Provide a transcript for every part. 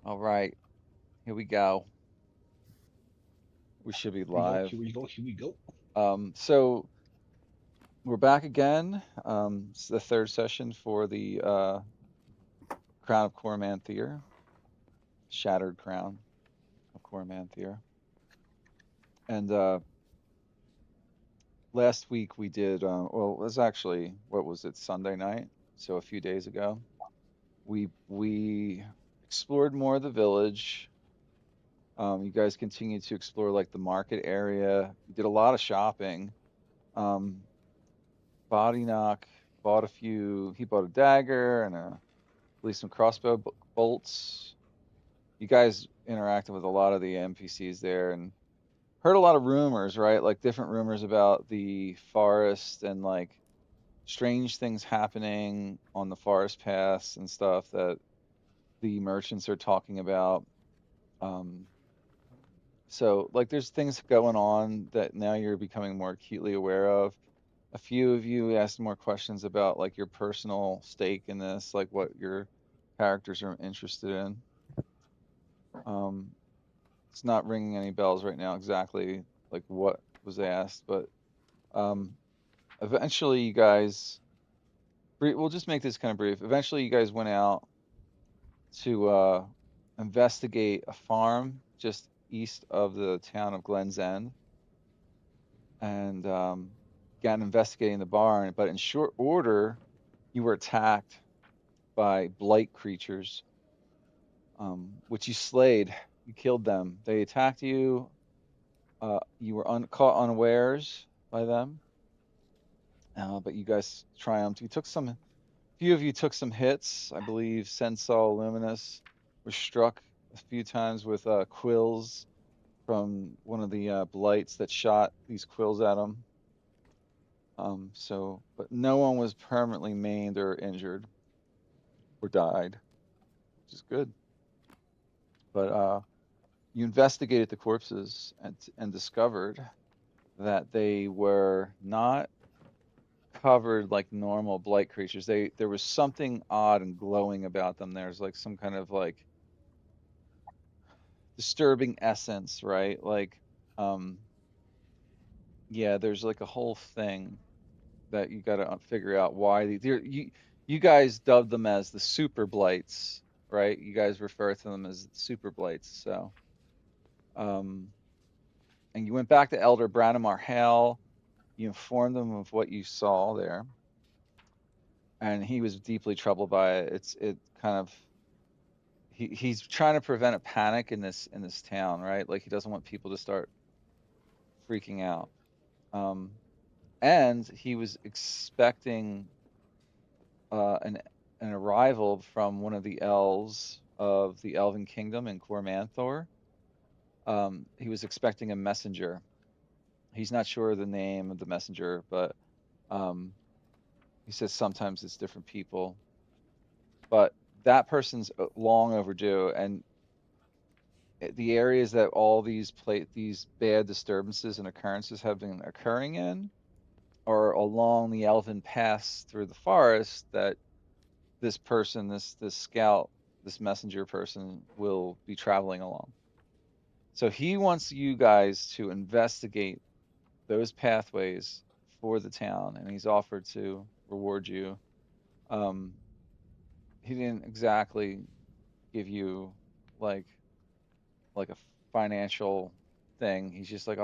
All right, here we go. We should be Here we go. live. Here we go. Here we go. So we're back again. It's the third session for the Crown of Cormanthyr, Shattered Crown of Cormanthyr. And last week we did, well, it was actually, what was it, Sunday night? So a few days ago, we explored more of the village. You guys continued to explore like the market area. You did a lot of shopping. Um, Body knock bought a few. He bought a dagger and at least some crossbow bolts. You guys interacted with a lot of the NPCs there and heard a lot of rumors, right? Like different rumors about the forest and like strange things happening on the forest paths and stuff that the merchants are talking about. Um, so like there's things going on that now you're becoming more acutely aware of. A few of you asked more questions about like your personal stake in this, like what your characters are interested in. Um, it's not ringing any bells right now exactly like what was asked, but um, eventually you guys, we'll just make this kind of brief. Eventually you guys went out to investigate a farm just east of the town of Glens End and began investigating the barn, but in short order, you were attacked by blight creatures, which you slayed. You killed them. They attacked you. You were caught unawares by them, but you guys triumphed. You took some. Few of you took some hits. I believe Sensol Luminous was struck a few times with quills from one of the blights that shot these quills at him. But no one was permanently maimed or injured or died, which is good. But you investigated the corpses and discovered that they were not covered like normal blight creatures. There was something odd and glowing about them. There's like some kind of like disturbing essence, right? Like, um, yeah, there's like a whole thing that you got to figure out why you guys dubbed them as the super blights, right? You guys refer to them as super blights. So, um, and you went back to Elder Branimar Hale. You informed him of what you saw there, and he was deeply troubled by it. It kind of he's trying to prevent a panic in this town, right? Like he doesn't want people to start freaking out. Um, and he was expecting an arrival from one of the elves of the Elven Kingdom in Cormanthyr. He was expecting a messenger. He's not sure the name of the messenger, but um, he says sometimes it's different people. But that person's long overdue, and the areas that all these bad disturbances and occurrences have been occurring in are along the elven paths through the forest that this person, this scout, this messenger person will be traveling along. So he wants you guys to investigate those pathways for the town, and he's offered to reward you. Um, he didn't exactly give you like like a financial thing. He's just like,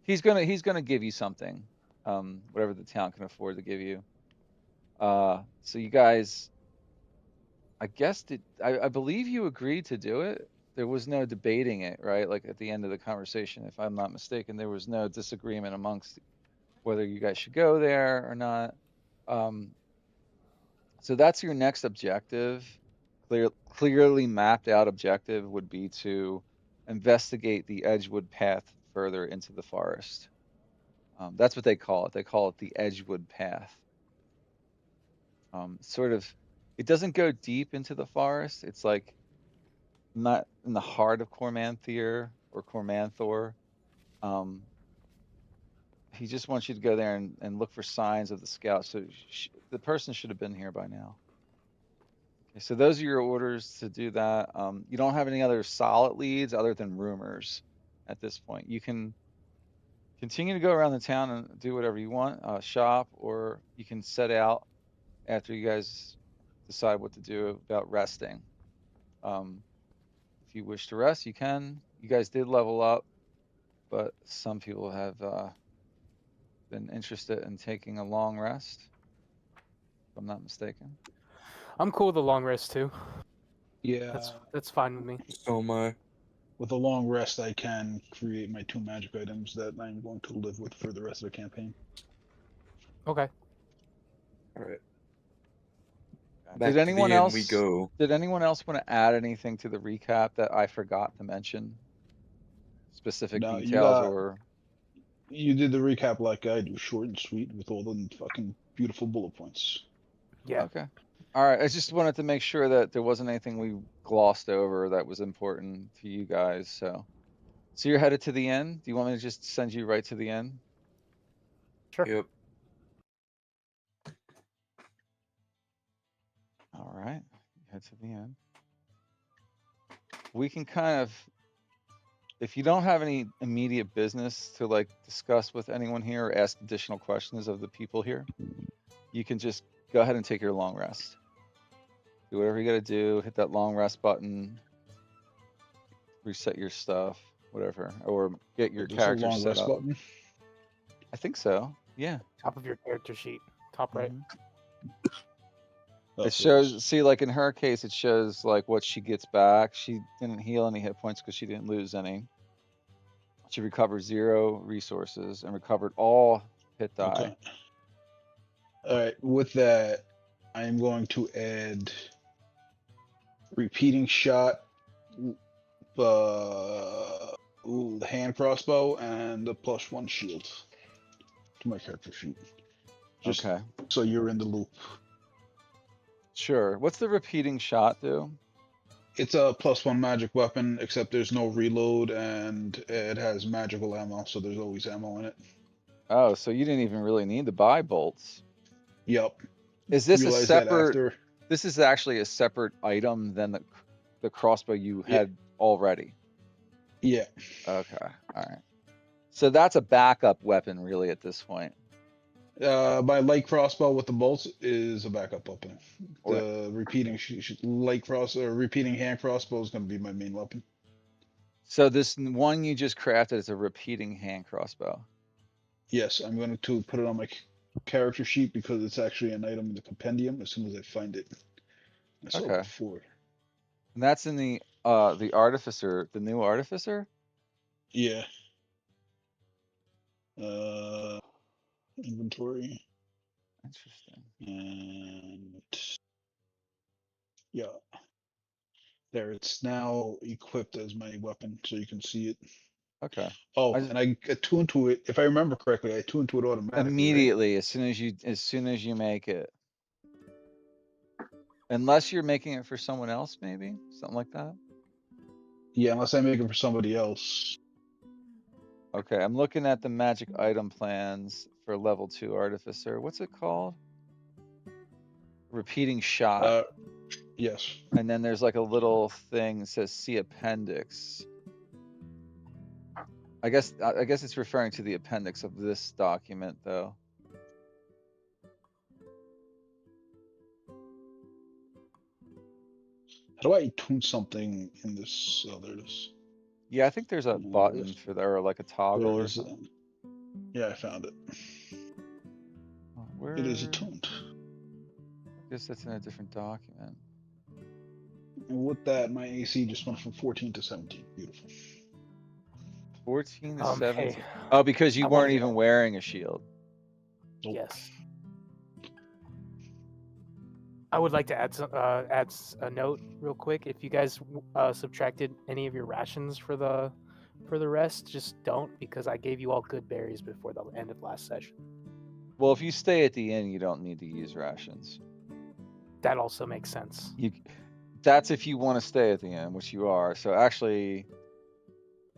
he's gonna give you something, whatever the town can afford to give you. So you guys, I guess I believe you agreed to do it. There was no debating it, right? Like at the end of the conversation, if I'm not mistaken, there was no disagreement amongst whether you guys should go there or not. Um, so that's your next objective. Clearly mapped out objective would be to investigate the Edgewood path further into the forest. That's what they call it. They call it the Edgewood path. Sort of, it doesn't go deep into the forest. It's like not in the heart of Cormanthyr or Cormanthor. Um, he just wants you to go there and look for signs of the scout. So the person should have been here by now. Okay, so those are your orders to do that. You don't have any other solid leads other than rumors at this point. You can continue to go around the town and do whatever you want, shop, or you can set out after you guys decide what to do about resting. Um, if you wish to rest, you can. You guys did level up, but some people have been interested in taking a long rest, if I'm not mistaken. I'm cool with a long rest too. Yeah. That's fine with me. So am I. With a long rest, I can create my 2 magic items that I'm going to live with for the rest of the campaign. Okay. All right. Did Back to anyone the inn we else? go. Did anyone else want to add anything to the recap that I forgot to mention? Specific Now details or you did the recap like I do, short and sweet with all the fucking beautiful bullet points. Yeah. okay. All right. I just wanted to make sure that there wasn't anything we glossed over that was important to you guys. So you're headed to the inn. Do you want me to just send you right to the inn? Sure. Yep. All right. Head to the inn. We can kind of, if you don't have any immediate business to like discuss with anyone here or ask additional questions of the people here, you can just go ahead and take your long rest. Do whatever you got to do. Hit that long rest button. Reset your stuff, whatever, or get your There's a character long set rest up. button. I think so. Yeah. Top of your character sheet, top right. Mhm. Oh, It so shows. See, like in her case, it shows like what she gets back. She didn't heal any hit points because she didn't lose any. She recovered 0 resources and recovered all hit die. okay. All right. With that, I'm going to add repeating shot, the hand crossbow, and the +1 shield to my character sheet. Just Okay. so you're in the loop. Sure. What's the repeating shot do? It's a +1 magic weapon, except there's no reload and it has magical ammo, so there's always ammo in it. Oh, so you didn't even really need to buy bolts. Yep. Is this a Realize that separate? after. This is actually a separate item than the crossbow you Yeah. had already. Yeah. Okay. All right. So that's a backup weapon, really, at this point. My light crossbow with the bolts is a backup weapon. Or- The repeating repeating hand crossbow is going to be my main weapon. So this one you just crafted is a repeating hand crossbow. Yes, I'm going to put it on my character sheet because it's actually an item in the compendium as soon as I find it. I saw it Okay. before. And that's in the artificer, the new artificer. Yeah. Inventory. Interesting. And yeah. There, it's now equipped as my weapon, so you can see it. Okay. Oh, I just- and I attune to it. If I remember correctly, I attune to it automatically. Right? Immediately, as soon as you make it. Unless you're making it for someone else, maybe something like that. Yeah, unless I make it for somebody else. Okay, I'm looking at the magic item plans for level 2 artificer. What's it called? Repeating shot. Yes. And then there's like a little thing that says see appendix. I guess it's referring to the appendix of this document though. How do I tune something in this? Oh, there it is. Yeah, I think there's a button for there or like a toggle There or is. something. Yeah, I found it. Where It is attuned. I guess that's in a different document. And with that, my AC just went from 14 to 17. Beautiful. 14 to 17. Hey, Oh, because you I wanna weren't get- even wearing a shield. Nope. Yes. I would like to add a note real quick. If you guys subtracted any of your rations for the rest, just don't, because I gave you all good berries before the end of last session. Well, if you stay at the inn, you don't need to use rations. That also makes sense. That's if you want to stay at the inn, which you are. So actually,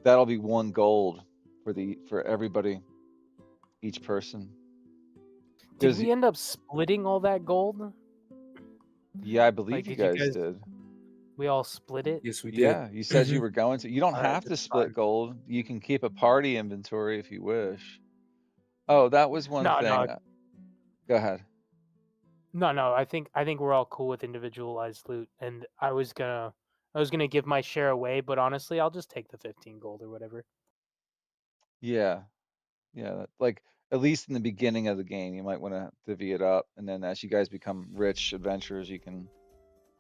that'll be 1 gold for everybody, each person. Did we end up splitting all that gold? Yeah, I believe Like, you did you guys guys? did. We all split it. Yes, we did. Yeah, you said you were going to. You don't All right, have to that's split fine. gold. You can keep a party inventory if you wish. Oh, that was one No, thing. Go ahead. no. I think we're all cool with individualized loot, and I was gonna give my share away, but honestly, I'll just take the 15 gold or whatever. Yeah, yeah. Like at least in the beginning of the game, you might want to divvy it up, and then as you guys become rich adventurers, you can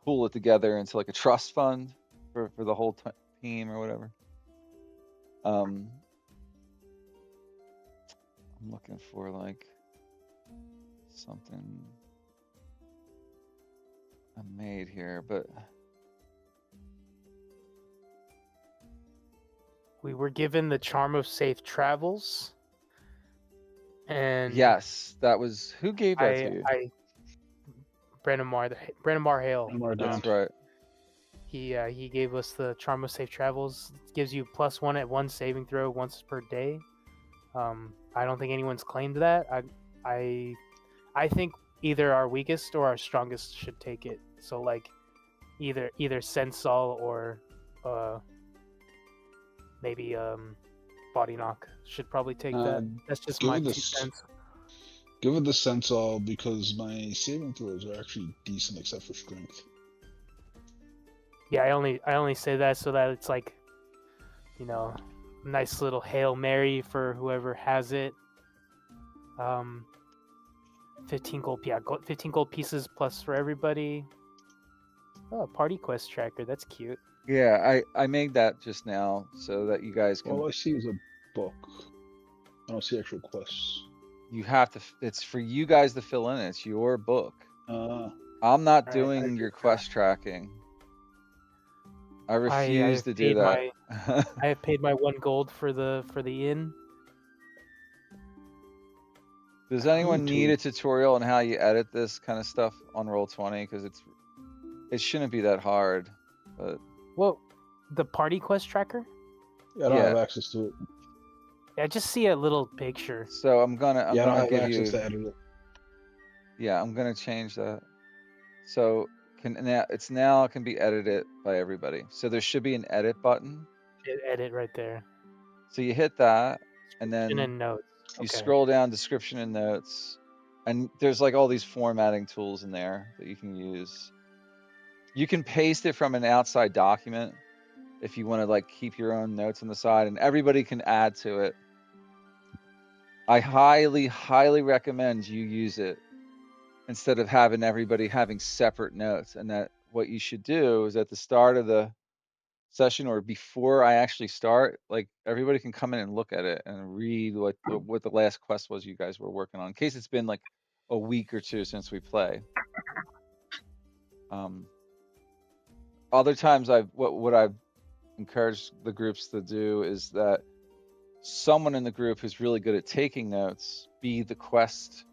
pool it together into like a trust fund for the whole team or whatever. I'm looking for like something I made here, but We were given the charm of safe travels, and yes, that was who gave that to you? Brandon Mar Hale. Lamar That's down. right. He gave us the charm of safe travels. It gives you +1 at one saving throw once per day. I don't think anyone's claimed that. I think either our weakest or our strongest should take it. So like either Sensol or maybe Body Knock should probably take that. That's just give my it 2 this- cents. Give it the sense all because my saving throws are actually decent except for strength. Yeah, I only say that so that it's like, nice little Hail Mary for whoever has it. 15 gold, 15 gold pieces plus for everybody. Oh, party quest tracker, that's cute. Yeah, I made that just now so that you guys can. All I see is a book. I don't see actual quests. You have to. It's for you guys to fill in. It's your book. I'm not Alright, doing your quest tracking. I refuse have to do paid that. I have paid my 1 gold for the inn. Does anyone Me need too. a tutorial on how you edit this kind of stuff on Roll20? Because it shouldn't be that hard. But Well, the party quest tracker? Yeah, I don't Yeah. have access to it. I just see a little picture. so I'm Yeah, I don't gonna have give access you. to edit it. Yeah, I'm gonna change that. So it can be edited by everybody. So there should be an edit button. Edit right there. So you hit that, and Description then and notes. you Okay. scroll down description and notes, and there's like all these formatting tools in there that you can use. You can paste it from an outside document if you want to like keep your own notes on the side, and everybody can add to it. I highly, highly recommend you use it instead of having everybody having separate notes. And that what you should do is at the start of the session or before I actually start, like everybody can come in and look at it and read what the last quest was you guys were working on, in case it's been like a week or two since we play. Other times what I've encouraged the groups to do is that someone in the group who's really good at taking notes be the quest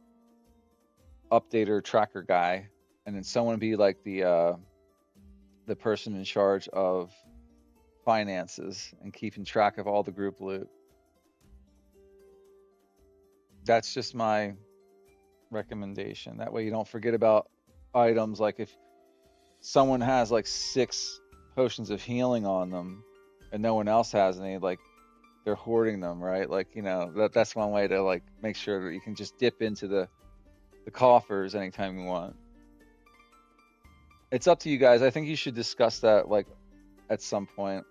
updater tracker guy, and then someone be like the person in charge of finances and keeping track of all the group loot. That's just my recommendation. That way you don't forget about items. Like if someone has like 6 potions of healing on them and no one else has any, like they're hoarding them, right? Like, that's one way to like make sure that you can just dip into the coffers anytime you want. It's up to you guys. I think you should discuss that like at some point.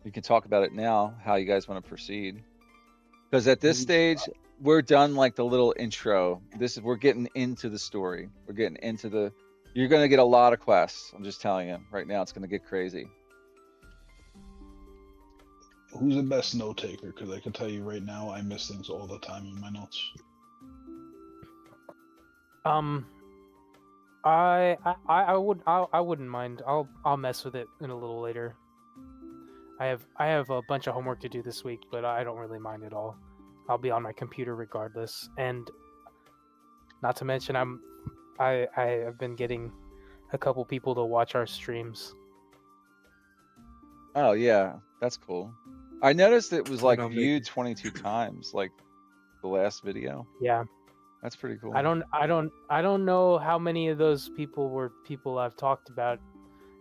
You can talk about it now, how you guys want to proceed. Because at this stage, we're done like the little intro. We're getting into the story. We're getting into you're gonna get a lot of quests. I'm just telling you right now, it's gonna get crazy. Who's the best note taker? Because I can tell you right now, I miss things all the time in my notes. I wouldn't mind. I'll mess with it in a little later. I have a bunch of homework to do this week, but I don't really mind at all. I'll be on my computer regardless, and not to mention I have been getting a couple people to watch our streams. Oh yeah, that's cool. I noticed it was like I'll make viewed 22 times, like the last video. Yeah. That's pretty cool. I don't know how many of those people were people I've talked about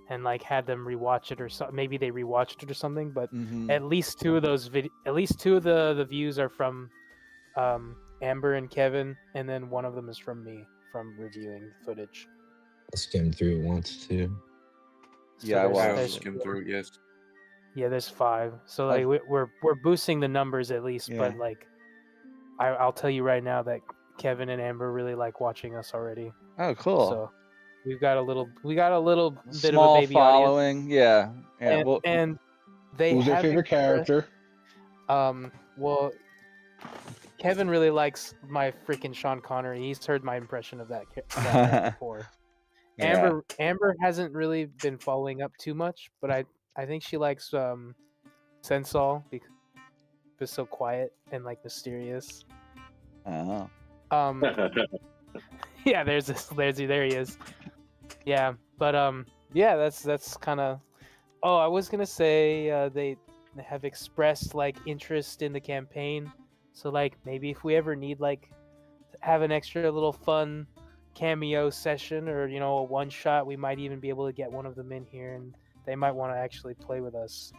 and like had them rewatch it or something. Maybe they rewatched it or something, but at least two of those at least two of the views are from Amber and Kevin, and then one of them is from me from reviewing footage. I skimmed through it once too. Yeah, I there's- watched I also there's it. skimmed four. through. Yes. Yeah, there's 5. So like we're boosting the numbers at least, Yeah. but like I'll tell you right now that Kevin and Amber really like watching us already. Oh, cool. So we got a little bit of a Small baby audience, following. Yeah. Yeah. and, Well, and they Who's their have favorite expressed- character? Well, Kevin really likes my freaking Sean Connery. He's heard my impression of that before. yeah. Amber hasn't really been following up too much, but I think she likes Sensol because it's so quiet and like mysterious. Oh. Yeah, there he is. Yeah, but yeah, that's kind of. Oh, I was gonna say they have expressed like interest in the campaign, so like maybe if we ever need like have an extra little fun cameo session or a one shot, we might even be able to get one of them in here, and they might want to actually play with us,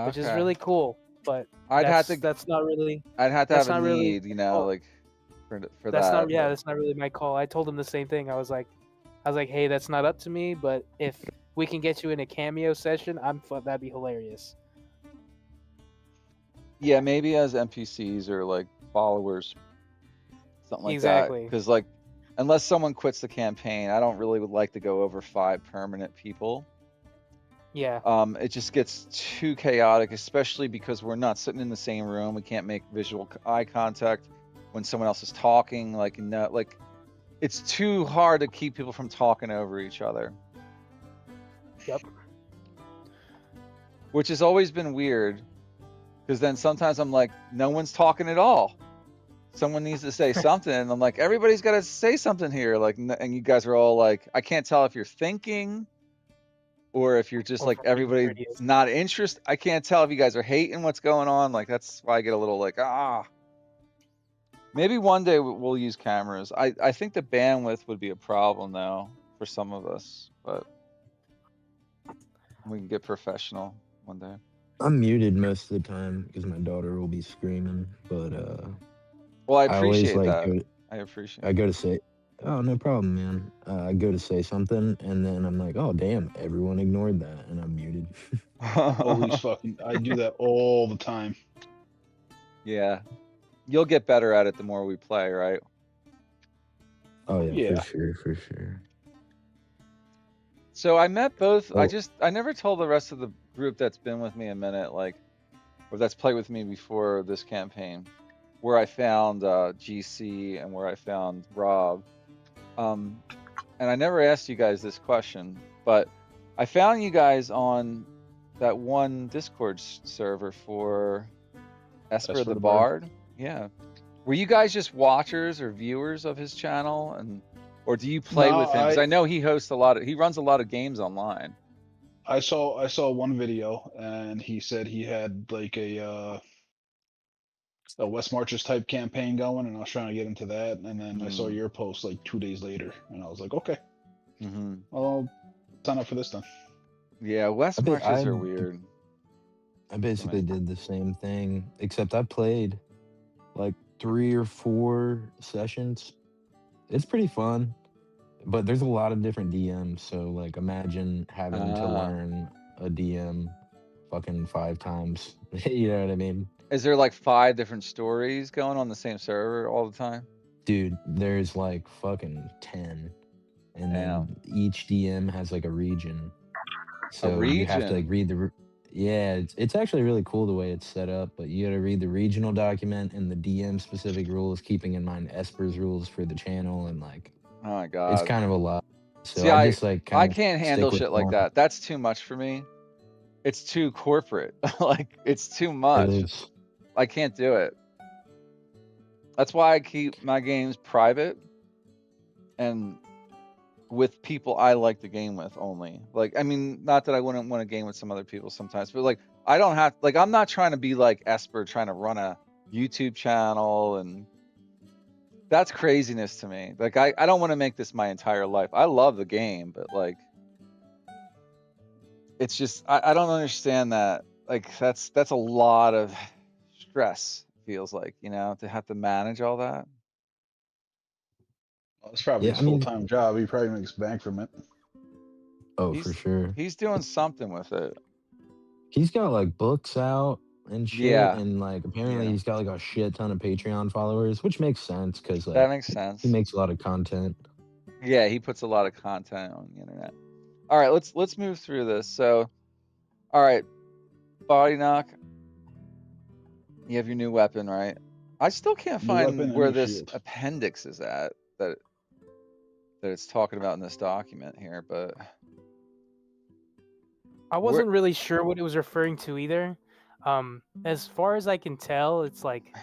which is really cool. But that's not really. I'd have to that's have a not really need, call. like for That's that. not. Yeah, that's not really my call. I told him the same thing. I was like, hey, that's not up to me. But if we can get you in a cameo session, that'd be hilarious. Yeah, maybe as NPCs or like followers, something like that. Because like, unless someone quits the campaign, I don't really would like to go over 5 permanent people. Yeah. It just gets too chaotic, especially because we're not sitting in the same room. We can't make visual eye contact when someone else is talking. Like, it's too hard to keep people from talking over each other. Yep. Which has always been weird, because then sometimes I'm like, no one's talking at all. Someone needs to say something. And I'm like, everybody's got to say something here. Like, and you guys are all like, I can't tell if you're thinking or if you're just Or like everybody not interested. I can't tell if you guys are hating what's going on. Like, that's why I get a little like, Maybe one day we'll use cameras. I think the bandwidth would be a problem though for some of us, but we can get professional one day. I'm muted most of the time because my daughter will be screaming, but well, I appreciate always, that. I appreciate. I go to say, oh, no problem, man. I go to say something, and then I'm like, oh, damn, everyone ignored that, and I'm muted. Always fucking. I do that all the time. Yeah, you'll get better at it the more we play, right? Oh yeah, Yeah. for sure. So I met both. Oh. I never told the rest of the group that's been with me a minute, like, or that's played with me before this campaign, where I found GC and where I found Rob. And I never asked you guys this question, but I found you guys on that one Discord server for Esper the Bard. Yeah. Were you guys just watchers or viewers of his channel, or do you play with him? Because I know he hosts he runs a lot of games online. I saw one video, and he said he had like a West Marches type campaign going, and I was trying to get into that, and then I saw your post like 2 days later, and I was like, okay, I'll sign up for this then. Yeah, West Marches are weird. I basically did the same thing, except I played like 3 or 4 sessions. It's pretty fun, but there's a lot of different DMs, so like imagine having to learn a DM fucking 5 times. You know what I mean? Is there like 5 different stories going on the same server all the time? Dude, there's like fucking 10. And then each DM has like a region. So you have to like read the it's actually really cool the way it's set up, but you got to read the regional document and the DM specific rules, keeping in mind Esper's rules for the channel, and like, oh my god, it's kind of a lot. So see, I just like I can't handle shit like that. That's too much for me. It's too corporate. Like, it's too much. I can't do it. That's why I keep my games private and with people I like to game with only. Like, I mean, not that I wouldn't want to game with some other people sometimes, but like, I don't have, like, I'm not trying to be like Esper trying to run a YouTube channel and That's craziness to me. Like I don't want to make this my entire life. I love the game, but like it's just I don't understand that. Like that's a lot of stress, feels like, to have to manage all that. Well, it's probably Yeah, his I mean, full-time job. He probably makes bank from it. oh, for He's sure. he's doing something with it. He's got like books out and shit, Yeah, and like apparently yeah. he's got like a shit ton of Patreon followers, which makes sense because That like makes he sense. makes a lot of content. Yeah, he puts a lot of content on the internet. All right, let's move through this. So, all right, body knock. You have your new weapon, right? I still can't New weapon find and where new this shield. appendix is at that it's talking about in this document here, but I wasn't really sure what it was referring to either. As far as I can tell, it's like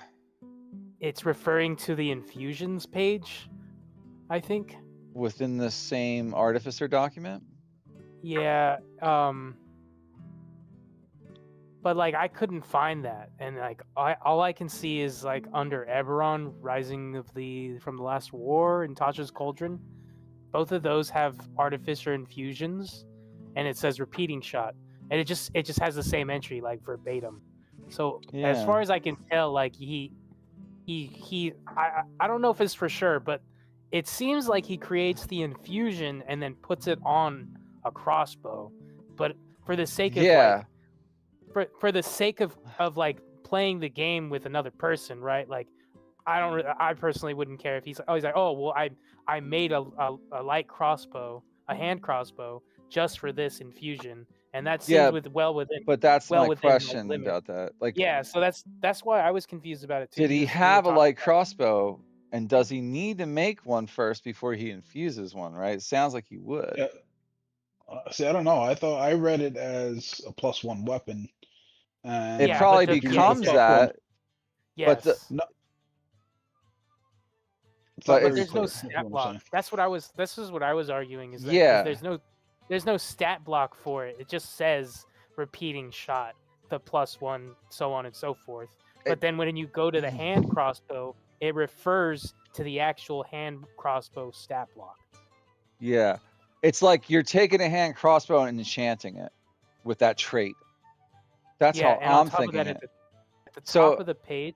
it's referring to the infusions page, I think. within the same artificer document. Yeah. But like I couldn't find that, and like all I can see is like under Eberron, Rising from the Last War, and Tasha's Cauldron. Both of those have artificer infusions, and it says repeating shot, and it just has the same entry like verbatim. So as far Yeah. as I can tell, like I don't know if it's for sure, but it seems like he creates the infusion and then puts it on a crossbow. But for the sake of Yeah. like for the sake of like playing the game with another person, right? Like I personally wouldn't care if he's like, oh well, I made a light crossbow, a hand crossbow, just for this infusion, and that seems Yeah, with but that's well my within like question limit. about that. Like, Yeah, so that's why I was confused about it too. did he We were have a talking light about it. crossbow, and does he need to make one first before he infuses one, right? It sounds like he would. Yeah. See, I don't know. I thought I read it as a +1 weapon, It Yeah, and but probably infusion is a becomes +1. that, but yes, No, it's not but but very there's no clear. Is stat what I'm block. saying. This is what I was arguing is that because yeah, there's no stat block for it. It just says repeating shot, the +1, so on and so forth. But It- then when you go to the hand crossbow, it refers to the actual hand crossbow stat block. yeah. It's like you're taking a hand crossbow and enchanting it with that trait. That's Yeah, how and on I'm top of thinking that, it. at the top So of the page,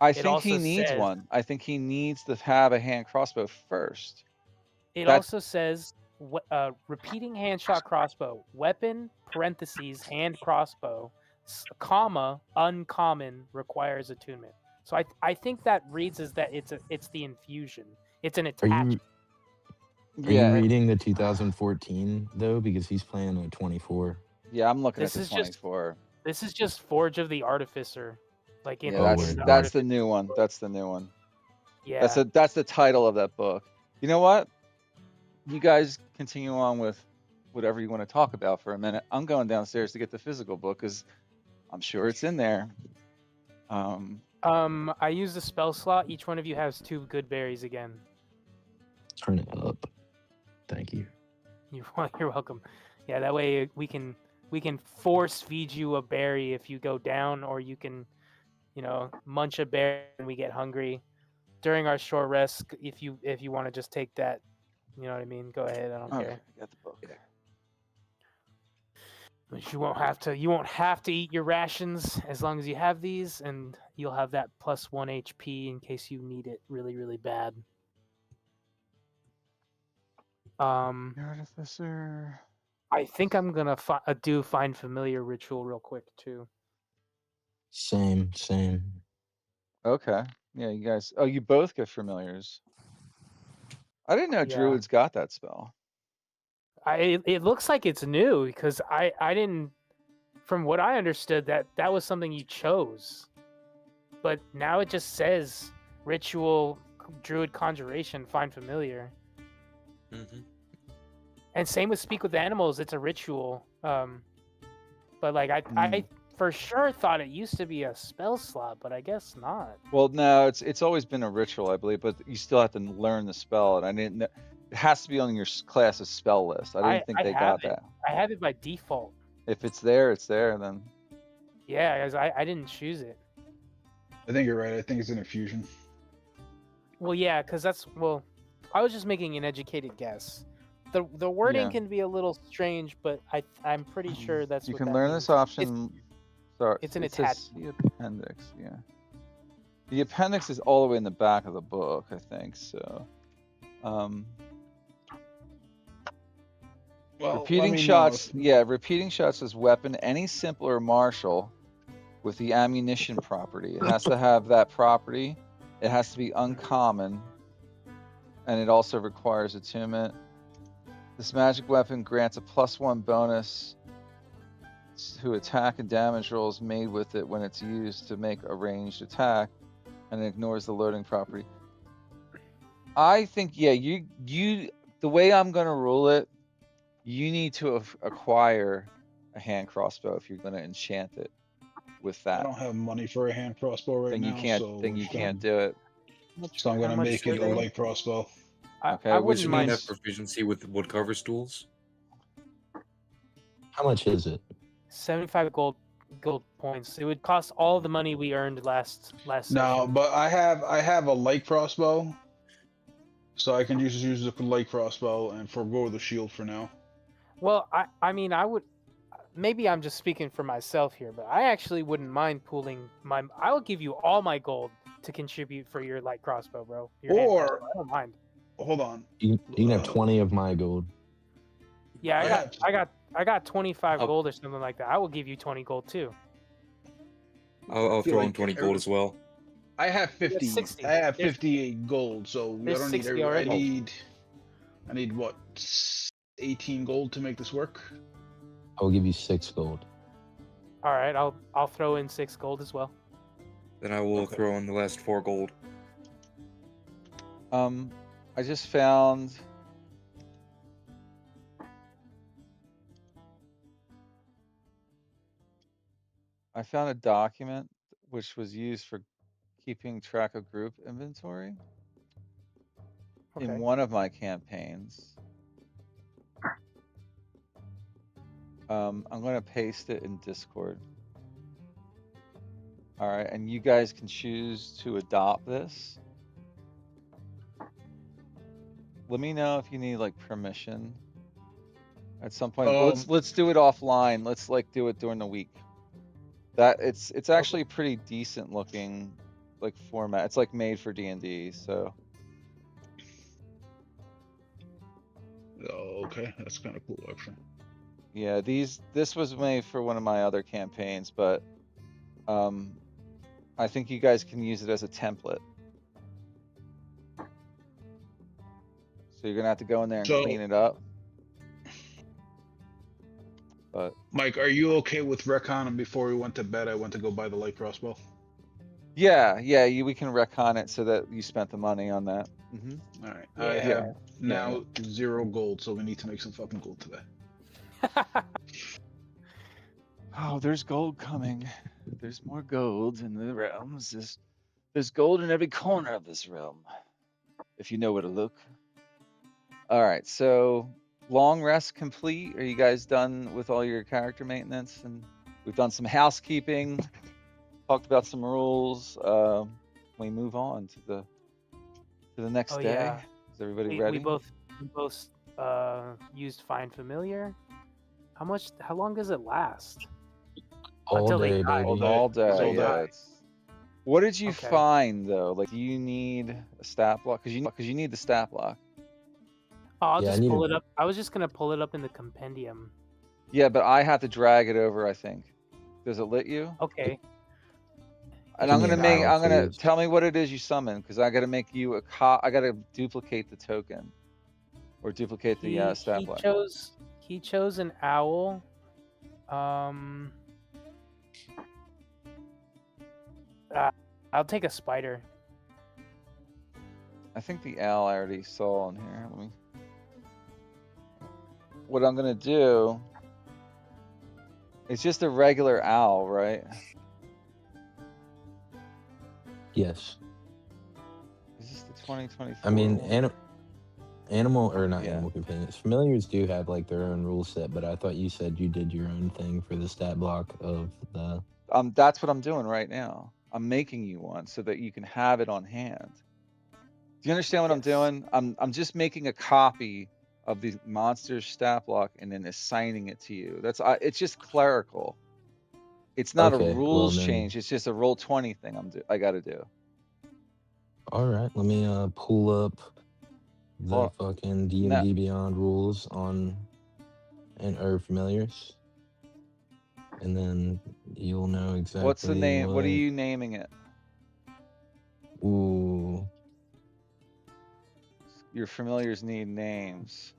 I it think he also needs says one. I think he needs to have a hand crossbow first. it That's also says repeating handshot crossbow weapon parentheses hand crossbow comma uncommon requires attunement. So I think that reads as that it's the infusion. It's an Are attachment. you yeah, reading the 2014 though? Because he's playing a 24. yeah. I'm looking at This the is just 24. Forge of the Artificer, like in Yeah, Oh, in word, the that's word. the Artificer new one. book. That's the new one. Yeah, That's the title of that book. You know what? You guys continue on with whatever you want to talk about for a minute. I'm going downstairs to get the physical book because I'm sure it's in there. I use the spell slot. Each one of you has 2 good berries again. Turn it up. Thank you. You're welcome. Yeah, that way we can force feed you a berry if you go down, or you can, munch a berry when we get hungry during our short rest. If you want to just take that, you know what I mean. Go ahead. I don't Okay, care. I got the book. But you won't have to. You won't have to eat your rations as long as you have these, and you'll have that +1 HP in case you need it really, really bad. Artificer. I think I'm gonna do find familiar ritual real quick too. Same. Okay. Yeah, you guys. Oh, you both get familiars. I didn't know Yeah. druids got that spell. It looks like it's new because I didn't, from what I understood, that was something you chose, but now it just says ritual druid conjuration find familiar. Mm-hmm. And same with speak with animals, it's a ritual. But like I for sure thought it used to be a spell slot, but I guess not. Well, no, it's always been a ritual, I believe, but you still have to learn the spell, and I didn't know. It has to be on your class's spell list. I didn't think they got that. I have it by default. If it's there, it's there. Then Yeah, because I didn't choose it. I think you're right. I think it's an infusion. Well, yeah, because I was just making an educated guess. The wording Yeah. can be a little strange, but I'm pretty sure that's You what can that learn means. this option. Sorry, It's an it says attachment. the appendix. Yeah. The appendix is all the way in the back of the book, I think. So, Well, let repeating me know shots. Yeah, repeating shots is weapon. Any simple or martial with the ammunition property. It has to have that property. It has to be uncommon, and it also requires attunement. This magic weapon grants a +1 bonus to attack and damage rolls made with it when it's used to make a ranged attack, and it ignores the loading property. I think, yeah, you the way I'm gonna rule it, you need to acquire a hand crossbow if you're gonna enchant it with I that. don't have money for a hand crossbow right Then you now, can't. so Then you so can't do it. I'm How gonna much make it do a they- light crossbow. Okay, I which wouldn't Do you mind. have proficiency with wood carver's tools? How much is it? 75 gold points. It would cost all the money we earned last No, session. but I have a light crossbow, so I can just use the light crossbow and forego the shield for now. Well, I mean, I would. Maybe I'm just speaking for myself here, but I actually wouldn't mind pooling my. I will give you all my gold to contribute for your light crossbow, bro. Your hand Or crossbow. I don't mind. hold on, You can have 20 of my gold. Yeah, I got 25 I'll- gold or something like that. I will give you 20 gold too. I'll feel throw in like 20 gold as well. I have 50. 60. I have There's- 58 gold, so I there's don't need 60 every. already. I need what 18 gold to make this work. I will give you 6 gold. All right, I'll throw in 6 gold as well. Then I will Okay. throw in the last 4 gold. I just found. I found a document which was used for keeping track of group inventory Okay. in one of my campaigns. I'm going to paste it in Discord. All right, and you guys can choose to adopt this. Let me know if you need like permission at some point. Let's do it offline. Let's like do it during the week. That it's actually pretty decent looking like format. It's like made for D&D, so Oh, okay, that's kind of cool actually. yeah, this was made for one of my other campaigns, but I think you guys can use it as a template. So you're gonna have to go in there and clean it up. But Mike, are you okay with retconning before we went to bed? I went to go buy the light crossbow. yeah, we can retcon it so that you spent the money on that. All right, I Yeah. have now 0 gold, so we need to make some fucking gold today. Oh, there's gold coming. There's more gold in the realms. There's gold in every corner of this realm, if you know where to look. All right, so long rest complete. Are you guys done with all your character maintenance? And we've done some housekeeping, talked about some rules. We move on to the next Oh, day. yeah. Is everybody we ready? both used Find Familiar. How long does it last? All Until they day, die. baby. All day. All Yeah. day. What did you Okay. find though? Like, do you need a stat block? Because you need the stat block. Oh, I'll Yeah, I just need pull it. it up. I was just gonna pull it up in the compendium. Yeah, but I have to drag it over, I think. Does it let you? Okay. And Give I'm me gonna an hour, tell please. me what it is you summon, because I gotta make you I gotta duplicate the token. Or duplicate the stat block. He chose an owl. I'll take a spider. I think the owl I already saw in here. Let me. What I'm gonna do. It's just a regular owl, right? Yes. Is this the 2024? I mean, one? animal or not Yeah. animal companions. Familiars do have like their own rule set, but I thought you said you did your own thing for the stat block of the. That's what I'm doing right now. I'm making you one so that you can have it on hand. Do you understand what I'm Yes. doing? I'm just making a copy of the monster's stat block and then assigning it to you. It's just clerical. It's not a Okay, well rules then, change. It's just a roll 20 thing I got to do. all right. Let me pull up the Well, fucking no, D&D Beyond rules on and familiars, and then you'll know exactly what's the name? What are what. you naming it? Ooh, Your familiars need names.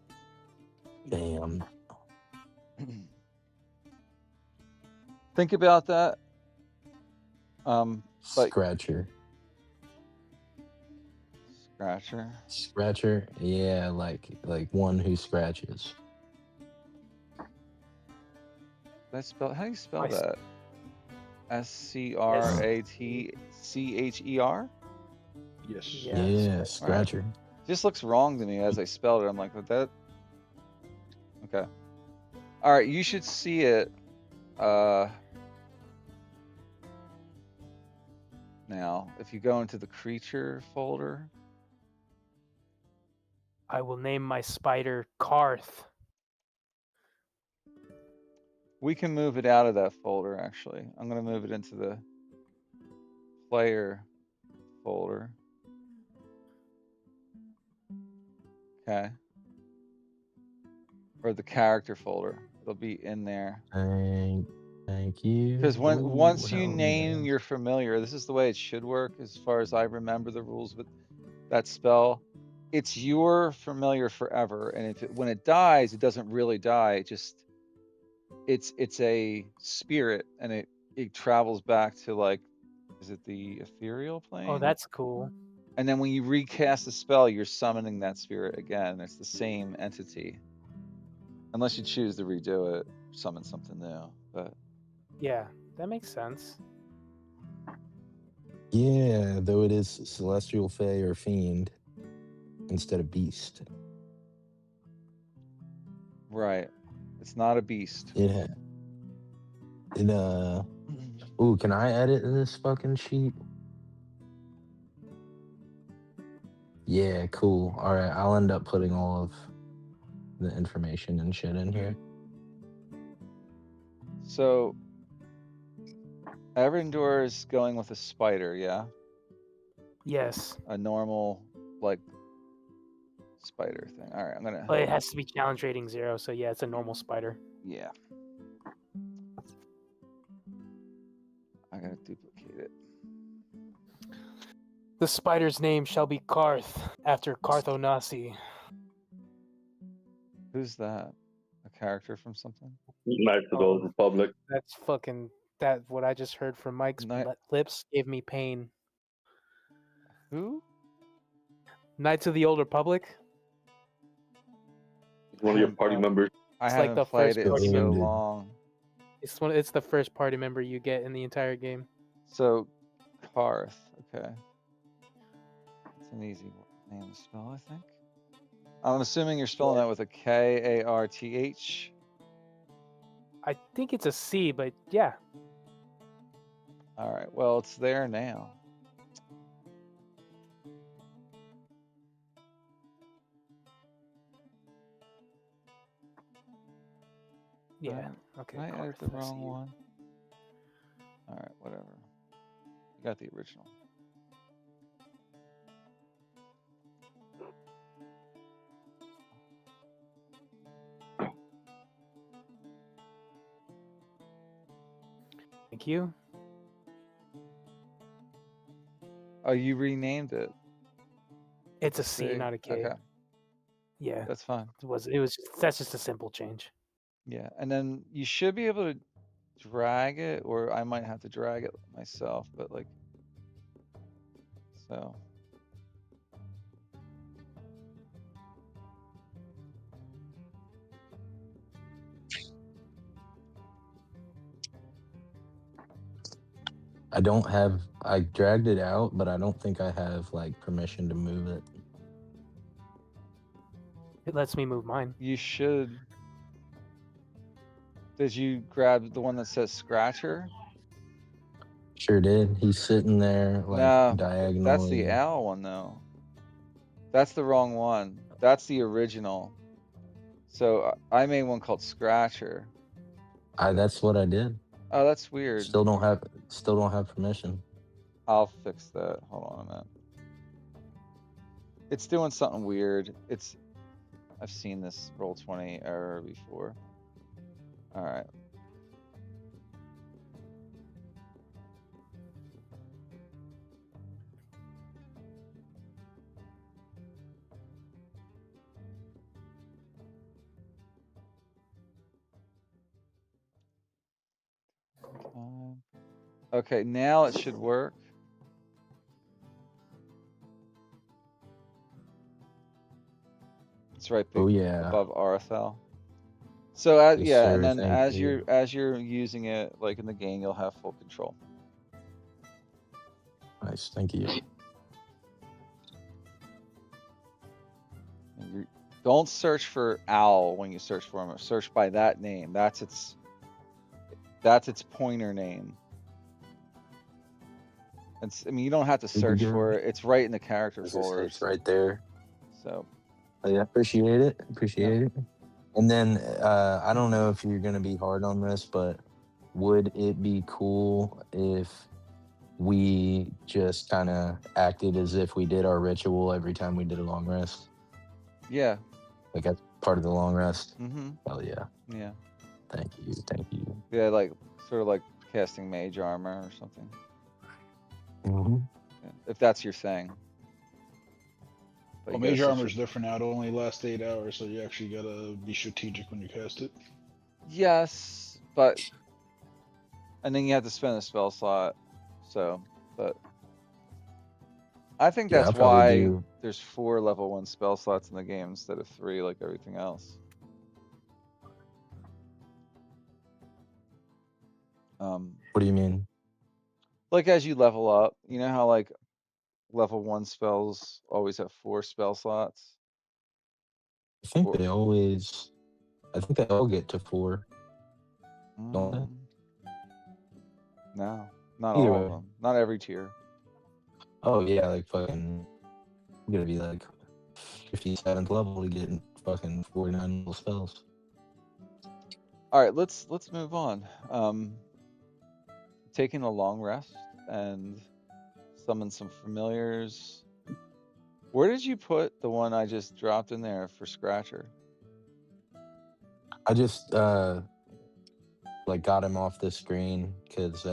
damn. Think about that. Like Scratcher. Scratcher. Scratcher. Yeah, like one who scratches. How do you spell I s- that? SCRATCHER? Yes. Yeah, Yeah, scratch. scratcher. Just looks wrong to me as I spelled it. I'm like, what that? Okay. All right, you should see it. Now, if you go into the creature folder, I will name my spider Karth. we can move it out of that folder. Actually, I'm gonna move it into the player folder. Okay. Or the character folder. It'll be in there. Thank you. Because once you hell name yeah. your familiar, this is the way it should work as far as I remember the rules with that spell. It's your familiar forever, and when it dies, it doesn't really die. It's a spirit, and it travels back to, like, is it the ethereal plane? Oh, that's cool. And then when you recast the spell, you're summoning that spirit again. It's the same entity, unless you choose to redo it, summon something new. But Yeah, that makes sense. Yeah, though it is celestial, fey, or fiend instead of beast. right, it's not a beast. It Ooh, can I edit this fucking sheet? Yeah, cool. All right, I'll end up putting all of the information and shit in here. So Everendor is going with a spider, yeah? Yes, A normal, like, spider thing. All right, I'm gonna. but it has to be challenge rating 0. So yeah, it's a normal spider. Yeah. I gotta duplicate it. The spider's name shall be Karth, after Karthonasi. Who's that? A character from something? Knights of the Old Republic. That's fucking that. What I just heard from Mike's lips gave me pain. Who? Knights of the Old Republic. He's one of your party members. I It's like haven't the played first it in party so member. long. It's the first party member you get in the entire game. So, Karth. Okay. It's an easy name to spell, I think. I'm assuming you're spelling that with a Karth. I think it's a C, but yeah. All right. Well, it's there now. Yeah. Okay. Did I edit the Karth, I wrong see you. one? All right. Whatever. You got the original. Thank you. Oh, you renamed it. It's a C, not a K. Okay, Yeah. that's fine. That's just a simple change. Yeah, and then you should be able to drag it, or I might have to drag it myself, but like, so. I dragged it out, but I don't think I have like permission to move it. It lets me move mine. You should. Did you grab the one that says Scratcher? Sure did. He's sitting there like No, diagonally. that's the owl one though. That's the wrong one. That's the original. So I made one called Scratcher. That's what I did. Oh, that's weird. Still don't have permission. I'll fix that. Hold on a minute. It's doing something weird. I've seen this Roll20 error before. All right. Okay, now it should work. It's right Oh yeah. above RFL. So Yes, yeah, sir, and then thank you. as you're using it, like in the game, you'll have full control. Nice, thank you. Don't search for owl when you search for him. Search by that name. That's its pointer name. I mean, you don't have to search for it. It's right in the character folder. It's right there. So. Yeah, appreciate it. Appreciate it. And then I don't know if you're gonna be hard on this, but would it be cool if we just kind of acted as if we did our ritual every time we did a long rest? Yeah. Like that's part of the long rest. Mm-hmm. Oh yeah. Yeah. Thank you. Thank you. Yeah, like sort of like casting mage armor or something. Mm-hmm. Yeah, if that's your thing. But well, mage armor is different now. It only lasts 8 hours, so you actually gotta be strategic when you cast it. Yes, but and then you have to spend a spell slot. So, but I think that's why there's 4 level 1 spell slots in the game instead of 3 like everything else. What do you mean? Like as you level up, you know how like level 1 spells always have 4 spell slots? I think they all get to 4. Don't they? No, not all of them. Not every tier. Oh yeah, like fucking, you gotta be like 57th level to get fucking 49 level spells. All right, let's move on. Taking a long rest and summon some familiars. Where did you put the one I just dropped in there for Scratcher? I just like got him off the screen because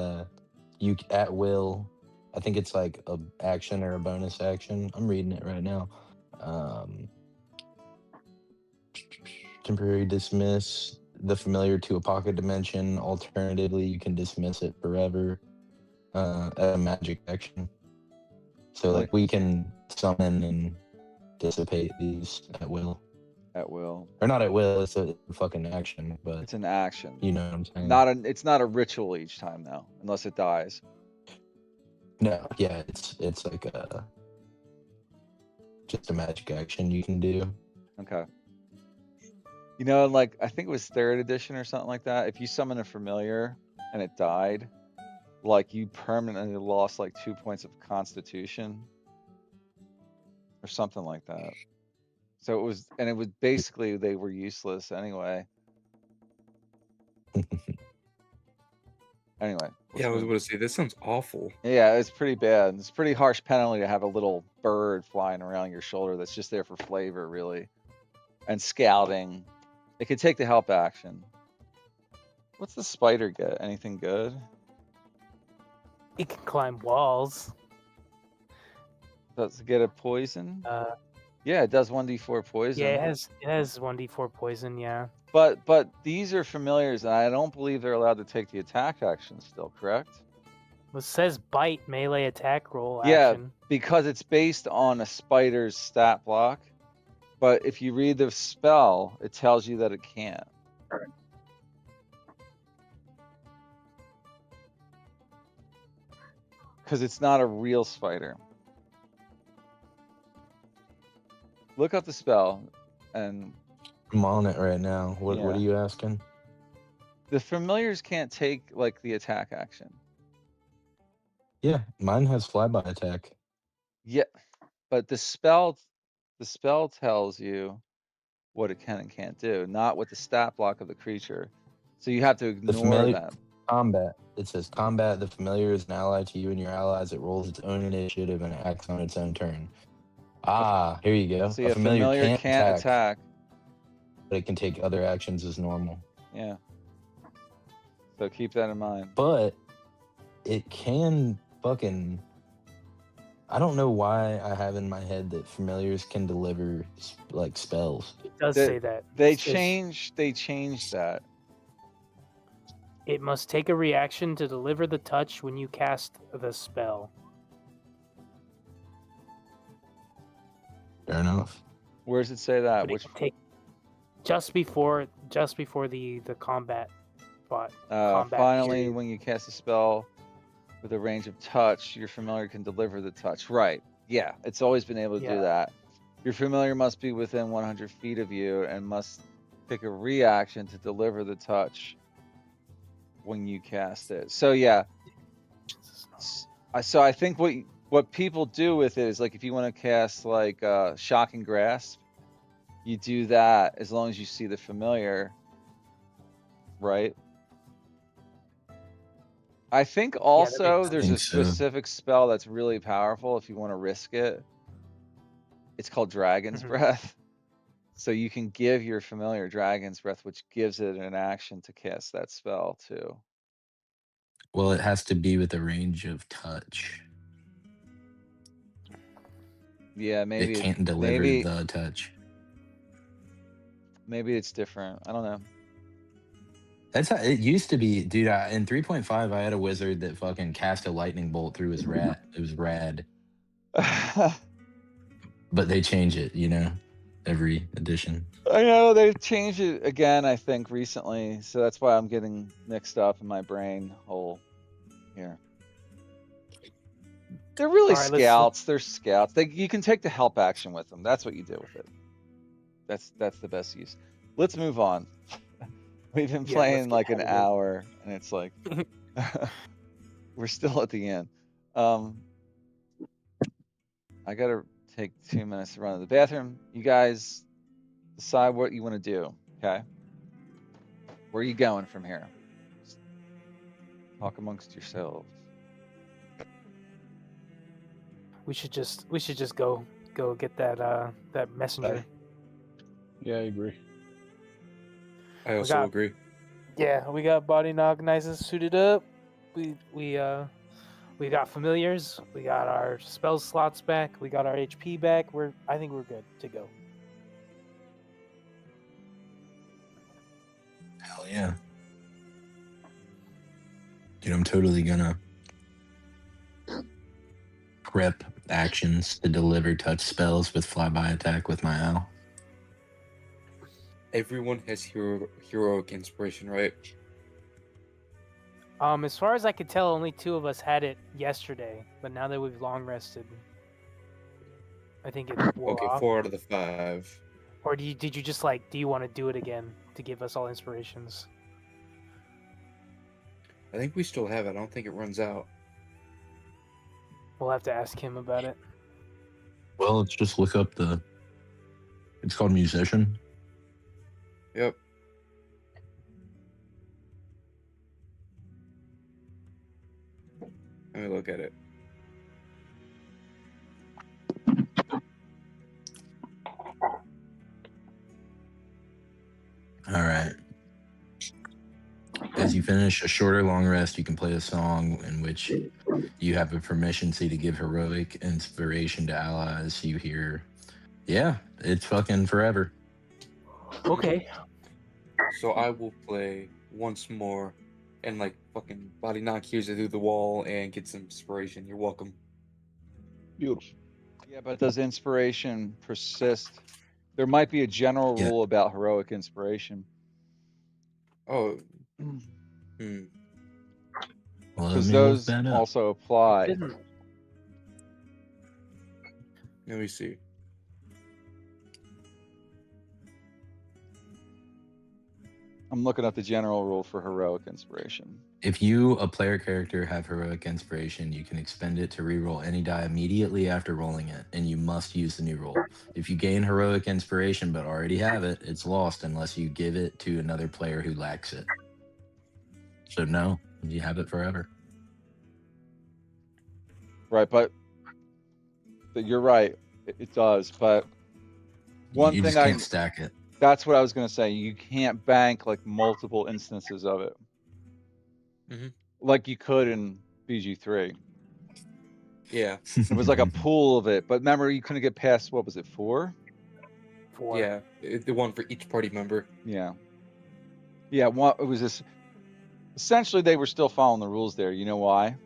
you at will. I think it's like a action or a bonus action. I'm reading it right now. Temporary dismiss the familiar to a pocket dimension. Alternatively, you can dismiss it forever. A magic action. So like we can summon and dissipate these at will. At will. Or not at will, it's a fucking action, but it's an action. You know what I'm saying? It's not a ritual each time though, unless it dies. No, yeah, it's like just a magic action you can do. Okay. You know, like I think it was 3rd edition or something like that. If you summon a familiar and it died, like you permanently lost like 2 points of constitution or something like that. So it was basically they were useless anyway. Anyway. Yeah, I was going to say, this sounds awful. Yeah, it's pretty bad. It's a pretty harsh penalty to have a little bird flying around your shoulder that's just there for flavor, really. And scouting. It could take the help action. What's the spider get? Anything good? It can climb walls. Does it get a poison? Yeah, it does 1d4 poison. Yeah, it has 1d4 poison, yeah. But these are familiars, and I don't believe they're allowed to take the attack action still, correct? Well, it says bite melee attack roll action. Yeah, because it's based on a spider's stat block. But if you read the spell, it tells you that it can't. Because it's not a real spider. Look up the spell and... I'm on it right now. What are you asking? The familiars can't take like the attack action. Yeah, mine has flyby attack. Yeah, but the spell The spell tells you what it can and can't do, not what the stat block of the creature. So you have to The ignore familiar them. combat. It says combat. The familiar is an ally to you and your allies. It rolls its own initiative and acts on its own turn. Ah, here you go. So A yeah, familiar familiar can't can't attack, attack. but it can take other actions as normal. Yeah. So keep that in mind. But it can fucking. I don't know why I have in my head that familiars can deliver like spells. It does They- say that. They It says changed that. it must take a reaction to deliver the touch when you cast the spell. Fair enough. Where does it say that? But it Which can take just before the combat spot. Combat finally, period. when you cast a spell with a range of touch, your familiar can deliver the touch. Right. Yeah, it's always been able to do Yeah. that. Your familiar must be within 100 feet of you and must take a reaction to deliver the touch when you cast it. So yeah, so I think what people do with it is like if you want to cast like Shocking Grasp, you do that as long as you see the familiar, right? I think also there's a think so. specific spell that's really powerful if you want to risk it. It's called Dragon's Mhm. Breath. So you can give your familiar Dragon's Breath, which gives it an action to cast that spell too. Well, it has to be with a range of touch. Yeah, maybe It can't deliver the touch. maybe it's different. I don't know. That's how it used to be, dude. In 3.5, I had a wizard that fucking cast a lightning bolt through his rat. It was rad. But they change it, every edition. I know they've changed it again, I think, recently. So that's why I'm getting mixed up in my brain hole here. They're really All right, let's- scouts. They're scouts. You can take the help action with them. That's what you do with it. That's the best use. Let's move on. We've been Yeah, let's playing get like an out of here. hour, and it's like we're still at the end. I gotta take 2 minutes to run to the bathroom. You guys decide what you want to do. Okay. Where are you going from here? Just talk amongst yourselves. We should just go get that messenger. Yeah, I agree. I also got- agree. Yeah, we got body organizers suited up. We got familiars. We got our spell slots back. We got our HP back. I think we're good to go. Hell yeah. Dude, I'm totally gonna prep actions to deliver touch spells with flyby attack with my owl. Everyone has heroic inspiration, right? As far as I could tell, only 2 of us had it yesterday. But now that we've long rested, I think it wore Okay, off. 4 out of the 5. Or did you just do you want to do it again to give us all inspirations? I think we still have it. I don't think it runs out. We'll have to ask him about it. Well, let's just look up it's called Musician. Yep. Let me look at it. All right. As you finish a short or long rest, you can play a song in which you have a proficiency to give heroic inspiration to allies you hear. Yeah, it's fucking forever. Okay. So I will play once more and fucking body knock hears it through the wall and get some inspiration. You're welcome. Beautiful. Yeah, but does inspiration persist? There might be a general Yeah. rule about heroic inspiration. Oh. Because Well, let me look those that up. also apply. Didn't- Let me see. I'm looking at the general rule for heroic inspiration. If you, a player character, have heroic inspiration, you can expend it to reroll any die immediately after rolling it, and you must use the new roll. If you gain heroic inspiration but already have it, it's lost unless you give it to another player who lacks it. So no, you have it forever. Right, but you're right. It does, but one You thing just can't stack it. that's what I was going to say. You can't bank like multiple instances of it. Mhm. Like you could in BG3. Yeah. It was like a pool of it, but remember you couldn't get past, what was it, 4? 4. Yeah. The one for each party member. Yeah. Yeah, it was this. Essentially, they were still following the rules there. You know why?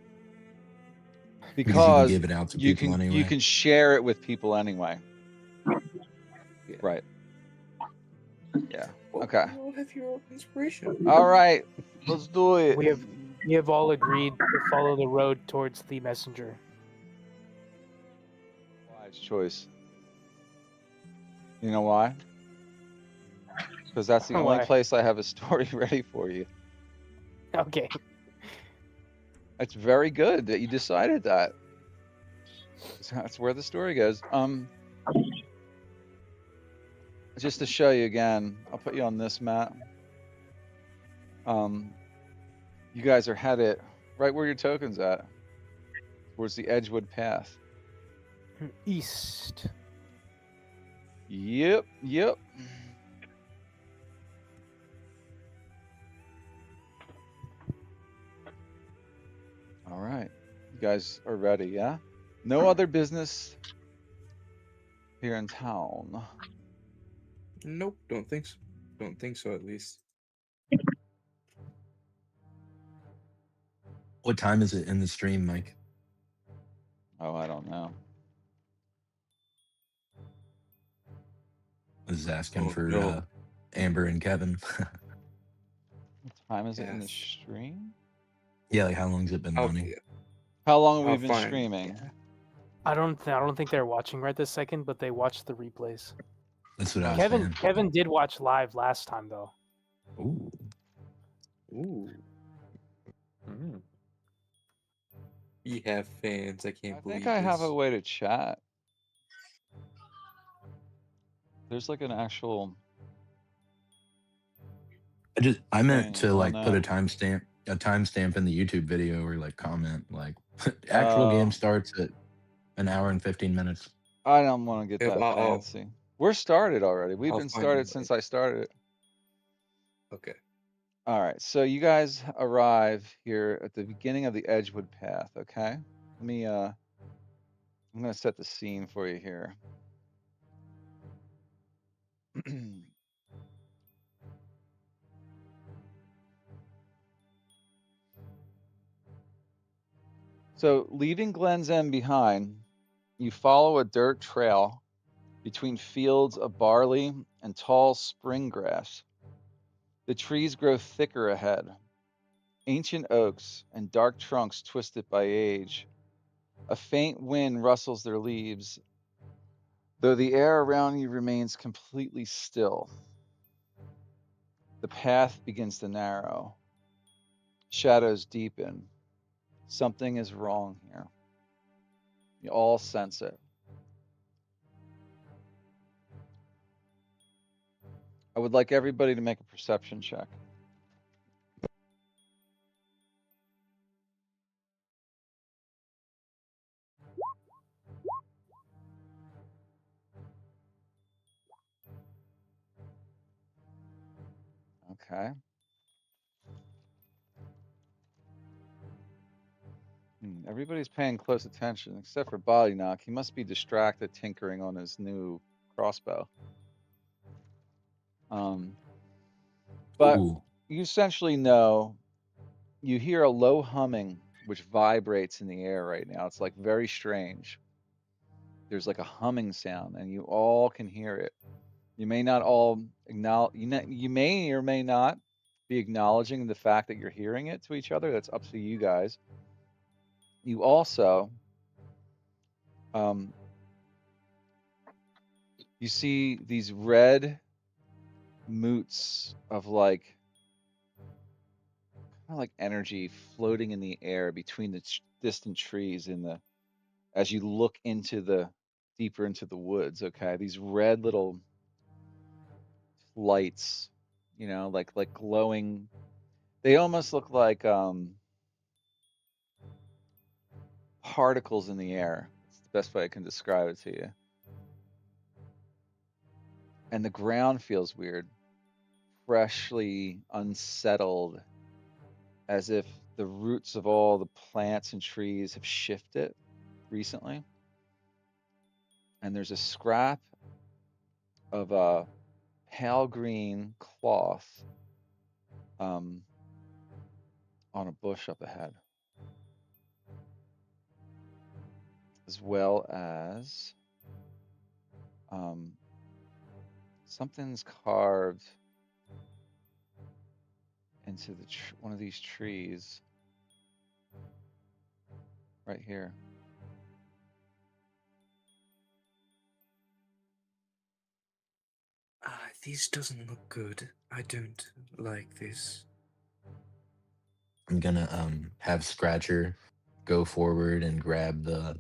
Because you can Because give it out to you people can anyway. share it with people anyway. Yeah. Right. Yeah. Well, Okay. we all have your inspiration. All right. Let's do it. We have all agreed to follow the road towards the messenger. Wise choice. You know why? Because that's the only Why? place I have a story ready for you. Okay. It's very good that you decided that. That's where the story goes. Just to show you again, I'll put you on this map. You guys are headed right where your token's at, towards the Edgewood Path. East. Yep. All right. You guys are ready, yeah? No other business here in town. Nope. Don't think so. Don't think so, at least. What time is it in the stream, Mike? Oh, I don't know. I was asking Oh, for no. Amber and Kevin. What time is it in the Yes. stream? Yeah, like how long's it been running? How long have we I'll been find- streaming? yeah. I don't think they're watching right this second, but they watched the replays. That's what I was saying. Kevin did watch live last time though. Ooh. Ooh. We have fans. I can't I believe think I have this. a way to chat. There's like an actual. I meant thing. to Oh, like put no. a timestamp in the YouTube video or like comment like actual game starts at an hour and 15 minutes. I don't want to get If that I'll- fancy. We're started already. We've I'll been find started the since link. I started it. Okay. All right, so you guys arrive here at the beginning of the Edgewood Path, okay? Let me I'm gonna set the scene for you here. So leaving Glen's End behind, you follow a dirt trail between fields of barley and tall spring grass. The trees grow thicker ahead. Ancient oaks and dark trunks twisted by age. A faint wind rustles their leaves, though the air around you remains completely still. The path begins to narrow. Shadows deepen. Something is wrong here. You all sense it. I would like everybody to make a perception check. Okay. Everybody's paying close attention except for Body Knock. He must be distracted tinkering on his new crossbow. But Ooh. you essentially know, you hear a low humming which vibrates in the air right now. It's like very strange. There's like a humming sound and you all can hear it. You may not all acknowledge, you may or may not be acknowledging the fact that you're hearing it to each other. That's up to you guys. You also, you see these red moots of like kind of like energy floating in the air between the distant trees in the as you look into the deeper into the woods. Okay, these red little lights, like glowing. They almost look like particles in the air. It's the best way I can describe it to you. And the ground feels weird, freshly unsettled, as if the roots of all the plants and trees have shifted recently. And there's a scrap of a pale green cloth um, on a bush up ahead, as well as something's carved into one of these trees right here. This doesn't look good. I don't like this. I'm gonna have Scratcher go forward and grab the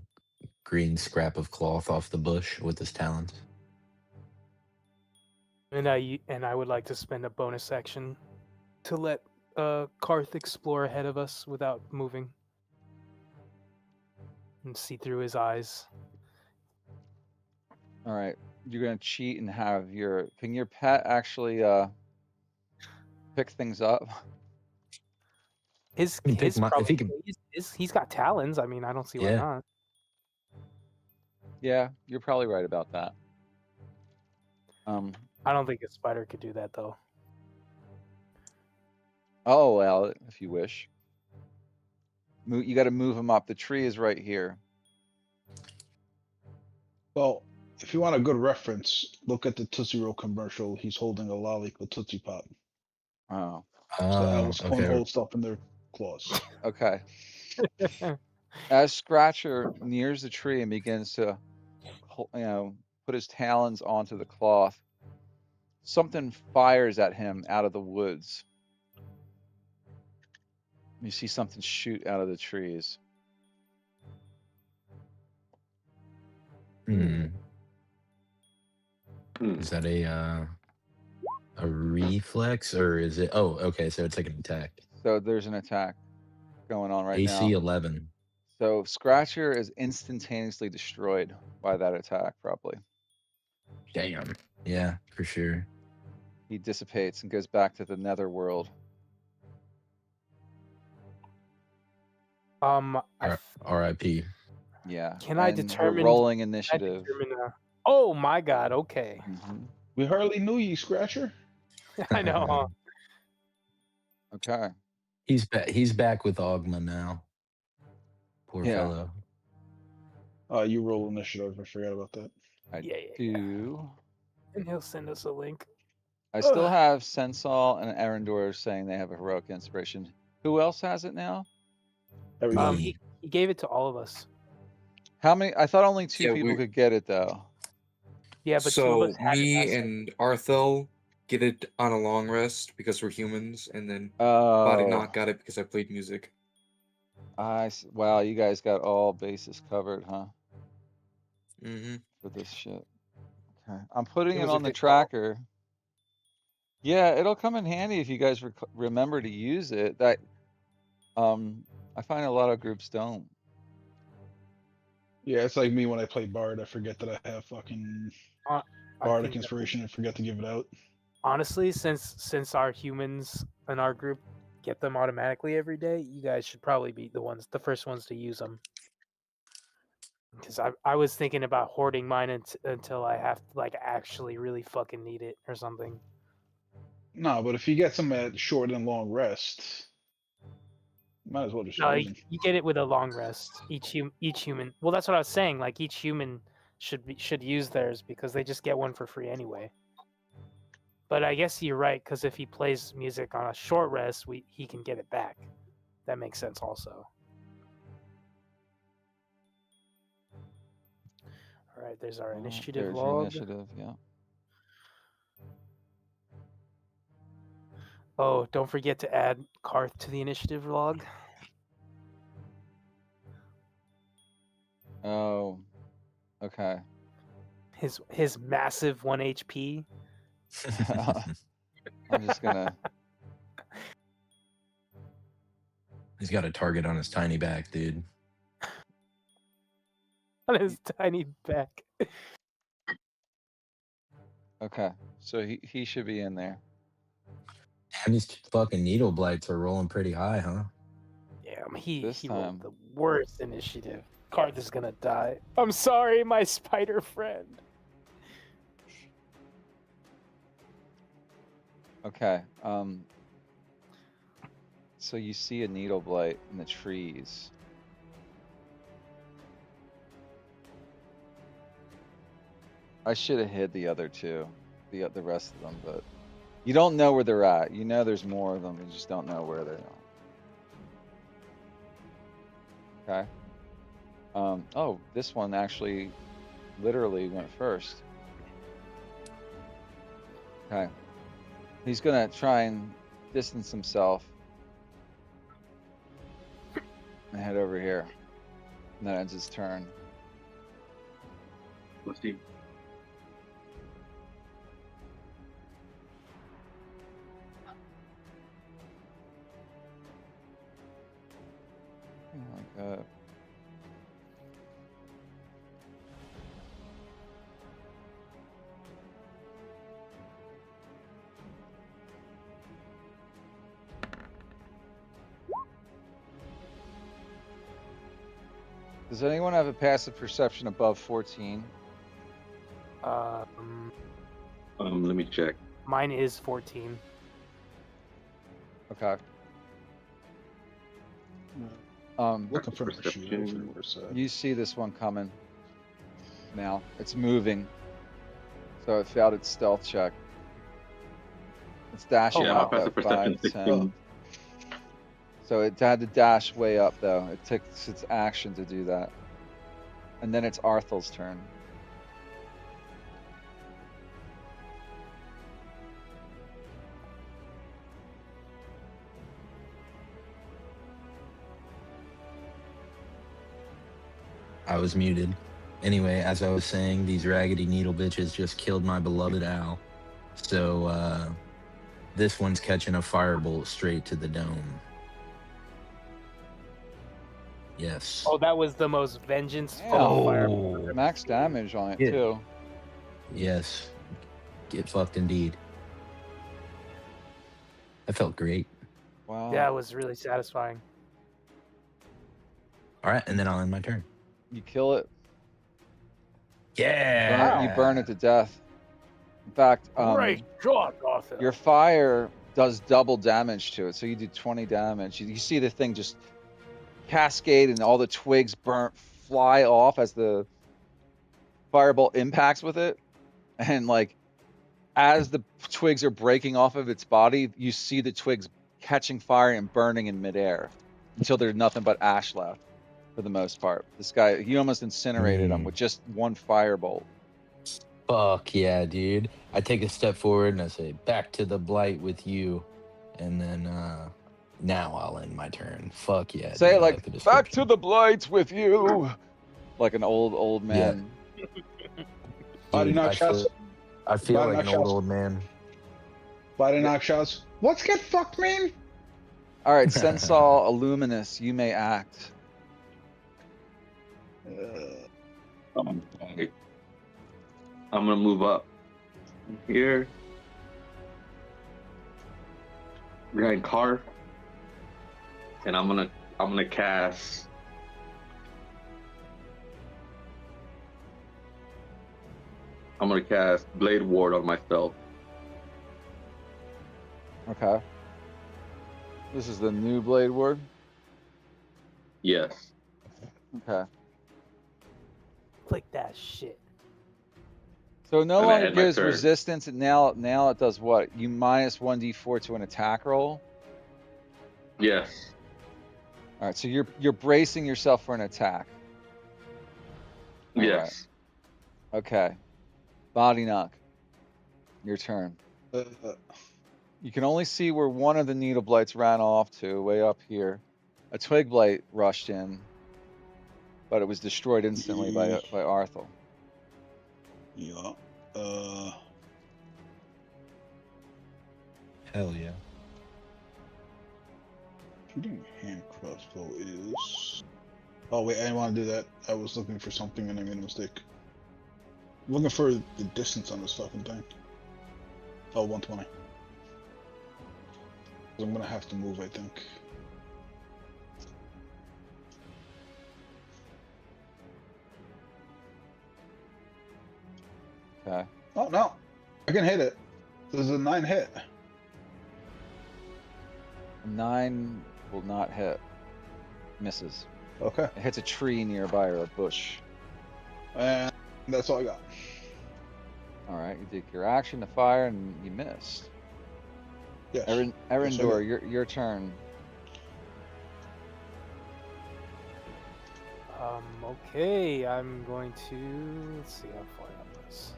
green scrap of cloth off the bush with his talons. And I would like to spend a bonus action to let Karth explore ahead of us without moving and see through his eyes. All right, you're gonna cheat and have can your pet actually pick things up? His He can pick his my if probably he can. he's got talons. I mean, I don't see why Yeah, not. Yeah, you're probably right about that. I don't think a spider could do that though. Oh well, if you wish. You got to move him up. The tree is right here. Well, if you want a good reference, look at the Tootsie Roll commercial. He's holding a lollipop Tootsie Pop. Oh, So oh, Alice Clone okay. holds stuff in their claws. okay. As Scratcher nears the tree and begins to, put his talons onto the cloth, something fires at him out of the woods. You see something shoot out of the trees. Hmm. Hmm. Is that a reflex or is it? Oh, okay. So it's like an attack. So there's an attack going on right AC now. 11. So Scratcher is instantaneously destroyed by that attack, probably. Damn. Yeah, for sure. He dissipates and goes back to the netherworld. R.I.P. Yeah. Can I And we're determine? rolling Can I initiative. determine oh my god! Okay, We hardly knew you, Scratcher. I know. Huh? Okay. He's back. He's back with Ogma now. Poor Yeah. fellow. You roll initiative. I forgot about that. I Yeah. do. And he'll send us a link. I still have Sensal and Arendor saying they have a heroic inspiration. Who else has it now? Everybody. He gave it to all of us. How many? I thought only two Yeah, people could get it though. Yeah, but two of us So had it me last and Arthel get it on a long rest because we're humans, and then Body Oh, Knock got it because I played music. wow, you guys got all bases covered, huh? Mm-hmm. For this shit. Okay. I'm putting It it was a on the good call. tracker. Yeah, it'll come in handy if you guys remember to use it. I find a lot of groups don't. Yeah, it's like me when I play Bard. I forget that I have fucking I Bardic think inspiration and forget to give it out. honestly, since our humans in our group get them automatically every day, you guys should probably be the first ones to use them. Because I was thinking about hoarding mine until I have to like actually really fucking need it or something. No, but if you get some at short and long rest, might as well just No, use them. you get it with a long rest. Each human. Well, that's what I was saying. Like each human should use theirs because they just get one for free anyway. But I guess you're right because if he plays music on a short rest, he can get it back. That makes sense also. All right, there's our initiative There's your log. initiative, yeah. Oh, don't forget to add Karth to the initiative log. Oh, okay. His massive 1 HP. I'm just gonna. He's got a target on his tiny back, dude. On his tiny back. Okay, so he should be in there. Damn, these fucking needle blights are rolling pretty high, huh? Damn, This he rolled time. the worst initiative. Karth is gonna die. I'm sorry, my spider friend. Okay. So you see a needle blight in the trees. I should have hid the other two, the rest of them, but you don't know where they're at. You know there's more of them. You just don't know where they are. Okay. Oh, this one actually literally went first. Okay. He's gonna try and distance himself and head over here. And that ends his turn. Let's see. Like that. Does anyone have a passive perception above 14? Let me check. Mine is 14. Okay. Looking for the shield. Perception. Where's that? You see this one coming now. It's moving. So it failed its stealth check. It's dashing Yeah, my up passive at perception 5, 16. 10. So it had to dash way up though. It takes its action to do that. And then it's Arthel's turn. I was muted. Anyway, as I was saying, these raggedy needle bitches just killed my beloved owl. So this one's catching a firebolt straight to the dome. Yes. Oh, that was the most vengeance Damn. full fireball. Max damage on it Yeah. too. Yes. Get fucked indeed. That felt great. Wow. Yeah, it was really satisfying. All right, and then I'll end my turn. You kill it. Yeah. You burn it to death. In fact, Great job, Arthur. your fire does double damage to it. So you do 20 damage. You see the thing just cascade and all the twigs fly off as the fireball impacts with it. And like, as the twigs are breaking off of its body, you see the twigs catching fire and burning in midair until there's nothing but ash left for the most part. This guy, he almost incinerated him with just one firebolt. Fuck yeah, dude. I take a step forward and I say, back to the blight with you. And then now I'll end my turn. Fuck yeah. Say dude. it I like, the back to description. the blights with you. Like an old man. Body Dude, knock shots. I feel Body like knock an shots. old man. Body knock shots. What's get fucked mean? All right, Sensal Illuminous, you may act. Okay. I'm gonna move up here. Behind Car. And I'm gonna cast Blade Ward on myself. Okay. This is the new Blade Ward. Yes. Okay. Click that shit. So it no And I longer end my gives turn. resistance. And now it does what? You minus 1d4 to an attack roll. Yes. All right. So you're bracing yourself for an attack. All Yes. right. Okay. Body knock. Your turn. You can only see where one of the needle blights ran off to, way up here. A twig blight rushed in, but it was destroyed instantly by Arthel. Yeah. Hell yeah. Shooting hand crossbow is. Oh wait, I didn't want to do that. I was looking for something and I made a mistake. I'm looking for the distance on this fucking thing. Oh, 120. I'm gonna have to move, I think. Okay. Oh no, I can hit it. This is a 9 hit. 9 will not hit. Misses. Okay, It hits a tree nearby or a bush. and that's all I got. All right, you take your action to fire and you missed. Yes. Erindor, your turn. Okay, I'm going to, let's see how far that was.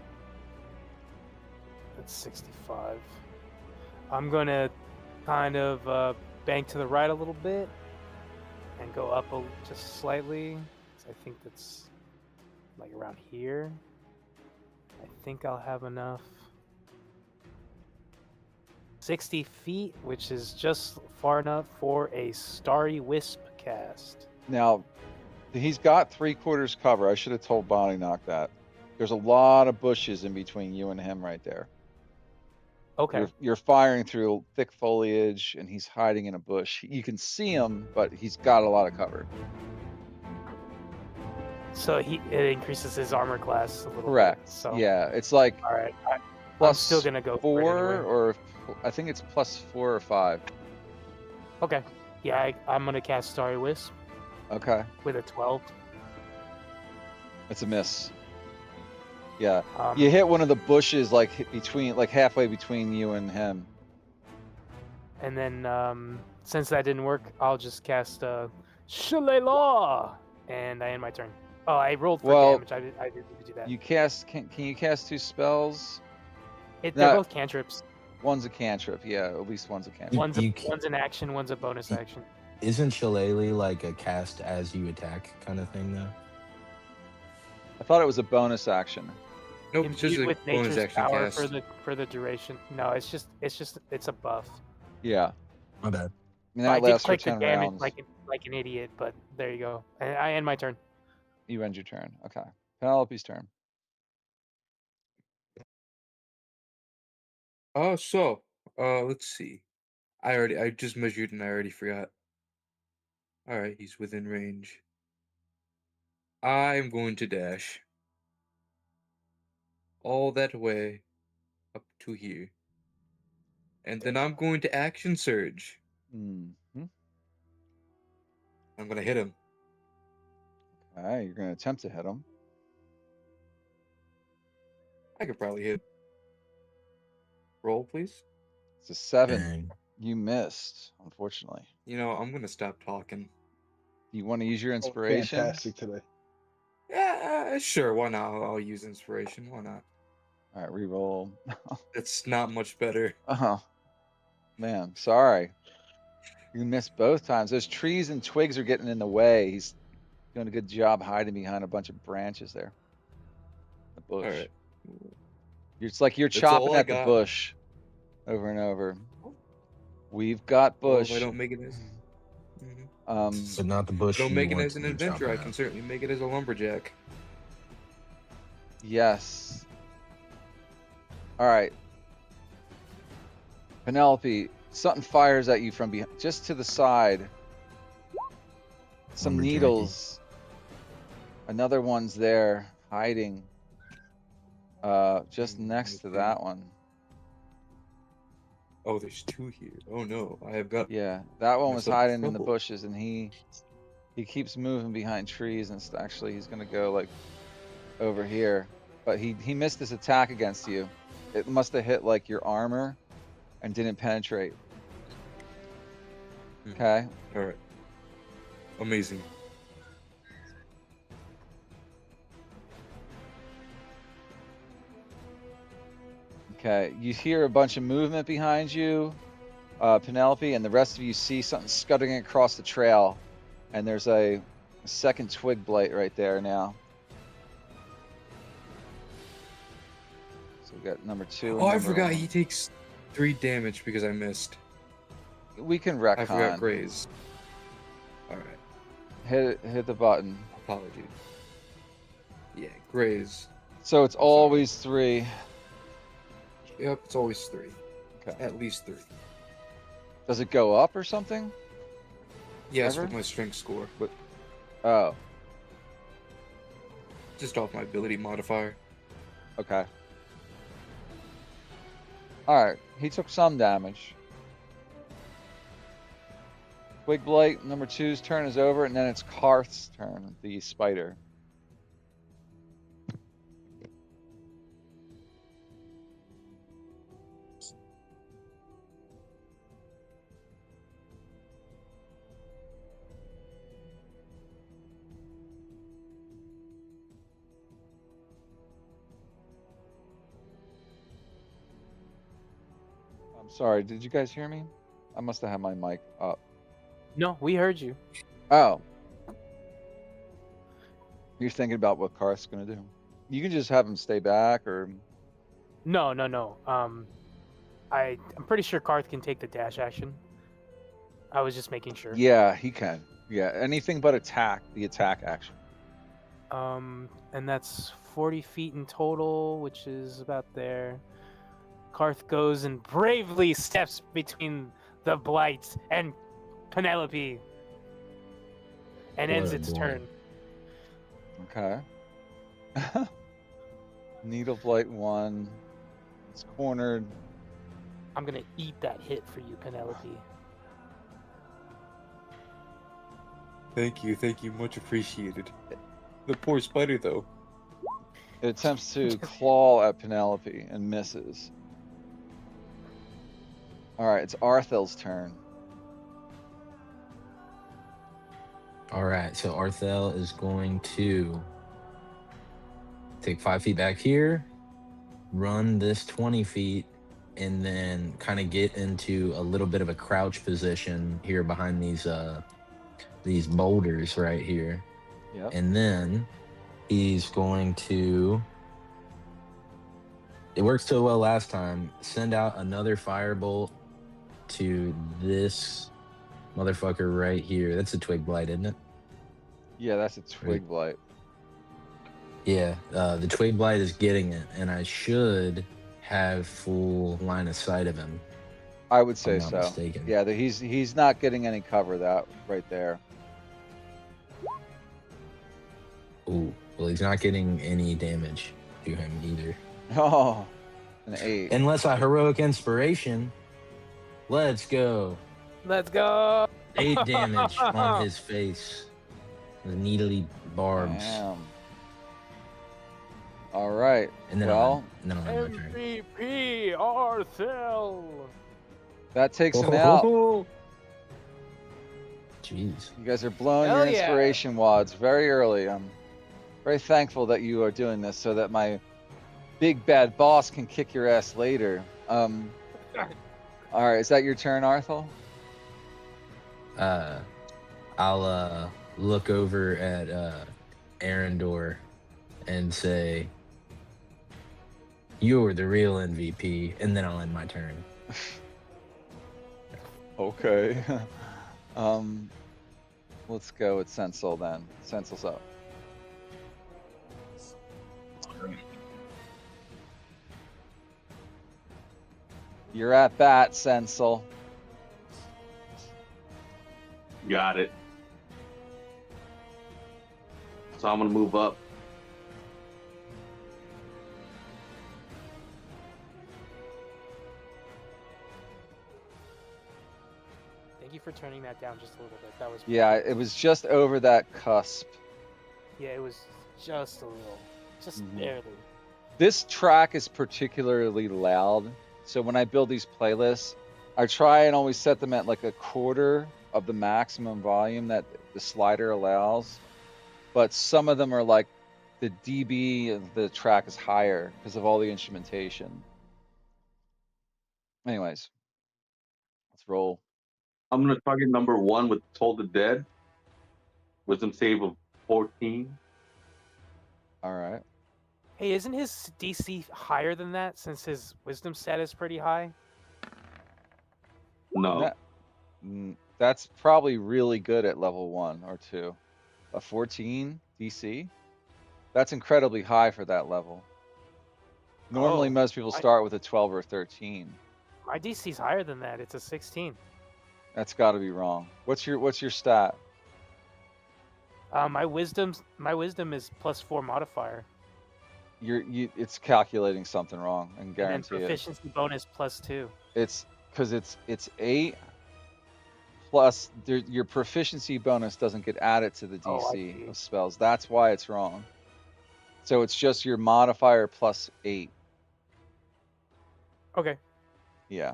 That's 65. I'm going to kind of bank to the right a little bit and go up just slightly. I think that's like around here. I think I'll have enough. 60 feet, which is just far enough for a Starry Wisp cast. Now, he's got 3/4 cover. I should have told Bonnie knock that. There's a lot of bushes in between you and him right there. Okay. You're firing through thick foliage, and he's hiding in a bush. You can see him, but he's got a lot of cover. So it increases his armor class a little Correct. bit. So yeah, it's like all right. I'm plus still gonna go 4, for it anyway. or I think it's plus 4 or 5. Okay. Yeah, I'm gonna cast Starry Wisp Okay, with a 12. it's a miss. Yeah, Um, you hit one of the bushes like halfway between you and him. And then since that didn't work, I'll just cast Shillelagh, and I end my turn. Oh, I rolled for Well, damage. I didn't do that. You cast can you cast 2 spells? They're No. both cantrips. One's a cantrip, yeah. At least one's a cantrip. One's an action, one's a bonus action. Isn't Shillelagh like a cast as you attack kind of thing though? I thought it was a bonus action. Nope, it's just Imbued a with bonus nature's action power cast. for the duration. No, it's a buff. Yeah. My bad. And I that did lasts for click the 10 damage rounds. like an idiot, but there you go. And I end my turn. You end your turn. Okay. Penelope's turn. Let's see. I just measured and I already forgot. Alright, he's within range. I'm going to dash all that way up to here. And then I'm going to action surge. Mm-hmm. I'm gonna hit him. Okay, you're gonna attempt to hit him. I could probably hit. Roll, please. It's a 7. Dang. You missed, unfortunately. You know, I'm gonna stop talking. Do you want to use your inspiration? Fantastic today. Yeah, sure. Why not? I'll use inspiration. Why not? All right, reroll. It's not much better. Oh, man, sorry. You missed both times. Those trees and twigs are getting in the way. He's doing a good job hiding behind a bunch of branches there. The bush. All right. It's like you're That's chopping all I at the got. bush over and over. We've got Well, bush. if I don't make it as, So not the bush. don't you make it want as an to be adventurer, I chopping can at. certainly make it as a lumberjack. Yes. All right. Penelope, something fires at you from behind, just to the side. Some Lumberjacky. needles. Another one's there, hiding. Just next to Okay. that one. Oh, there's 2 here. Oh no, I have got. Yeah, that one was Myself in hiding in the trouble. bushes, and he keeps moving behind trees, and actually he's gonna go like over here, but he missed his attack against you. It must have hit like your armor and didn't penetrate. Okay. All right. Amazing. Okay, you hear a bunch of movement behind you, Penelope, and the rest of you see something scuttling across the trail, and there's a second twig blight right there now. So we got number 2 and Oh, I number forgot 1. he takes 3 damage because I missed. We can I forgot retcon. Graze. Alright. Hit the button. Apologies. Yeah, Graze. So it's always 3. Yep, it's always 3. Okay. At least 3. Does it go up or something? Yes, Ever? with my strength score. Oh, Just off my ability modifier. okay. Alright, he took some damage. Twig Blight, number 2's turn is over, and then it's Karth's turn, the spider. I'm sorry, did you guys hear me? I must have had my mic up. No, we heard you. Oh. You're thinking about what Karth's gonna do. You can just have him stay back, or... No. I'm pretty sure Karth can take the dash action. I was just making sure. Yeah, he can. Yeah, anything but attack, the attack action. And that's 40 feet in total, which is about there. Karth goes and bravely steps between the blight and Penelope and ends Boy, its boy. turn. Okay. Needle Blight 1. It's cornered. I'm gonna eat that hit for you, Penelope. Thank you, much appreciated. The poor spider, though. It attempts to claw at Penelope and misses. Alright, it's Arthel's turn. All right, so Arthel is going to take 5 feet back here, run this 20 feet, and then kind of get into a little bit of a crouch position here behind these boulders right here. Yep. And then he's going to, it worked so well last time, send out another firebolt to this motherfucker right here. That's a twig blight, isn't it? Yeah, that's a Twig Blight. Yeah, the twig blight is getting it, and I should have full line of sight of him. I would if I'm say not so. mistaken. Yeah, he's not getting any cover that right there. Ooh, well, he's not getting any damage to him either. Oh, an 8. Unless I heroic inspiration. Let's go. Let's go. 8 damage on his face. The needly barbs. Damn. All right. And then Well, I'll end my turn. MVP Arthel. that takes him out. Jeez. You guys are blowing Hell your yeah. inspiration wads very early. I'm very thankful that you are doing this so that my big bad boss can kick your ass later. All right, is that your turn, Arthel? I'll look over at Arendor and say, "You're the real MVP," and then I'll end my turn. Okay. Let's go with Sensel then. Sensel's up. You're at bat, Sensel. Got it. So I'm gonna move up. Thank you for turning that down just a little bit. That was Yeah, it was just over that cusp. Yeah, it was just a little, just Mhm. barely. This track is particularly loud, so when I build these playlists, I try and always set them at like a quarter of the maximum volume that the slider allows. But some of them are like the dB of the track is higher because of all the instrumentation. Anyways, let's roll. I'm gonna target number 1 with Toll the Dead. Wisdom save of 14. All right. Hey, isn't his DC higher than that since his wisdom stat is pretty high? No. That, that's probably really good at level 1 or 2. A 14 DC? That's incredibly high for that level. Normally, Oh, most people start with a 12 or 13. My DC's higher than that. It's a 16. That's got to be wrong. What's your stat? My wisdom is +4 modifier. It's calculating something wrong, and guarantee and then proficiency bonus +2. It's because it's 8 plus your proficiency bonus doesn't get added to the DC of spells. That's why it's wrong. So it's just your modifier +8. Okay. Yeah.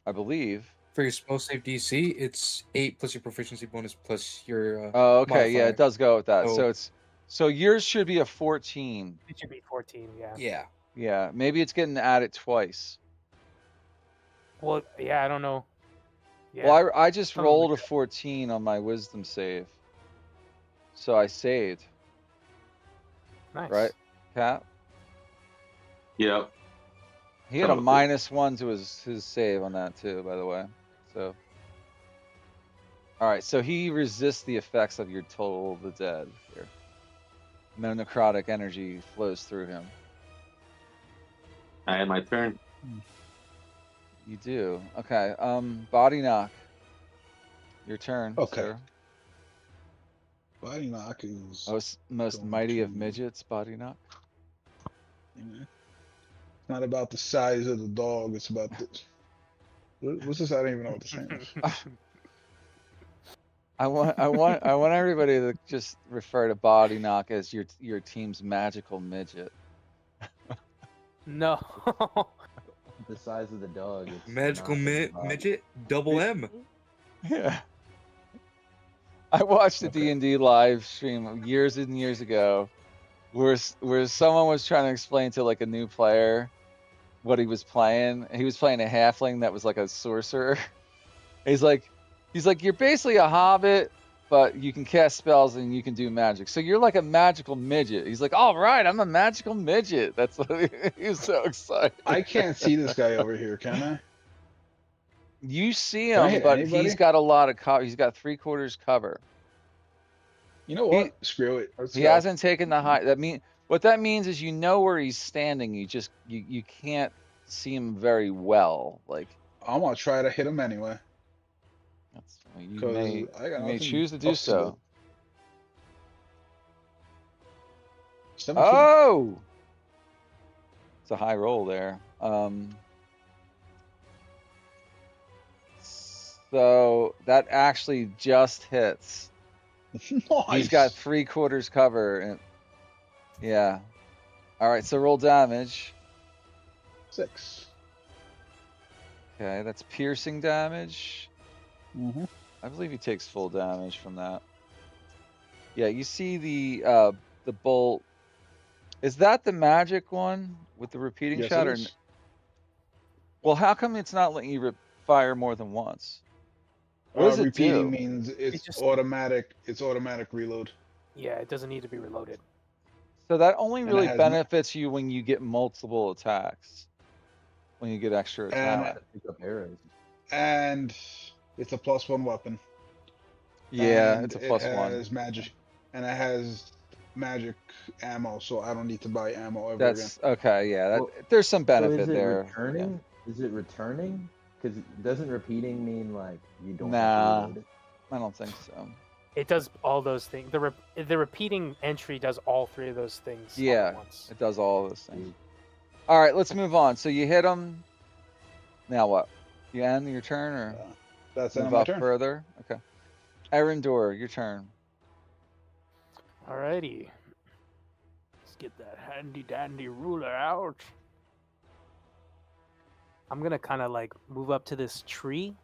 I believe. For your spell save DC, it's 8 plus your proficiency bonus plus your Oh, okay. modifier. Yeah, it does go with that. So yours should be a 14. It should be 14, yeah. Yeah. Yeah, maybe it's getting added twice. Well, yeah, I don't know. Yeah. Well, I just rolled a 14 on my wisdom save. So I saved. Nice. Right, Cap? Yep. He had a -1 to his save on that too, by the way. So, all right. So he resists the effects of your Toll the Dead here. No necrotic energy flows through him. I had my turn. You do. Okay. Body knock. Your turn. Okay. Sir. Body knock is most mighty of midgets. Body knock. It's not about the size of the dog. It's about the. What's this? I don't even know what the saying is. I want everybody to just refer to Body Knock as your team's magical midget. No. The size of the dog. It's magical midget, double M. Yeah. I watched a D&D live stream years and years ago where someone was trying to explain to like a new player what he was playing. He was playing a halfling that was like a sorcerer. He's like, you're basically a hobbit, but you can cast spells and you can do magic. So you're like a magical midget. He's like, all right, I'm a magical midget. That's what he was so excited. I can't see this guy over here, can I? You see him, but he's got a lot of cover. He's got 3/4 cover. You know what? Screw it. He hasn't taken the high. What that means is you know where he's standing. You just you can't see him very well. Like I'm gonna try to hit him anyway. You may choose to do so. Oh, it's a high roll there. So that actually just hits. Nice. He's got 3/4 cover. And, yeah. All right, so roll damage. 6. Okay, that's piercing damage. Mm-hmm. I believe he takes full damage from that. Yeah, you see the bolt. Is that the magic one with the repeating shot? Or well, how come it's not letting you fire more than once? What does it repeating do? means it's just automatic. It's automatic reload. Yeah, it doesn't need to be reloaded. So that only really benefits you when you get multiple attacks. When you get extra attacks. And it's a +1 weapon. Yeah, it's a +1. It has magic, and it has magic ammo, so I don't need to buy ammo ever again. Okay. Yeah, there's some benefit there. Returning? Yeah. Is it returning? Because doesn't repeating mean like you don't? Nah, I don't think so. It does all those things. The repeating entry does all 3 of those things. Yeah, all at once. It does all those things. All right, let's move on. So you hit him. Now what? You end your turn, or that's move up further? Okay. Erendor, your turn. Alrighty. Let's get that handy dandy ruler out. I'm gonna kind of like move up to this tree.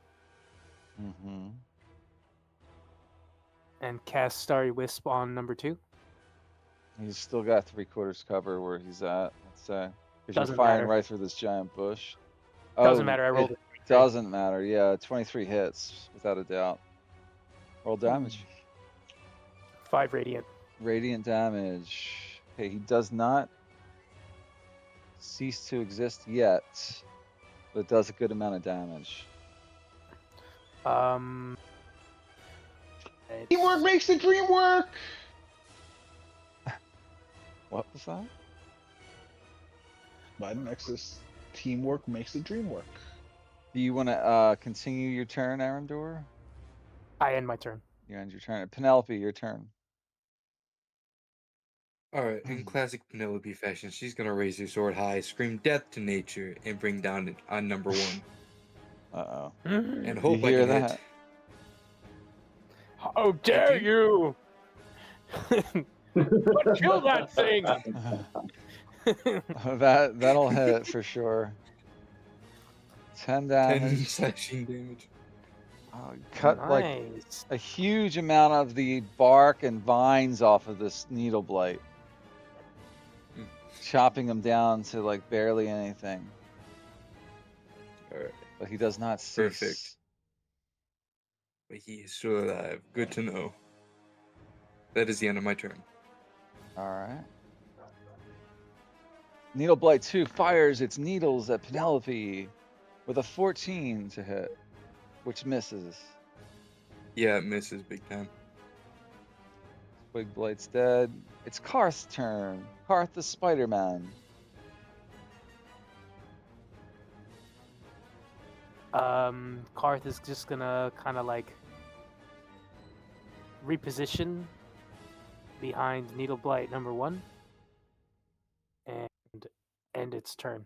Mm-hmm. And cast Starry Wisp on number 2. He's still got 3/4 cover where he's at. Let's say because you're firing right through this giant bush. Doesn't Oh, matter. I it rolled it. doesn't matter. Yeah, 23 hits without a doubt. Roll damage. 5 radiant. Radiant damage. Okay, he does not cease to exist yet, but it does a good amount of damage. Teamwork makes the dream work. What was that? Biden Nexus. Teamwork makes the dream work. Do you want to continue your turn, Arendor? I end my turn. You end your turn. Penelope, your turn. Alright, in classic Penelope fashion, she's gonna raise her sword high, scream death to nature, and bring down on number 1. Uh-oh. And You hope I hear can that? hit. How dare you. What kill that thing? That'll hit for sure. 10 10 damage. slashing damage. Cut like Nice. a huge amount of the bark and vines off of this needle blight. Chopping him down to like barely anything. Alright, But he does not cease. perfect. But he is still alive. Good to know. That is the end of my turn. Alright. Needle Blight 2 fires its needles at Penelope with a 14 to hit, which misses. Yeah, it misses big time. Twig Blight's dead. It's Karth's turn. Karth the Spider-Man. Karth is just gonna kind of like reposition behind Needle Blight number 1 and end its turn.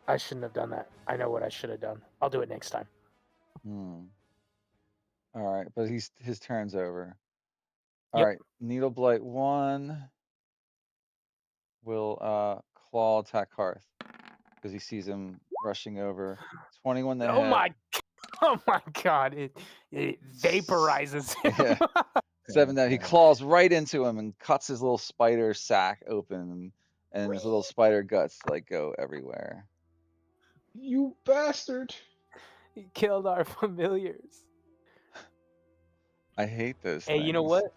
I shouldn't have done that. I know what I should have done. I'll do it next time. Alright, but his turn's over. Yep. Alright, Needle Blight 1 will claw attack Karth because he sees him rushing over. 21 to hit. Oh my god! It vaporizes him. Yeah. 7 that he claws right into him and cuts his little spider sack open, and his little spider guts like go everywhere. You bastard! He killed our familiars. I hate those Hey, things. you know what?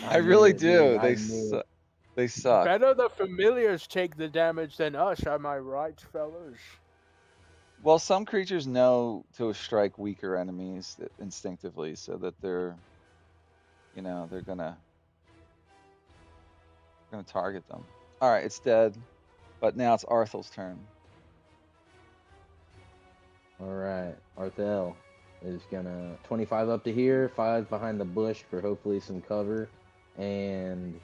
I really knew it, do. dude. I knew it. They suck. Better the familiars take the damage than us, am I right, fellas? Well, some creatures know to strike weaker enemies instinctively, so that they're gonna target them. All right, it's dead, but now it's Arthel's turn. All right, Arthel is gonna 25 up to here, 5 behind the bush for hopefully some cover, and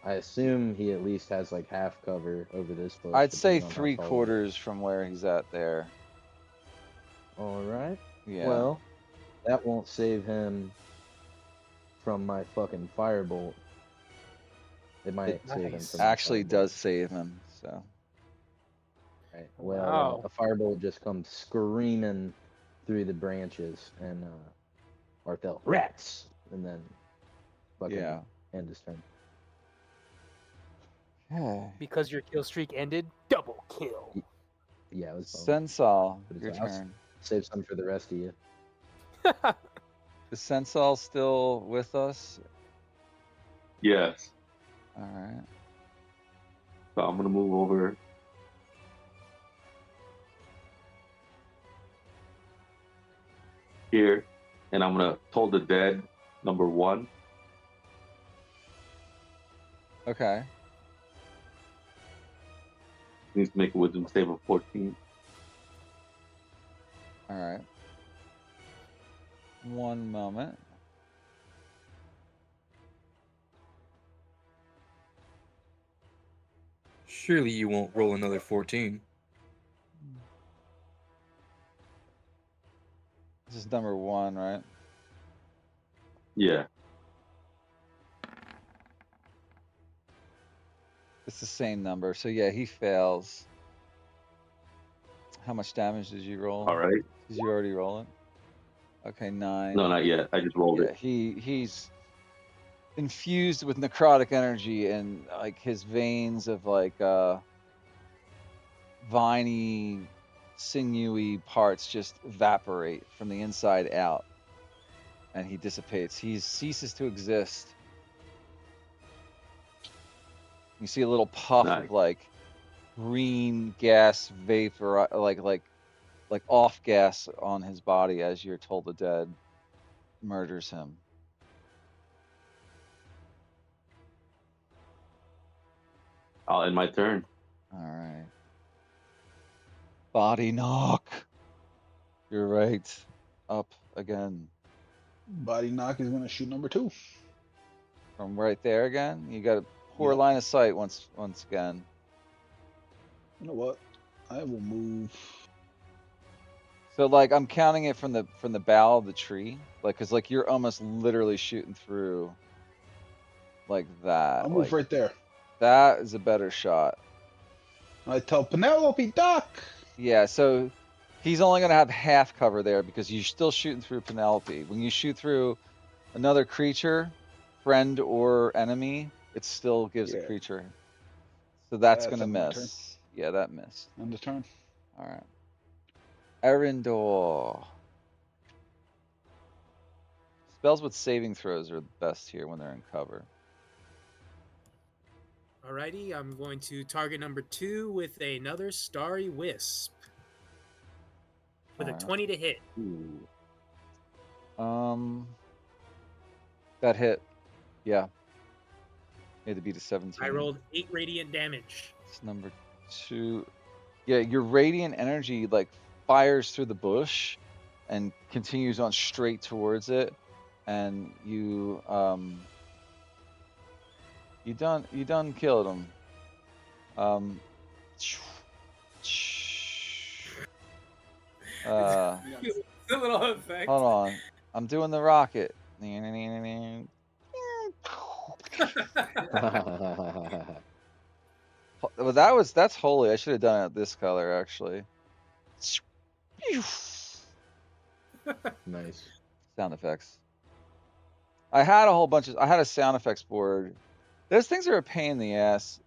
I assume he at least has like half cover over this bush. I'd say depending on how tall he is. 3/4 from where he's at there. All right. Yeah. Well, that won't save him from my fucking firebolt. It might save him Nice. from my actually firebolt. does save him. So Right. Well, Wow. a firebolt just comes screaming through the branches, and Arthel rats, and then fucking yeah. end his turn. Okay. Because your kill streak ended, double kill. Yeah, it was bonus. Sensal, But it's your like, I'll turn. save some for the rest of you. Is Sensal still with us? Yes. All right. So I'm gonna move over. Here, and I'm gonna Toll the Dead number 1. Okay. Needs to make a wisdom save of 14. All right. One moment. Surely you won't roll another 14. This is number 1, right? Yeah. It's the same number. So yeah, he fails. How much damage did you roll? All right. Did you already roll it? Okay, 9. No, not yet. I just rolled Yeah, it. he's infused with necrotic energy, and like his veins of like viney, sinewy parts just evaporate from the inside out, and he dissipates. He ceases to exist. You see a little puff Nice. of like green gas vapor, like off gas on his body as you're told the dead murders him. I'll end my turn. All right. Body knock. You're right. Up again. Body knock is gonna shoot number 2. From right there again. You got a poor Yep. line of sight once again. You know what? I will move. So like I'm counting it from the bough of the tree, like because like you're almost literally shooting through like that. I'll move Like right there. that is a better shot. I tell Penelope, duck. Yeah, so he's only gonna have half cover there because you're still shooting through Penelope. When you shoot through another creature, friend or enemy, it still gives a Yeah, creature. So that's that's gonna end of my turn. miss. Yeah, that missed. End of turn. All right. Erindor. Spells with saving throws are the best here when they're in cover. Alrighty, I'm going to target number 2 with another Starry Wisp. With a Alright. 20 to hit. Ooh. That hit. Yeah. Made the beat a 17. I rolled 8 radiant damage. It's number 2. Yeah, your radiant energy like fires through the bush and continues on straight towards it, and you done killed him. The little effect. Hold on. I'm doing the rocket. Well, that's holy. I should have done it this color actually. Nice. Sound effects. I had a sound effects board. Those things are a pain in the ass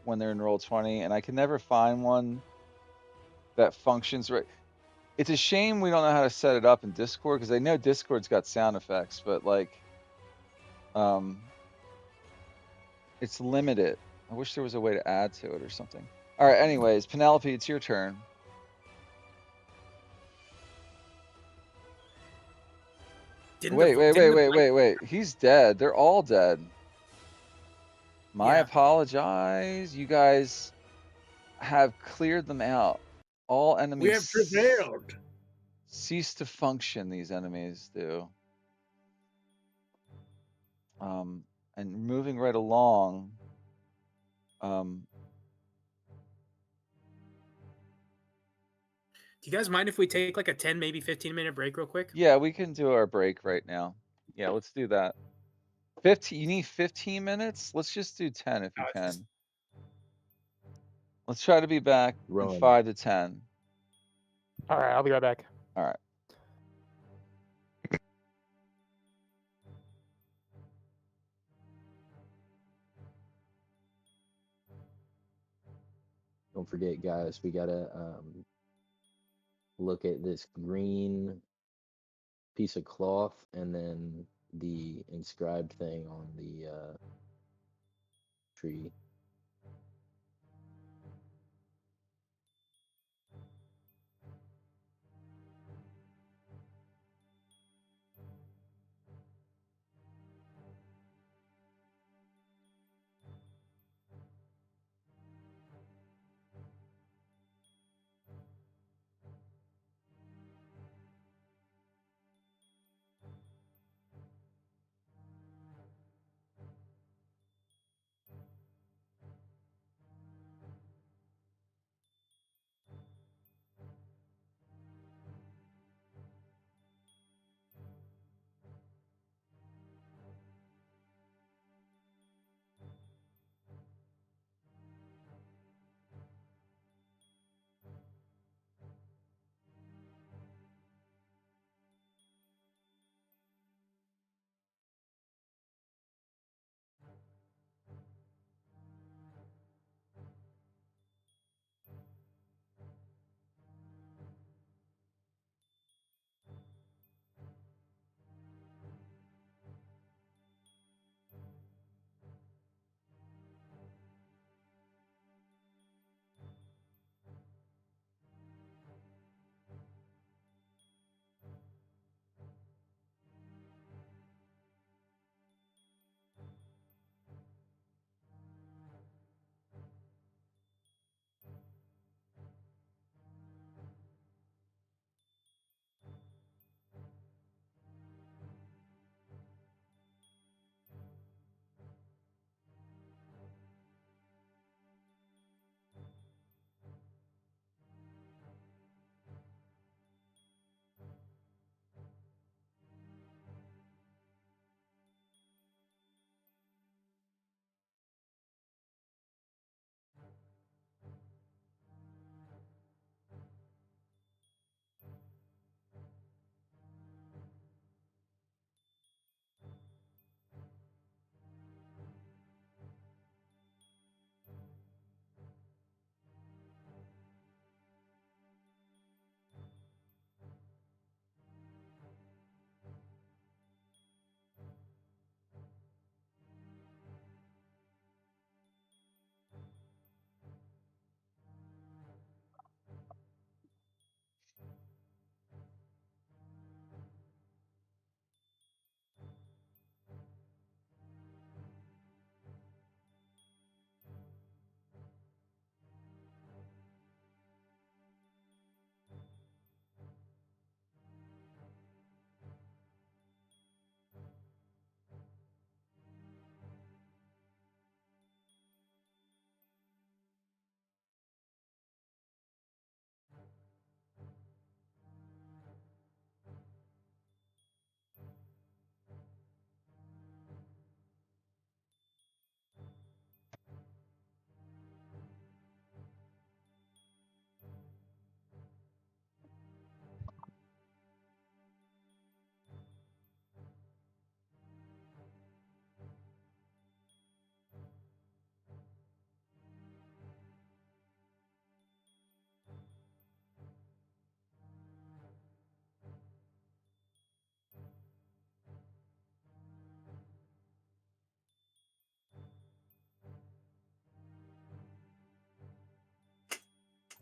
when they're in Roll20, and I can never find one that functions right. It's a shame we don't know how to set it up in Discord, because I know Discord's got sound effects, but like, it's limited. I wish there was a way to add to it or something. All right. Anyways, Penelope, it's your turn. Wait. He's dead. They're all dead. I apologize. You guys have cleared them out. All enemies. We have prevailed. Cease to function. These enemies do. And moving right along. Do you guys mind if we take like a 10, maybe 15-minute break real quick? Yeah, we can do our break right now. Yeah, let's do that. 15. You need 15 minutes? Let's just do 10 if you can. Let's try to be back in 5 to 10. All right, I'll be right back. All right. Don't forget, guys, we gotta look at this green piece of cloth and then the inscribed thing on the tree.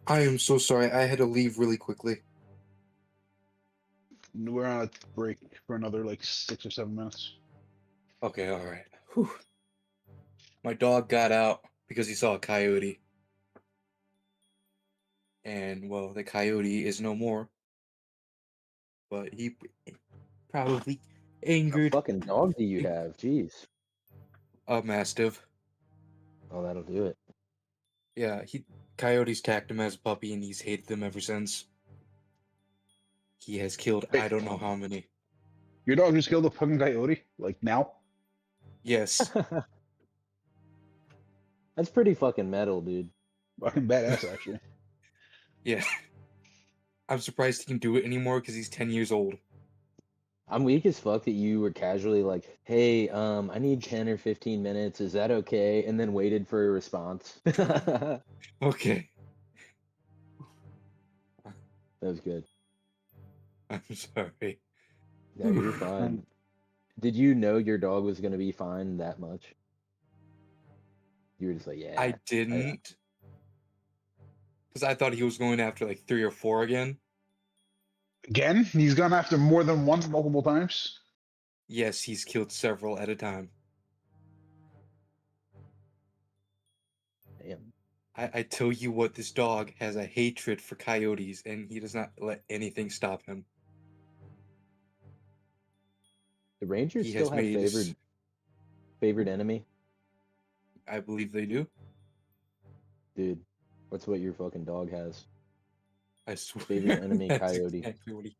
I am so sorry. I had to leave really quickly. We're on a break for another like 6 or 7 minutes. Okay, all right. Whew. My dog got out because he saw a coyote. And, well, the coyote is no more. But he probably What angered fucking dog do you have? Jeez. a mastiff. Oh, that'll do it. Yeah, coyotes attacked him as a puppy, and he's hated them ever since. He has killed Wait. I don't know how many. Your dog just killed a fucking coyote? Like now? Yes. That's pretty fucking metal, dude. Fucking badass, actually. Yeah. I'm surprised he can do it anymore because he's 10 years old. I'm weak as fuck that you were casually like, hey, I need 10 or 15 minutes. Is that okay? And then waited for a response. That Okay. was good. I'm sorry. No, you're fine. Did you know your dog was going to be fine that much? You were just like, yeah. I didn't. Because I thought he was going after like 3 or 4 again. Again? He's gone after more than once multiple times? Yes, he's killed several at a time. Damn. I tell you what, this dog has a hatred for coyotes, and he does not let anything stop him. The Rangers He still has have made this, favorite enemy? I believe they do. Dude, what's what your fucking dog has? I swear. Favorite enemy, That's coyote. exactly what he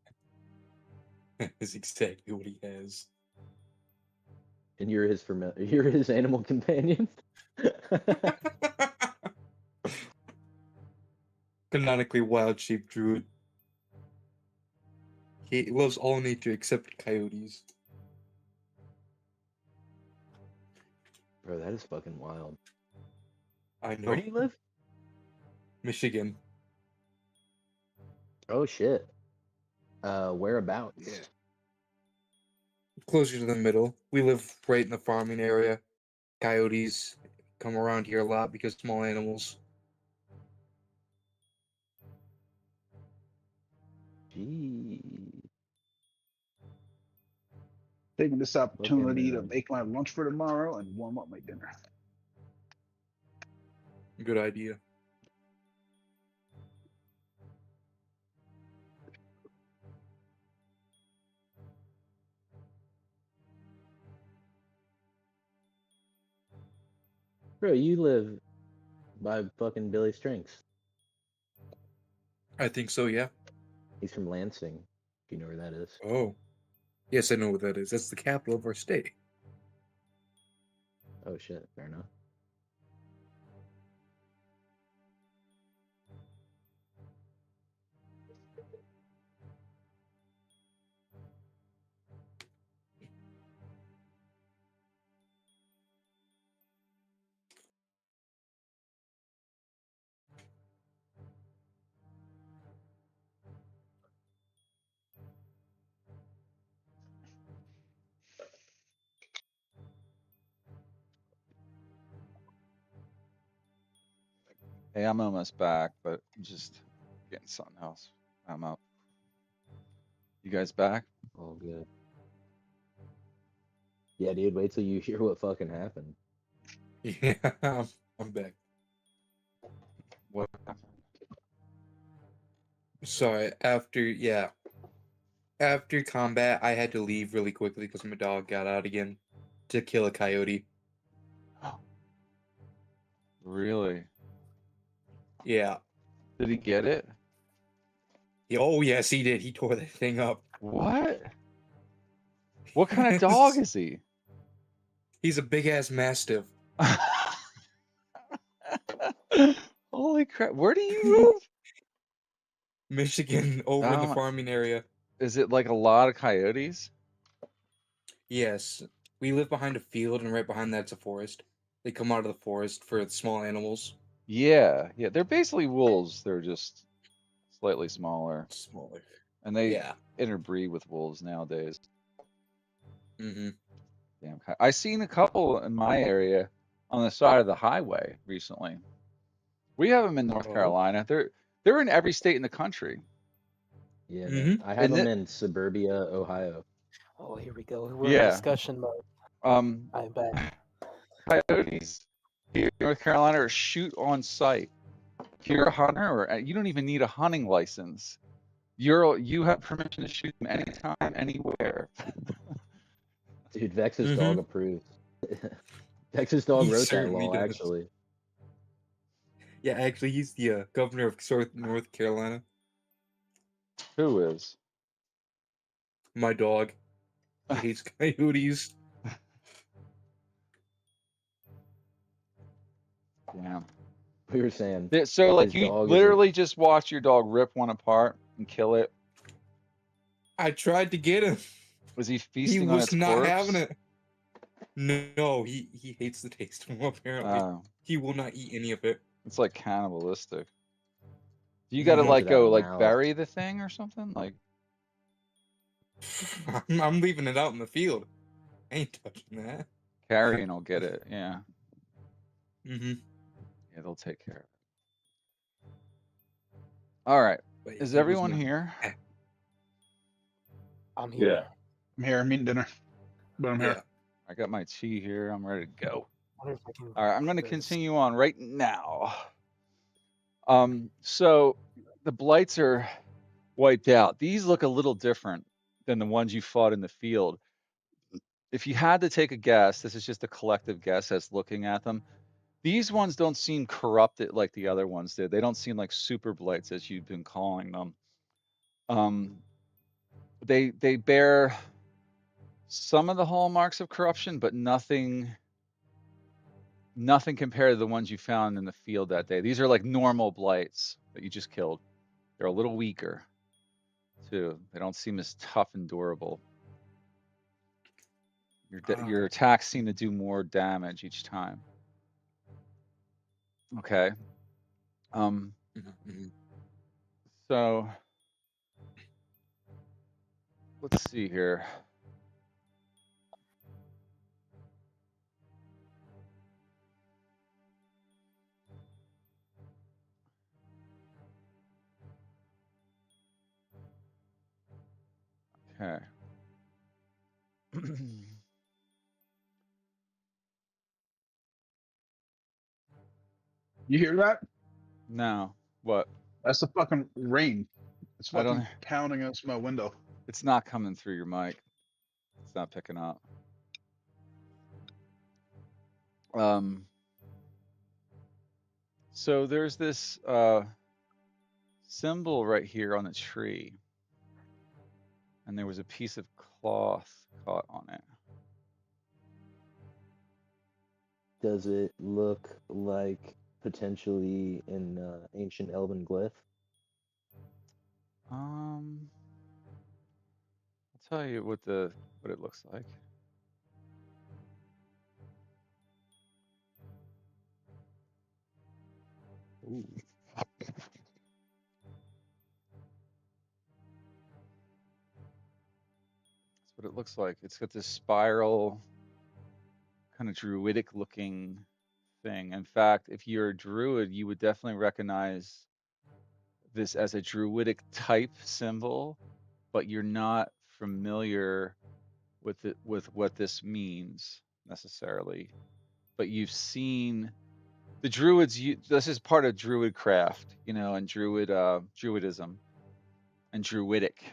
That's exactly what he has. And you're his animal companion? Canonically wild sheep druid. He loves all nature except coyotes. Bro, that is fucking wild. I know. Where do you live? Michigan. Oh shit. Whereabouts? Yeah. Closer to the middle. We live right in the farming area. Coyotes come around here a lot because small animals. Gee. Taking this opportunity to Fucking, make my lunch for tomorrow and warm up my dinner. Good idea. bro, you live by fucking Billy Strings. I think so, yeah. He's from Lansing, if you know where that is. Oh. Yes, I know what that is. That's the capital of our state. Oh shit, fair enough. Hey, I'm almost back, but I'm just getting something else. I'm out. You guys back? All good. Yeah, dude, wait till you hear what fucking happened. Yeah, I'm back. What? Sorry, after combat, I had to leave really quickly because my dog got out again to kill a coyote. Really? Yeah. Did he get it? Oh, yes, he did. He tore that thing up. What? What kind of dog is he? He's a big-ass mastiff. Holy crap. Where do you live? Michigan, over in the farming area. Is it like a lot of coyotes? Yes. We live behind a field, and right behind that's a forest. They come out of the forest for small animals. Yeah, yeah. They're basically wolves. They're just slightly smaller. Smaller. And they Yeah. interbreed with wolves nowadays. Mm-hmm. Damn. I seen a couple in my area on the side of the highway recently. We have them in North Oh. Carolina. They're in every state in the country. Yeah, Mhm. I have And them that, in suburbia, Ohio. Oh, here we go. We're in yeah, discussion mode. um, I'm back. coyotes here in North Carolina are shoot on sight. If you're a hunter, or you don't even need a hunting license. You have permission to shoot them anytime, anywhere. Dude, Vex's dog Mhm. approves. Vex's dog He wrote that certainly law, does. actually. Yeah, actually, he's the governor of North Carolina. Who is? My dog. He hates coyotes. Damn. We were saying So, like, his you dog is a literally just watch your dog rip one apart and kill it. I tried to get him. Was he He feasting on was its not having corpse? it. No, he hates the taste of them, apparently. Oh, He will not eat any of it. it's like cannibalistic. Do you he got to Mhm. eats like it out go of like malice. bury the thing or something? Like, I'm leaving it out in the field. I ain't touching that. carrion will get it. Yeah, Mm-hmm. yeah, they'll take care of it. All right, But yeah, is he was everyone not. here? I'm here. Yeah. I'm here. I'm eating dinner, but I'm here. Yeah. I got my tea here. I'm ready to go. I wonder if I can All right, I'm going to this. continue on right now. So the blights are wiped out. These look a little different than the ones you fought in the field. If you had to take a guess, this is just a collective guess as looking at them. These ones don't seem corrupted like the other ones did. They don't seem like super blights as you've been calling them. They bear some of the hallmarks of corruption, but nothing compared to the ones you found in the field that day. These are like normal blights that you just killed. They're a little weaker too. They don't seem as tough and durable. Your attacks seem to do more damage each time. Okay. Mm-hmm. So let's see here. Okay. You hear that? Now, what? That's the fucking rain. It's I don't. fucking pounding against my window. It's not coming through your mic. It's not picking up. So there's this symbol right here on the tree, and there was a piece of cloth caught on it. Does it look like potentially an ancient elven glyph? I'll tell you what it looks like. Ooh. That's what it looks like. It's got this spiral, kind of druidic looking thing. In fact, if you're a druid, you would definitely recognize this as a druidic type symbol, but you're not familiar with what this means necessarily. But you've seen the druids. This is part of druid craft, and druidism and druidic.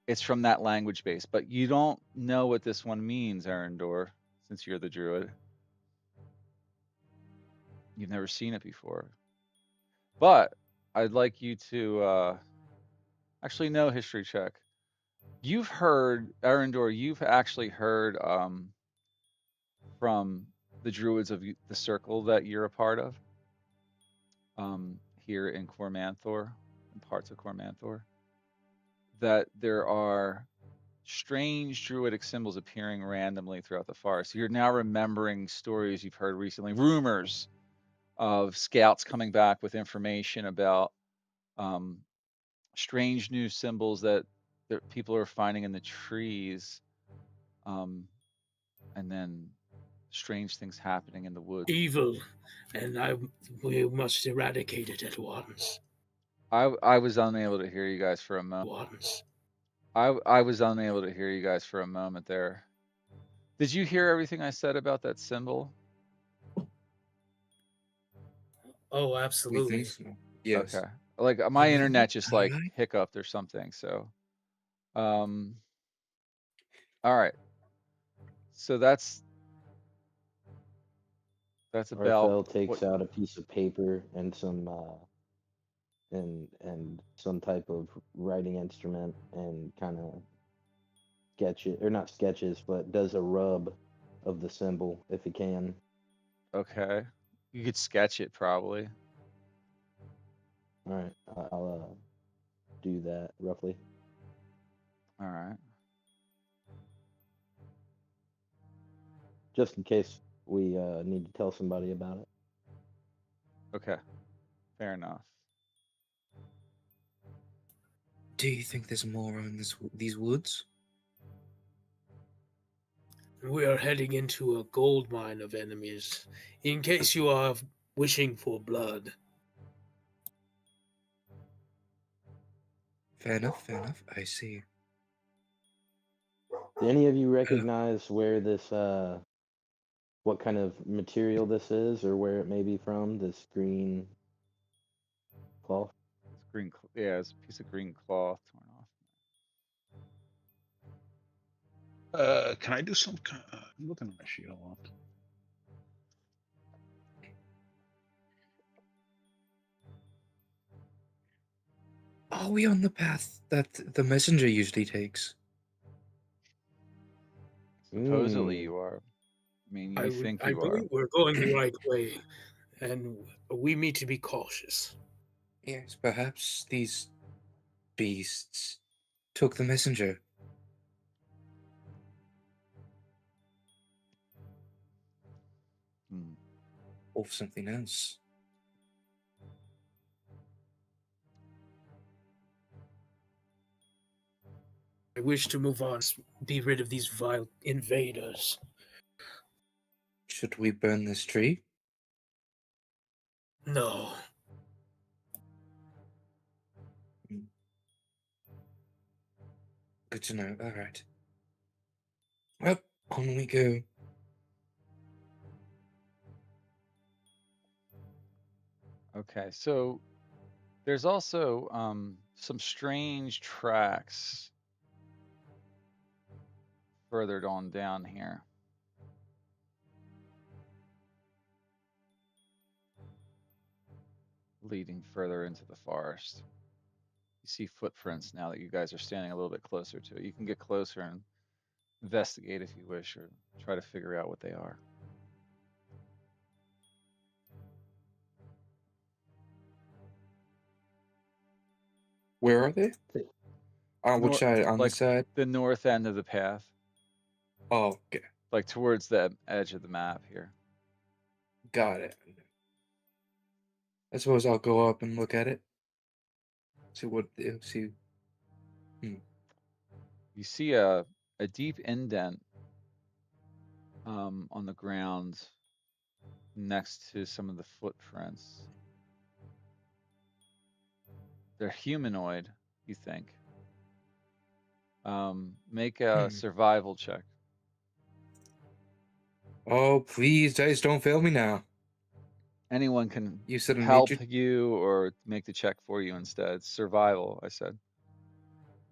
It's from that language base, but you don't know what this one means, Arendor, since you're the druid. You've never seen it before. But I'd like you to actually no history check. You've heard, Arendor, you've actually heard from the druids of the circle that you're a part of here in Cormanthyr, in parts of Cormanthyr, that there are strange druidic symbols appearing randomly throughout the forest. You're now remembering stories you've heard recently, rumors of scouts coming back with information about strange new symbols that people are finding in the trees, and then strange things happening in the woods. Evil, and we must eradicate it at once. I was unable to hear you guys for a moment. Once. I was unable to hear you guys for a moment there. Did you hear everything I said about that symbol? Oh, We absolutely. think so. Yes. Okay. Like my internet just like hiccuped or something. So, all right. So that's about Arfel what. takes out a piece of paper and some and some type of writing instrument and kind of sketches, or not sketches, but does a rub of the symbol if he can. Okay. You could sketch it probably. All right, I'll do that roughly. All right. Just in case we need to tell somebody about it. Okay. Fair enough. Do you think there's more in these woods? We are heading into a gold mine of enemies. In case you are wishing for blood. Fair enough. Fair enough. I see. Do any of you recognize where this what kind of material this is, or where it may be from? This green cloth. It's green. Yeah, it's a piece of green cloth torn off. Can I do some? I'm looking at my sheet. Hold on. Are we on the path that the messenger usually takes? Supposedly Mm. you are. I mean, you think I you are. believe we're going the right way, and we need to be cautious. Yes, perhaps these beasts took the messenger. Hmm. Or something else. I wish to move on, be rid of these vile invaders. Should we burn this tree? No. Good to know. All right. Well, on we go. Okay, so there's also some strange tracks further on down here. Leading further into the forest. You see footprints now that you guys are standing a little bit closer to it. You can get closer and investigate if you wish, or try to figure out what they are. Where are they? On which side? On Like this side? the north end of the path, Oh, okay. like towards the edge of the map here. Got it. I suppose I'll go up and look at it. See what see. You see a deep indent on the ground next to some of the footprints. They're humanoid, you think. Make a survival check. Oh, please, dice, don't fail me now. Anyone can You said help nature you or make the check for you instead. Survival, I said.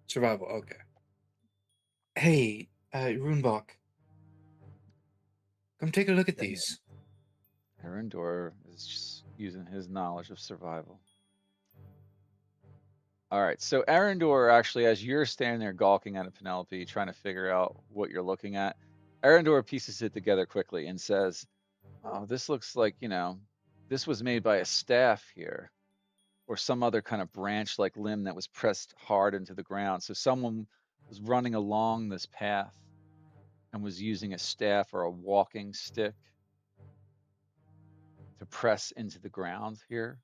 survival. Okay. Hey, Runebach, come take a look at these. Arendor is just using his knowledge of survival. All right, so Arendor actually, as you're standing there gawking at a Penelope, trying to figure out what you're looking at, Arendor pieces it together quickly and says, "Oh, this looks like, this was made by a staff here, or some other kind of branch-like limb that was pressed hard into the ground. So someone was running along this path and was using a staff or a walking stick to press into the ground here."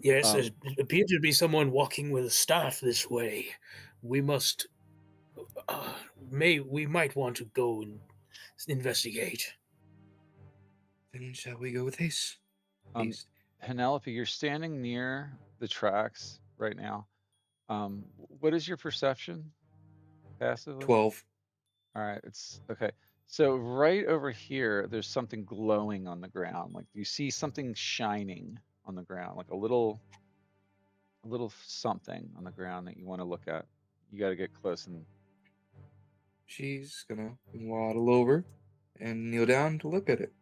Yes, there appears to be someone walking with a staff this way. We must. We might want to go and investigate. Then shall we go with this? Um, Please. Penelope, you're standing near the tracks right now. What is your perception passively? 12. All right, it's okay. So right over here, there's something glowing on the ground. Like you see something shining on the ground, like a little something on the ground that you want to look at. You got to get close and She's gonna waddle over and kneel down to look at it.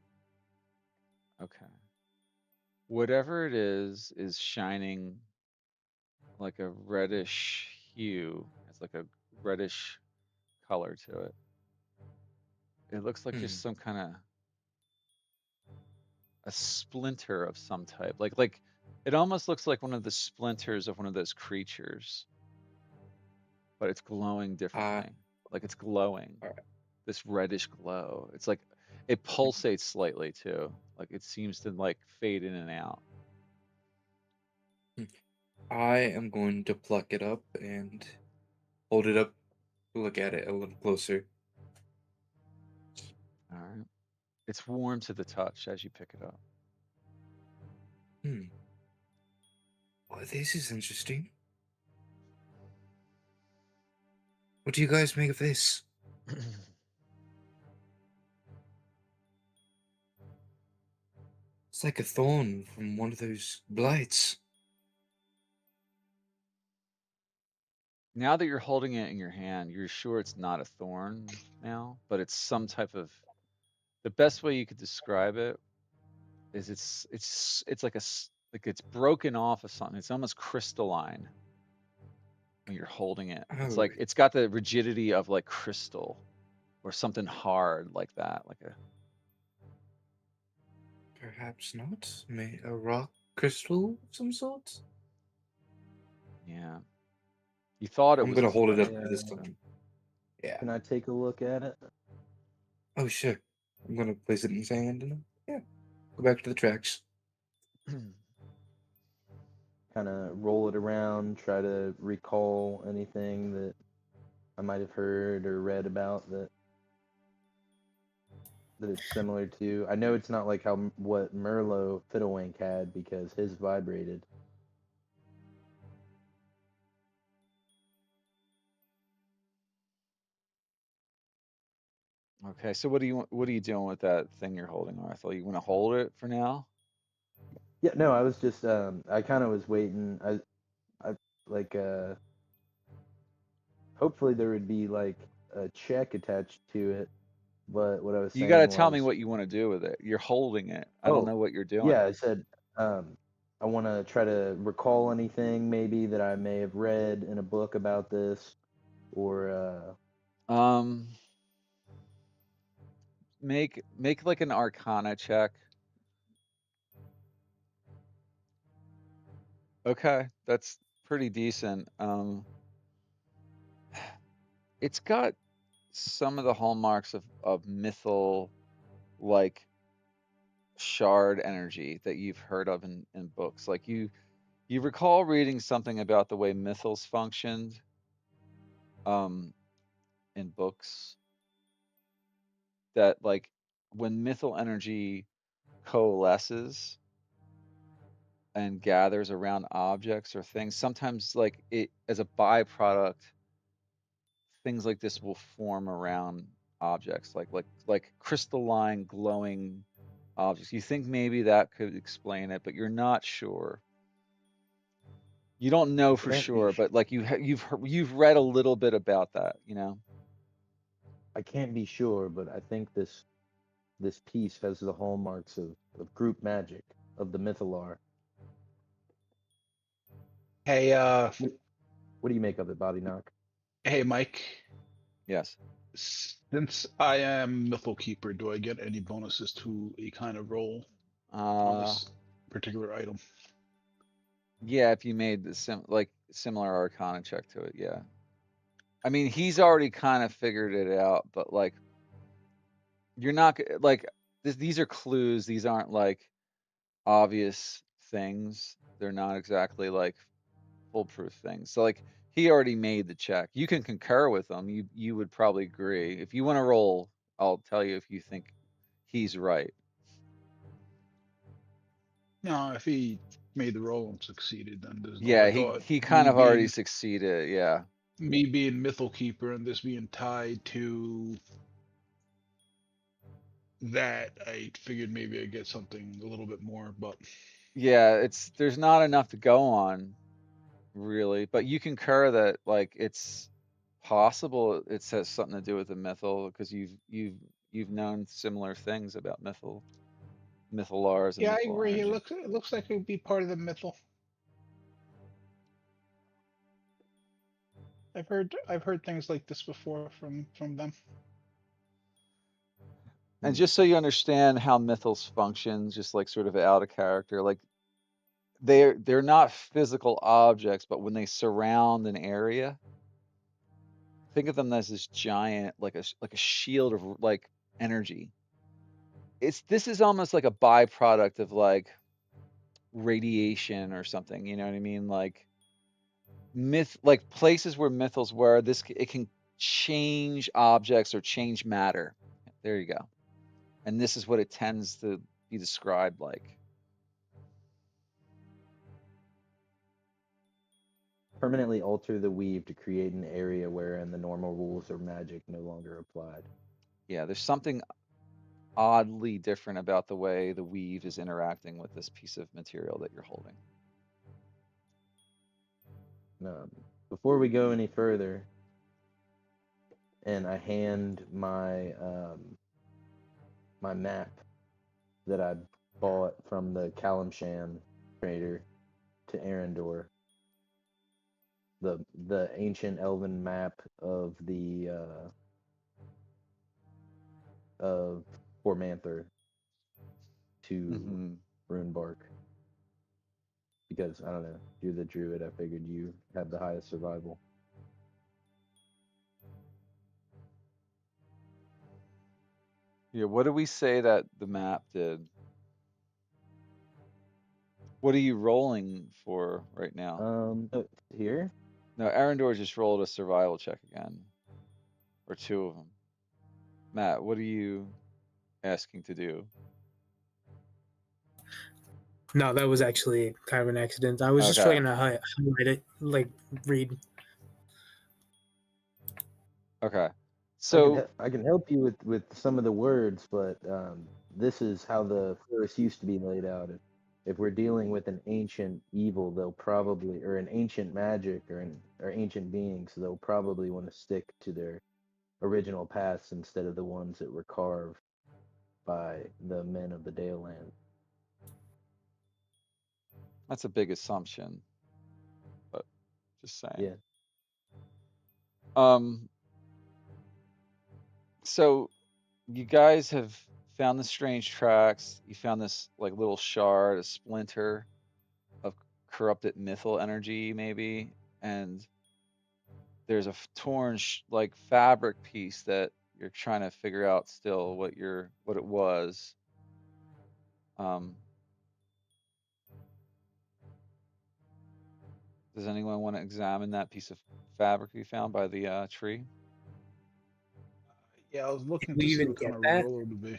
okay. Whatever it is shining like a reddish hue. It's like a reddish color to it. It looks like Hmm. just some kind of a splinter of some type. Like it almost looks like one of the splinters of one of those creatures, but it's glowing Uh, differently. Like it's glowing. alright. This reddish glow. It's like it pulsates slightly too. Like it seems to like fade in and out. I am going to pluck it up and hold it up, look at it a little closer. All right. It's warm to the touch as you pick it up. Hmm. Well, this is interesting. What do you guys make of this? It's like a thorn from one of those blights. Now that you're holding it in your hand, you're sure it's not a thorn now, but it's some type of the best way you could describe it is it's like like it's broken off of something. It's almost crystalline when you're holding it. It's Oh, like it's got the rigidity of like crystal or something hard like that, like a perhaps not. May a rock crystal of some sort? yeah. You thought it I'm was gonna a hold it up thorn. to the So. sun. Yeah. Can I take a look at it? Oh, sure. I'm gonna place it in his hand and yeah, go back to the tracks. Kind of roll it around, try to recall anything that I might have heard or read about that it's similar to. I know it's not like how what Merlot Fiddlewink had because his vibrated. Okay, so what are you doing with that thing you're holding, Arthur? You want to hold it for now? Yeah, no, I was just I kind of was waiting. I like hopefully there would be like a check attached to it, but what I was You got to saying tell me was, what you want to do with it. You're holding it. I don't oh, know what you're yeah, doing. I said I want to try to recall anything maybe that I may have read in a book about this or Um, make like an Arcana check. Okay, that's pretty decent. It's got some of the hallmarks of mythal like shard energy that you've heard of in books. Like you recall reading something about the way mythals functioned um in books that like when mythal energy coalesces and gathers around objects or things, sometimes like it as a byproduct, things like this will form around objects like crystalline glowing objects. You think maybe that could explain it, but you're not sure. You don't I know for can't be sure, but like you've read a little bit about that, you know. I can't be sure, but I think this piece has the hallmarks of group magic of the Mythalar. Hey, What, what do you make of it, Body Knock? hey, Mike. Yes. Since I am Mythal Keeper, do I get any bonuses to a kind of roll on Uh, this particular item? yeah, if you made the similar Arcana check to it, yeah. I mean, he's already kind of figured it out, but like you're not like these are clues. These aren't like obvious things. They're not exactly like foolproof things. So like he already made the check. You can concur with him. You would probably agree. If you want to roll, I'll tell you if you think he's right. No, if he made the roll and succeeded, then there's no. Yeah, I he thought he kind of already succeeded. Yeah. me being Mythal Keeper and this being tied to that, I figured maybe I'd get something a little bit more, but Yeah, there's not enough to go on, really, but you concur that like it's possible it has something to do with the mythal because you've known similar things about mythalars and yeah, I mythal agree. energy. It looks like it would be part of the Mythal. I've heard things like this before from them. And Hmm. just so you understand how mythals function, just like sort of out of character, like they're not physical objects, but when they surround an area, think of them as this giant, like a shield of like energy. This is almost like a byproduct of like radiation or something. You know what I mean? Like places where mythals were. It can change objects or change matter. There you go. And this is what it tends to be described like. Permanently alter the weave to create an area wherein the normal rules of magic no longer applied. Yeah, there's something oddly different about the way the weave is interacting with this piece of material that you're holding. Before we go any further, and I hand my map that I bought from the Kalimshan trader to Arendor, the ancient elven map of the of Cormanthyr to Hmm. Runebark, because I don't know, you're the druid. I figured you have the highest survival. Yeah, what do we say that the map did? What are you rolling for right now? Here. No, Arendor just rolled a survival check again, or two of them. Matt, what are you asking to do? No, that was actually kind of an accident. I was just Okay, trying to highlight it, like read. okay. So, I can help you with some of the words, but this is how the forest used to be laid out. If we're dealing with an ancient evil, they'll probably, or an ancient magic, or ancient beings, they'll probably want to stick to their original paths instead of the ones that were carved by the men of the Dale Land. that's a big assumption, but just saying. Yeah. Um, so you guys have found the strange tracks. You found this like little shard, a splinter of corrupted mythal energy, maybe, and there's a torn like fabric piece that you're trying to figure out still what it was. Um, does anyone want to examine that piece of fabric you found by the tree? Yeah, I was Did looking we to see even what kind get of that? roll it would be.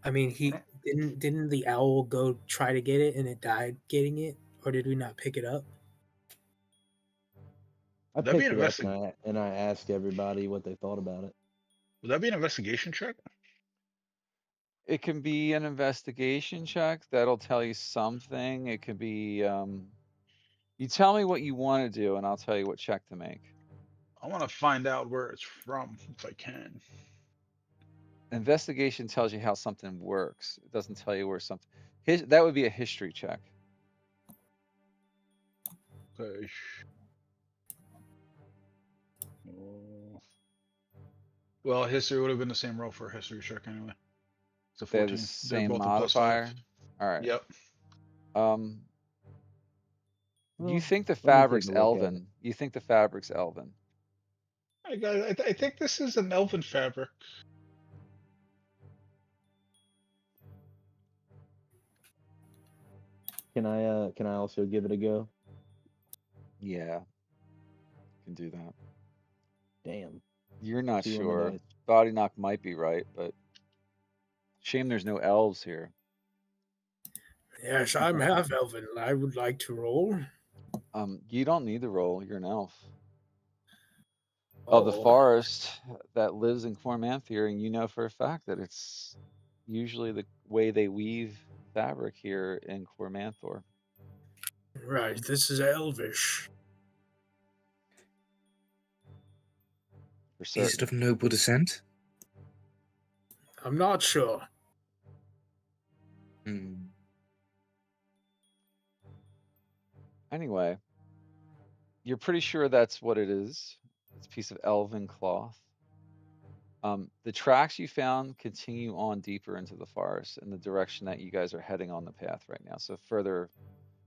I mean, he didn't the owl go try to get it and it died getting it, or did we not pick it up? I Would that be picked an it up and I asked everybody what they thought about it. Would that be an investigation check? It can be an investigation check that'll tell you something. It could be you tell me what you want to do, and I'll tell you what check to make. I want to find out where it's from if I can. Investigation tells you how something works. It doesn't tell you where something. That would be a history check. Okay. Oh. Well, history would have been the same roll for a history check anyway. It's a They have the 14. They're same both a +5. modifier. All right. Yep. Um, you Well, think the let me take fabric's a look at it. elven? You think the fabric's elven? I think this is an elven fabric. Can I also give it a go? Yeah, can do that. Damn. You're not 2 on the sure. dice. Body knock might be right, but shame there's no elves here. Yes, I'm half elven. I would like to roll. You don't need to roll. You're an elf of the Oh, forest that lives in Cormanthyr, and you know for a fact that it's usually the way they weave fabric here in Cormanthyr. right. This is elvish. For Is it certain. of noble descent? I'm not sure. Hmm. Anyway, you're pretty sure that's what it is. It's a piece of elven cloth. The tracks you found continue on deeper into the forest in the direction that you guys are heading on the path right now. So further,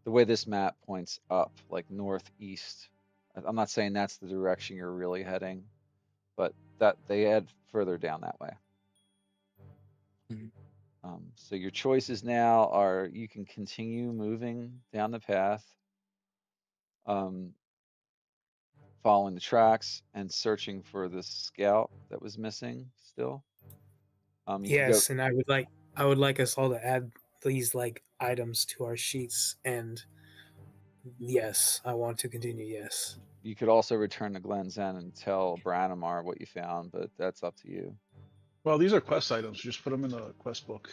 the way this map points up, like northeast. I'm not saying that's the direction you're really heading, but that they head further down that way. Mhm. So your choices now are you can continue moving down the path, following the tracks and searching for the scout that was missing still. You could go. Yes, and I would like us all to add these like items to our sheets. And yes, I want to continue. Yes. You could also return to Glen's End and tell Branimar what you found, but that's up to you. Well, these are quest items. Just put them in the quest book.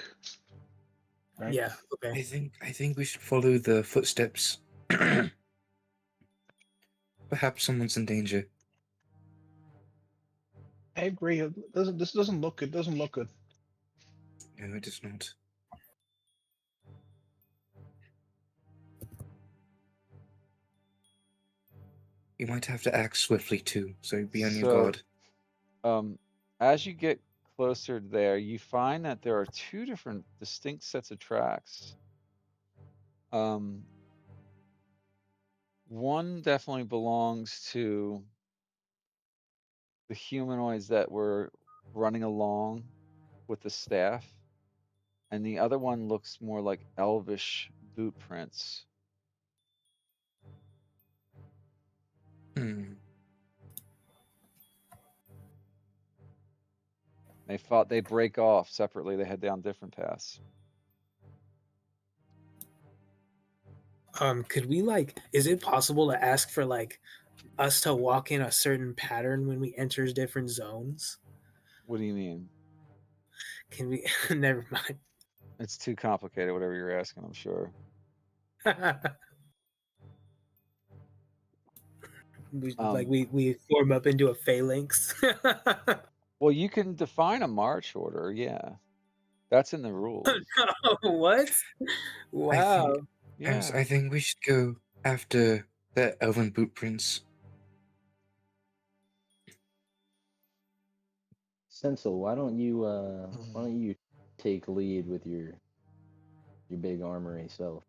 Right? Yeah. Okay. I think we should follow the footsteps. Perhaps someone's in danger. I agree. This doesn't look good. Doesn't look good. No, it does not. You might have to act swiftly too, so be on your So, guard. as you get closer there, you find that there are two different distinct sets of tracks. One definitely belongs to the humanoids that were running along with the staff, and the other one looks more like elvish boot prints. Hmm. They break off separately, they head down different paths. Could we like? Is it possible to ask for like us to walk in a certain pattern when we enter different zones? What do you mean? Can we? Never mind. It's too complicated, whatever you're asking, I'm sure. we form up into a phalanx. Well, you can define a march order, yeah. That's in the rules. What? I think, Wow. yes, Yeah. I think we should go after the elven boot prints. Stencil, why don't you take lead with your big armory self?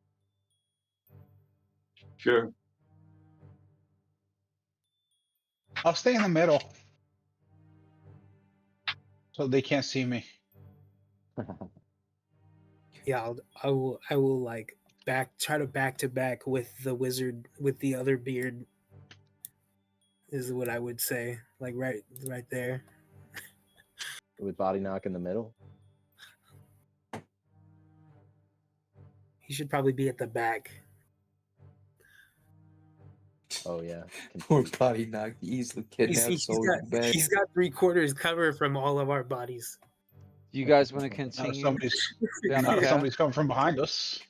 Sure. I'll stay in the middle so they can't see me. Yeah, I will like try to back to back with the wizard with the other beard is what I would say. Like right there. With body knock in the middle? He should probably be at the back. Oh yeah. Poor Confused. body knock, easily kidnapped, sold in bed. He's got 3/4 cover from all of our bodies. You guys want to Now continue somebody's down the now path? somebody's coming from behind us.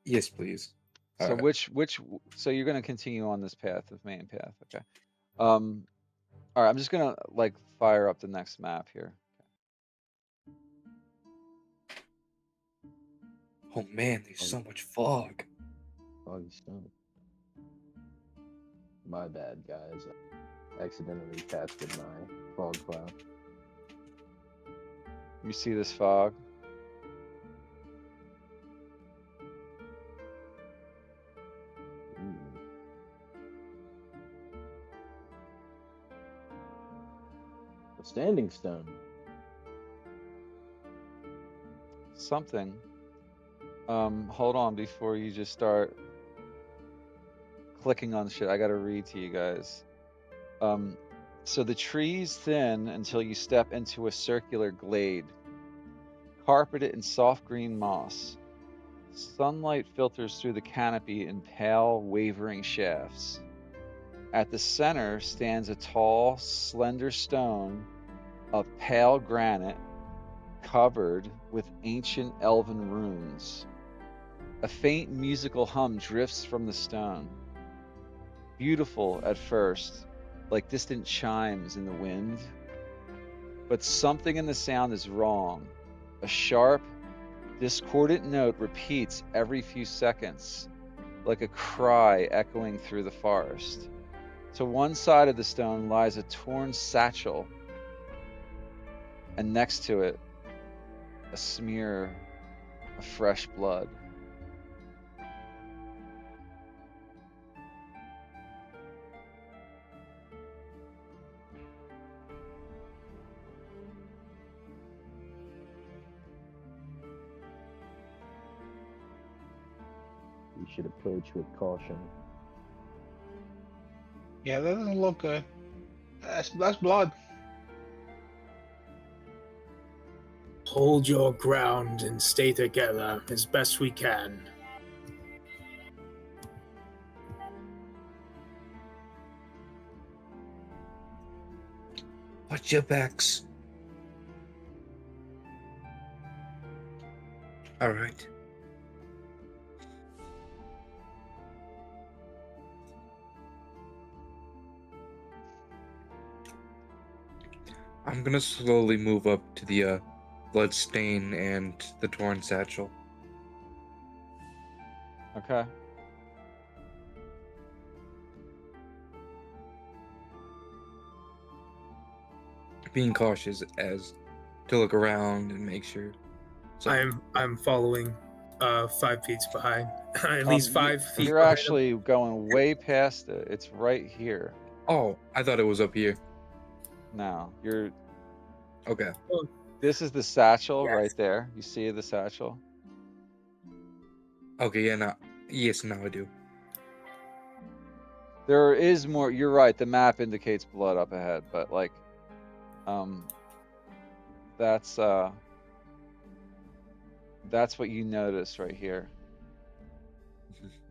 Yes, please. So Alright. so you're going to continue on this path, the main path, okay? All right, I'm just going to like fire up the next map here. Oh man, there's so much fog. Foggy stone. My bad, guys. I accidentally casted my fog cloud. You see this fog? Ooh. A standing stone. Something. Hold on before you just start clicking on shit. I got to read to you guys. So the trees thin until you step into a circular glade, carpeted in soft green moss. Sunlight filters through the canopy in pale, wavering shafts. At the center stands a tall, slender stone of pale granite covered with ancient elven runes. A faint musical hum drifts from the stone. Beautiful at first, like distant chimes in the wind. But something in the sound is wrong. A sharp, discordant note repeats every few seconds, like a cry echoing through the forest. To one side of the stone lies a torn satchel, and next to it, a smear of fresh blood. You should approach with caution. Yeah, that doesn't look good. That's blood. Hold your ground and stay together as best we can. Watch your backs. All right. I'm gonna slowly move up to the blood stain and the torn satchel. Okay. Being cautious as to look around and make sure. So I'm following 5 feet behind. At least 5 feet You're behind actually going way past it. It's right here. Oh, I thought it was up here. No, you're. Okay. This is the satchel Yes. right there. You see the satchel? Okay, yeah, now. Yes, now I do. There is more. You're right. The map indicates blood up ahead, but like, that's what you notice right here.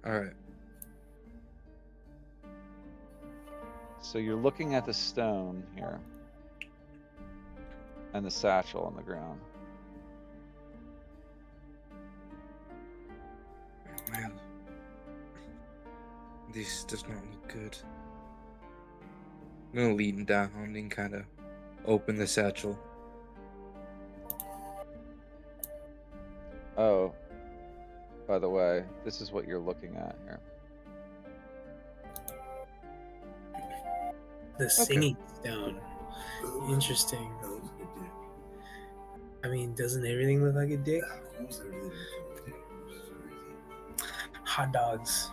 All right. So you're looking at the stone here and the satchel on the ground. Man, this does not look good. I'm gonna lean down and kind of open the satchel. Oh, by the way, this is what you're looking at here. the singing stone. Interesting. I mean, doesn't everything look like a dick? Hot dogs.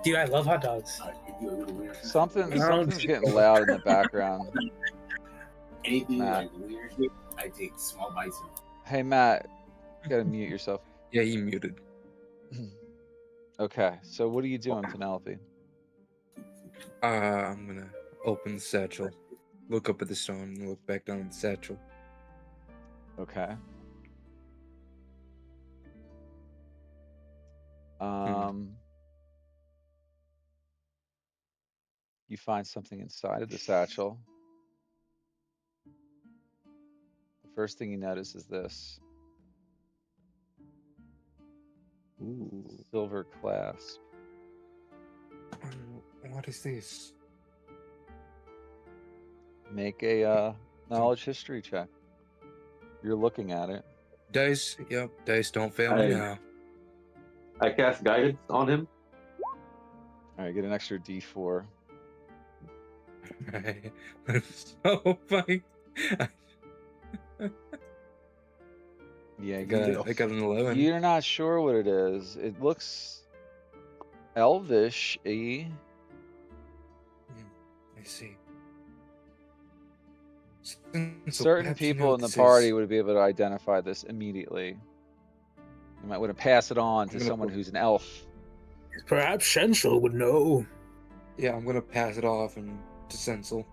Dude, I love hot dogs. Something's getting loud in the background. Anything Matt. like weird, I take small bites of. Hey Matt, you gotta mute yourself. Yeah, he muted. Okay, so what are you doing, Penelope? I'm gonna open the satchel, look up at the stone, and look back down at the satchel. Okay. You find something inside of the satchel. The first thing you notice is this. Ooh, silver clasp. What is this? Make a knowledge history check. You're looking at it. Dice, yep, dice don't fail me now. I cast guidance on him. All right, get an extra D4. So funny. Yeah, I got an 11. You're not sure what it is. It looks elvish-y. I see. Certain people in the party would be able to identify this immediately. You might want to pass it on to someone who's an elf. Perhaps Shenshel would know. Yeah, I'm gonna pass it off and to Sensel.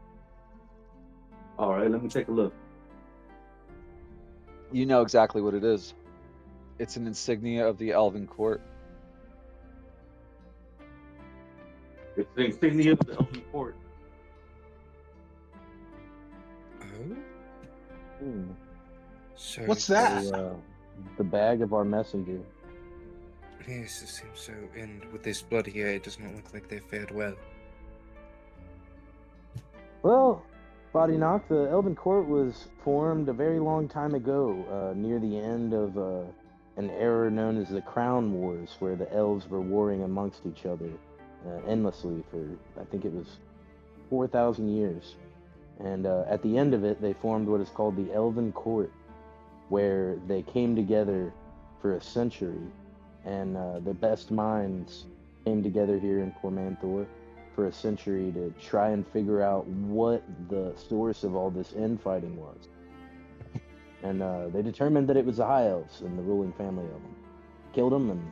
All right, let me take a look. You know exactly what it is. It's an insignia of the Elven Court. It's the insignia of the Elven Court. Oh, Hmm. so What's it's- that? The bag of our messenger. Yes, it seems so. And with this blood here, it does not look like they fared well. Well, Body Knock, the Elven Court was formed a very long time ago, near the end of an era known as the Crown Wars, where the elves were warring amongst each other endlessly for, I think it was 4,000 years. And at the end of it, they formed what is called the Elven Court, where they came together for a century, and the best minds came together here in Cormanthyr for a century to try and figure out what the source of all this infighting was. And they determined that it was the High Elves and the ruling family of them. Killed them and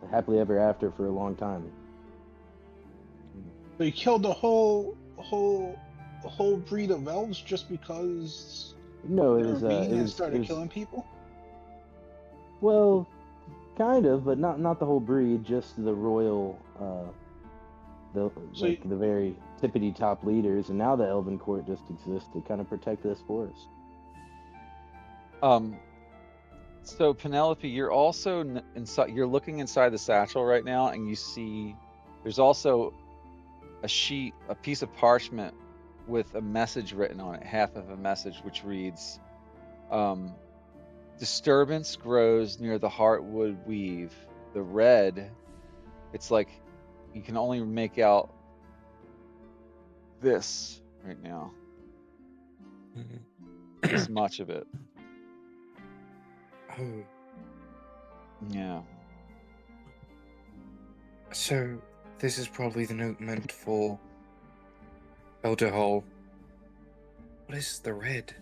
happily ever after for a long time. They killed the whole breed of elves just because No, they were mean and started killing people. Well, kind of, but not the whole breed, just the royal, So the very tippity top leaders, and now the Elven Court just exists to kind of protect this forest. So Penelope, you're also inside. You're looking inside the satchel right now, and you see there's also a piece of parchment with a message written on it, half of a message, which reads, "Disturbance grows near the heartwood weave. The red, it's like you can only make out this right now, this much of it." Oh, Yeah. so this is probably the note meant for Elder Hall. What is the red?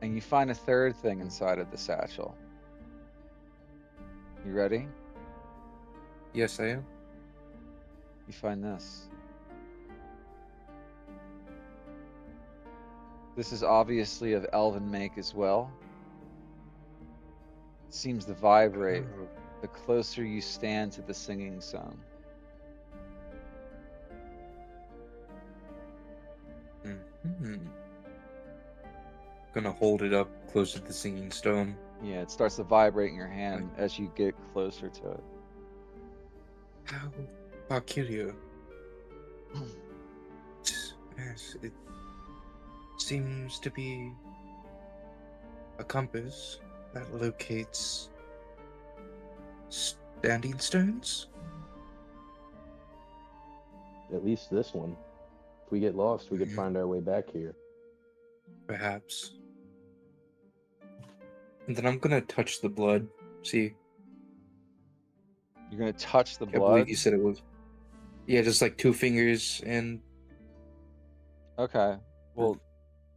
And you find a third thing inside of the satchel. You ready? Yes, I am. You find this. This is obviously of elven make as well. It seems to vibrate Oh. the closer you stand to the singing stone. Mm-hmm. Gonna hold it up close to the singing stone. Yeah, it starts to vibrate in your hand as you get closer to it. How peculiar. Yes, it seems to be a compass that locates standing stones. At least this one. If we get lost, we could find our way back here. Perhaps. And then I'm gonna touch the blood. See, You're gonna touch the I believe blood? you said it was. Yeah, just like 2 fingers and. Okay. Well,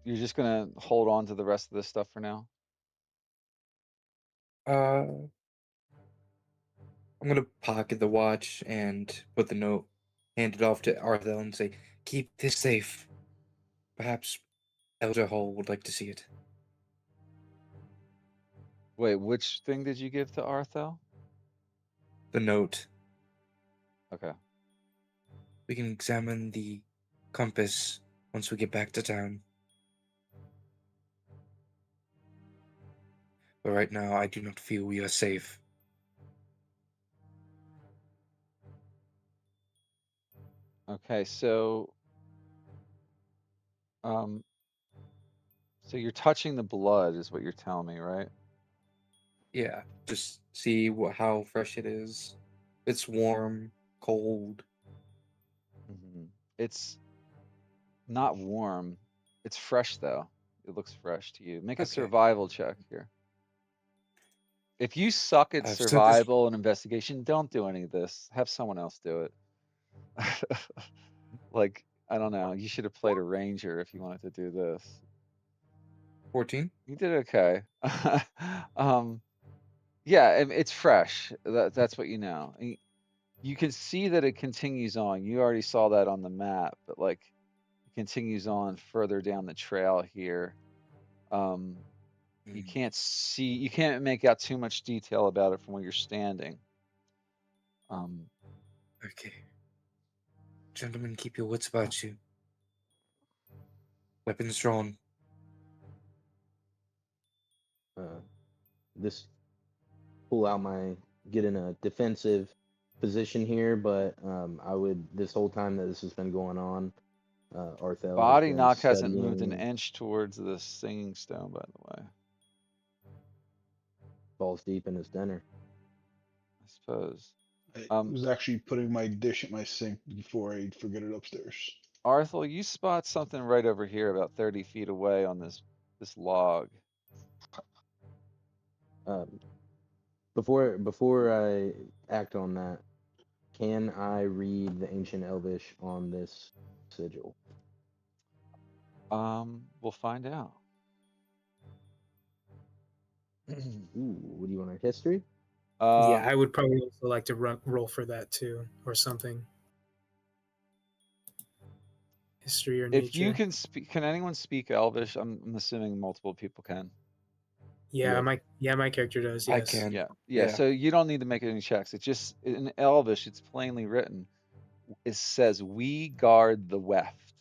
you're just gonna hold on to the rest of this stuff for now? I'm gonna pocket the watch and put the note, hand it off to Arthel, and say, "Keep this safe. Perhaps Elder Hall would like to see it." Wait, which thing did you give to Arthel? The note. Okay. We can examine the compass once we get back to town. But right now, I do not feel we are safe. Okay, so so you're touching the blood is what you're telling me, right? Yeah, just see how fresh it is. It's warm, cold. It's not warm. It's fresh though. It looks fresh to you. Make a Okay. survival check here. If you suck at I've said this. survival and investigation, don't do any of this. Have someone else do it. Like, I don't know. You should have played a ranger if you wanted to do this. 14. You did okay. Yeah, it's fresh. That's what you know. You can see that it continues on. You already saw that on the map, but like, you continues on further down the trail here. You can't make out too much detail about it from where you're standing. Okay. Gentlemen, keep your wits about you. Weapons drawn. This pull out get in a defensive position here, but I would, this whole time that this has been going on, Arthel has Body been knock hasn't moved an studying inch towards the singing stone, by the way. balls deep in his dinner. I suppose. I was actually putting my dish at my sink before I forget it upstairs. Arthel, you spot something right over here, about 30 feet away on this log. Before I act on that, can I read the ancient Elvish on this sigil? We'll find out. Ooh, what do you want? A history? Yeah, I would probably also like to roll for that too, or something. History or If you nature. can speak, can anyone speak Elvish? I'm assuming multiple people can. Yeah, my character does. Yes. I can. Yeah. So you don't need to make any checks. It's just in Elvish. It's plainly written. It says, "We guard the weft."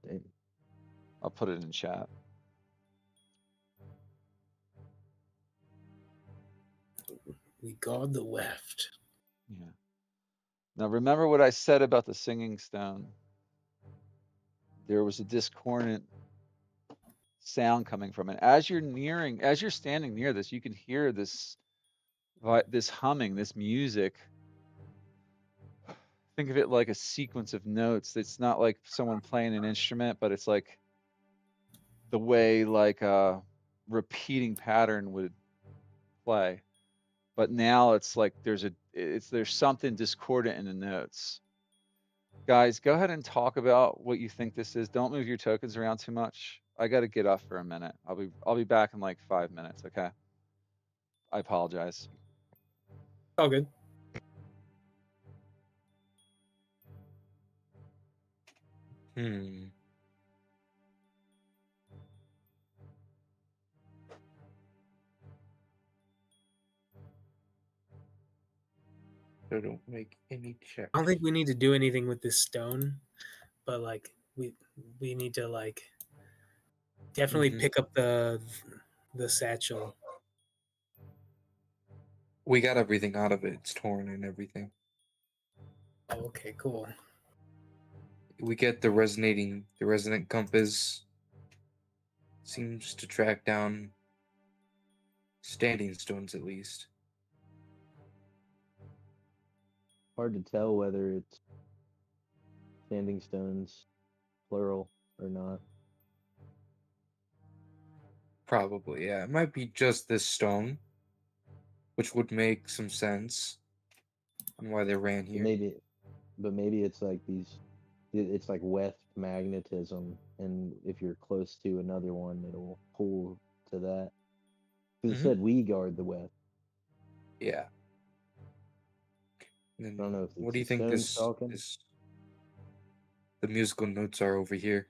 Damn. I'll put it in chat. We guard the weft. Yeah. Now remember what I said about the singing stone. There was a discordant sound coming from it. As you're standing near this, you can hear this humming, this music. Think of it like a sequence of notes. It's not like someone playing an instrument, but it's like the way like a repeating pattern would play. But now it's like there's something discordant in the notes. Guys, go ahead and talk about what you think this is. Don't move your tokens around too much. I got to get off for a minute. I'll be back in like 5 minutes, okay? I apologize. All good. So don't make any checks. I don't think we need to do anything with this stone, but like we need to like definitely pick up the satchel. We got everything out of it. It's torn and everything. Oh, okay, cool. We get the resonant compass seems to track down standing stones at least. Hard to tell whether it's standing stones, plural, or not. Probably, yeah. It might be just this stone, which would make some sense on why they ran here. But maybe it's like it's like weft magnetism, and if you're close to another one, it'll pull to that. Because it said we guard the weft. Yeah. And I don't know if what it's do you the think stones talking. the musical notes are over here?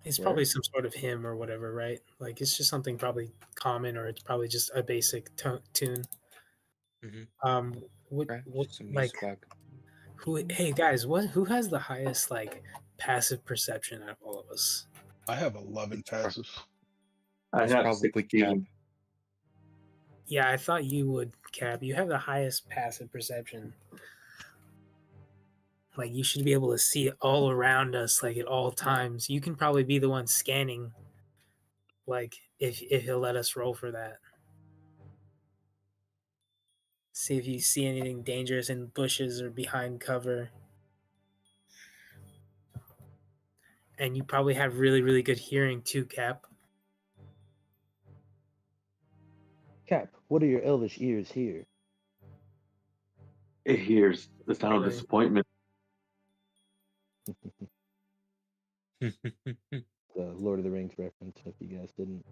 It's probably some sort of hymn or whatever, right? Like it's just something probably common, or it's probably just a basic tune. What like who? Hey guys, who has the highest like passive perception out of all of us? I have 11 passive. I have probably 16. Yeah, I thought you would, Cap. You have the highest passive perception. Like you should be able to see it all around us, like at all times. You can probably be the one scanning. Like if he'll let us roll for that. See if you see anything dangerous in bushes or behind cover. And you probably have really, really good hearing too, Cap. Cap, what are your elvish ears hear? It hears the sound of disappointment. The Lord of the Rings reference, if you guys didn't.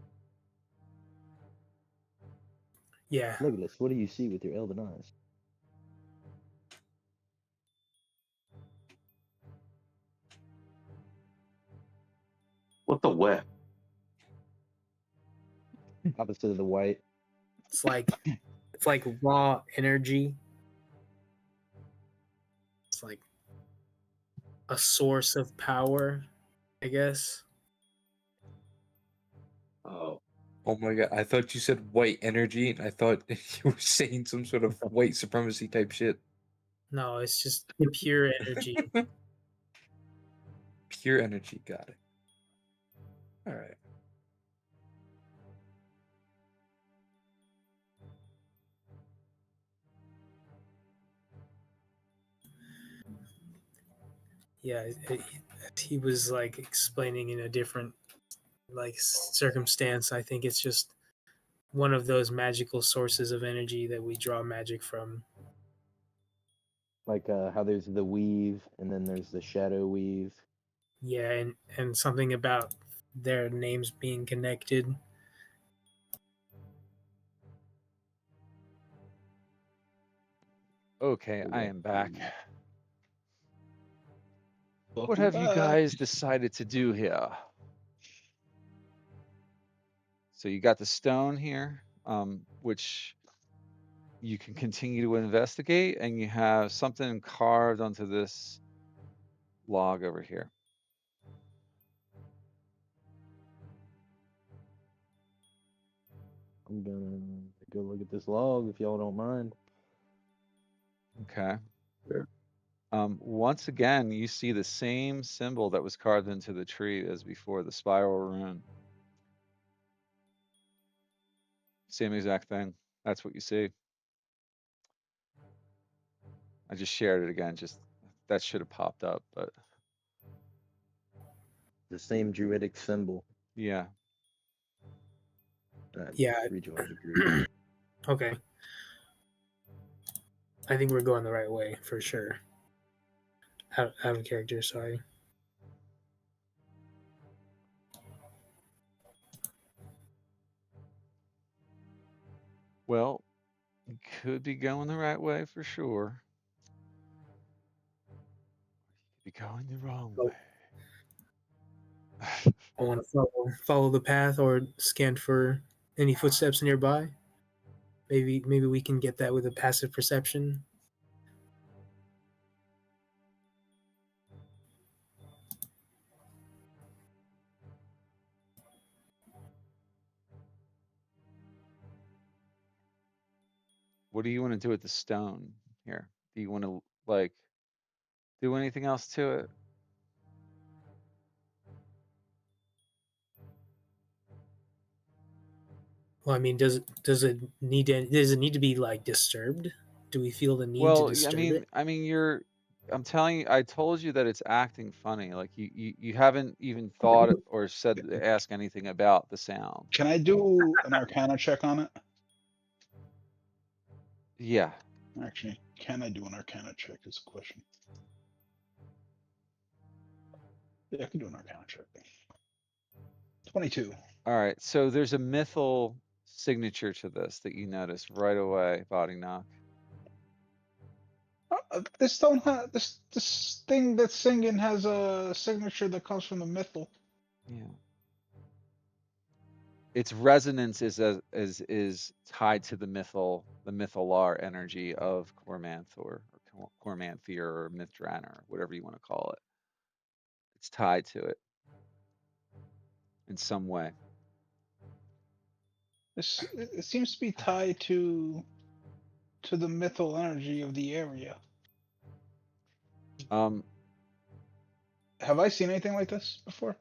Yeah. Legolas, what do you see with your elven eyes? What the wet? Opposite of the white. It's like raw energy. It's like a source of power, I guess. Oh, Oh my god! I thought you said white energy, and I thought you were saying some sort of white supremacy type shit. No, it's just pure energy. Pure energy. Got it. All right. Yeah, he was like explaining in a different like circumstance. I think it's just one of those magical sources of energy that we draw magic from. Like how there's the weave and then there's the shadow weave. Yeah, and something about their names being connected. Okay, I am back. What Welcome have you back. guys decided to do here? So you got the stone here, which you can continue to investigate, and you have something carved onto this log over here. I'm gonna go look at this log if y'all don't mind. Okay. Sure. Once again, you see the same symbol that was carved into the tree as before, the spiral rune. Same exact thing. That's what you see. I just shared it again. Just that should have popped up, but The same druidic symbol. yeah. Yeah. Rejoined the group. Okay. I think we're going the right way for sure. Out of character, sorry. Well, you could be going the right way for sure. You could be going the wrong Oh. way. I want to follow the path or scan for any footsteps nearby. Maybe we can get that with a passive perception. What do you want to do with the stone here? Do you want to like do anything else to it? Well, I mean, does it need to be like disturbed? Do we feel the need to Well, disturb it? I'm telling you, I told you that it's acting funny. Like you haven't even thought or said ask anything about the sound. Can I do an Arcana check on it? Yeah. Actually, can I do an Arcana check? Is the question. Yeah, I can do an Arcana check. 22. All right. So there's a mythal signature to this that you notice right away, Body Knock. This don't have this thing that's singing has a signature that comes from the mythal. Yeah. Its resonance is tied to the mythalar energy of Cormanthyr or Cormanthyr or Mithran or whatever you want to call it. It's tied to it in some way. It seems to be tied to the mythal energy of the area. Um, Have I seen anything like this before?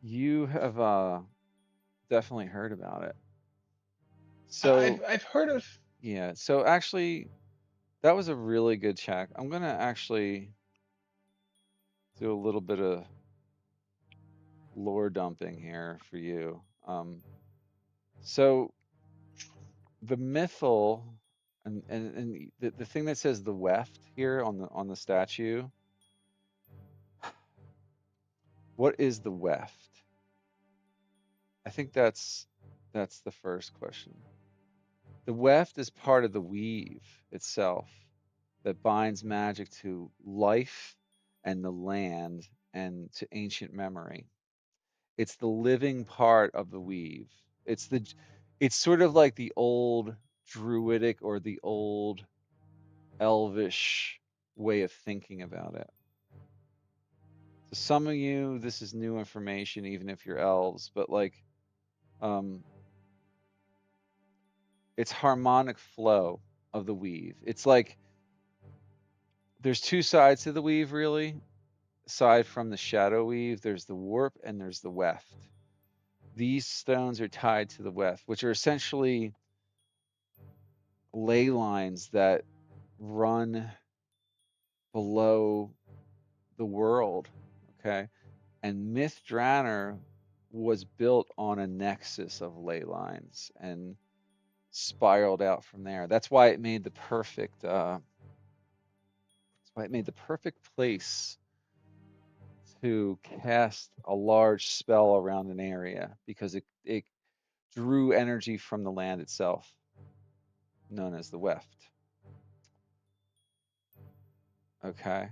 you have definitely heard about it. So I've heard of. yeah, so actually that was a really good check. I'm gonna actually do a little bit of lore dumping here for you. So the mythal and the thing that says the weft here on the statue. What is the weft? I think that's That's the first question. The weft is part of the weave itself that binds magic to life and the land and to ancient memory. It's the living part of the weave. It's sort of like the old druidic or the old elvish way of thinking about it. To some of you, this is new information, even if you're elves, but like, it's harmonic flow of the weave. It's like there's two sides to the weave, really. Aside from the shadow weave, there's the warp and there's the weft. These stones are tied to the weft, which are essentially ley lines that run below the world. Okay. And Myth Drannor was built on a nexus of ley lines and spiraled out from there. That's why it made the perfect place to cast a large spell around an area, because it drew energy from the land itself, known as the weft. Okay.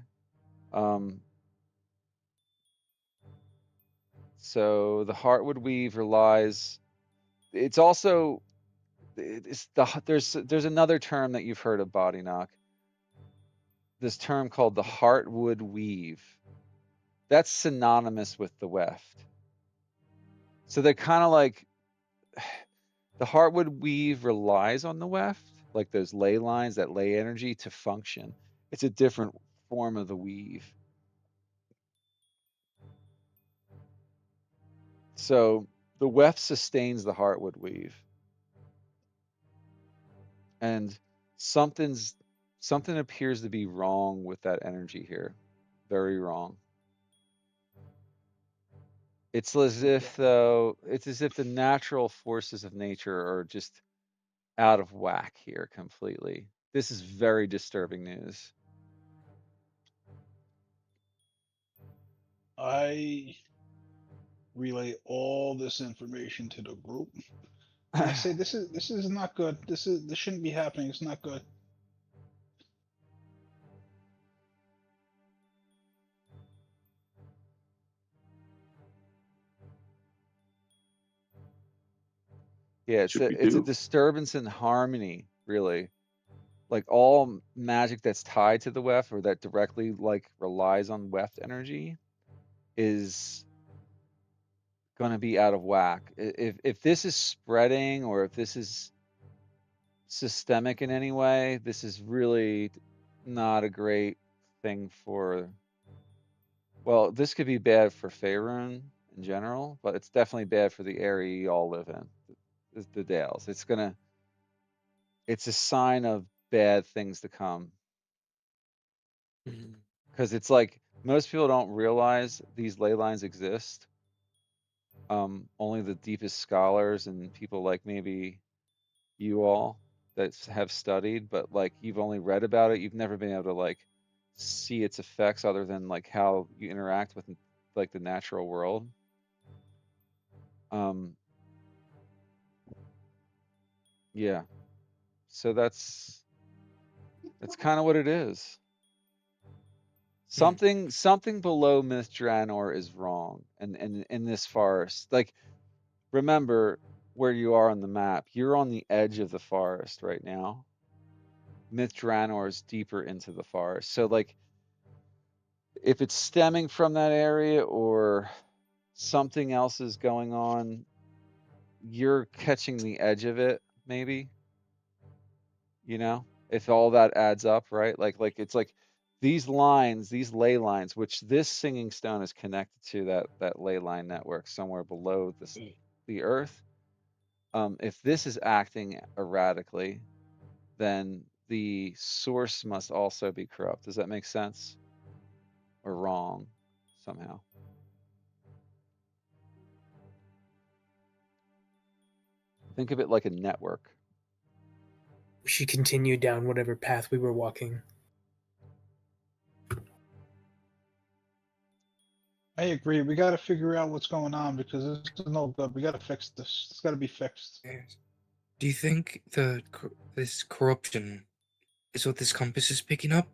So the Heartwood Weave relies. It's also there's another term that you've heard of, Body Knock. This term called the Heartwood Weave. That's synonymous with the weft. So they're kind of like, the Heartwood Weave relies on the weft, like those ley lines, that ley energy, to function. It's a different form of the weave. So the weft sustains the Heartwood Weave. And something appears to be wrong with that energy here. Very wrong. It's as if the natural forces of nature are just out of whack here completely. This is very disturbing news. I relay all this information to the group. And I say this is not good. This shouldn't be happening. It's not good. Yeah, Should we it's a do? disturbance in harmony, really. Like all magic that's tied to the weft or that directly like relies on weft energy is going to be out of whack. If this is spreading, or if this is systemic in any way, this is really not a great thing for. Well, this could be bad for Faerun in general, but it's definitely bad for the area you all live in, the Dales. It's a sign of bad things to come, because it's like most people don't realize these ley lines exist. Only the deepest scholars and people like maybe you all that have studied, but like you've only read about it. You've never been able to like see its effects other than like how you interact with like the natural world. Yeah. So that's kind of what it is. Something below Myth Drannor is wrong, and in this forest. Like, remember where you are on the map. You're on the edge of the forest right now. Myth Drannor is deeper into the forest. So like, if it's stemming from that area or something else is going on, you're catching the edge of it, maybe. If all that adds up, right? Like it's like these lines, these ley lines, which this singing stone is connected to, that ley line network somewhere below the earth. If this is acting erratically, then the source must also be corrupt. Does that make sense? Or wrong somehow? Think of it like a network. We should continue down whatever path we were walking. I agree. We got to figure out what's going on because this is no good. We got to fix this. It's got to be fixed. Yes. Do you think this corruption is what this compass is picking up?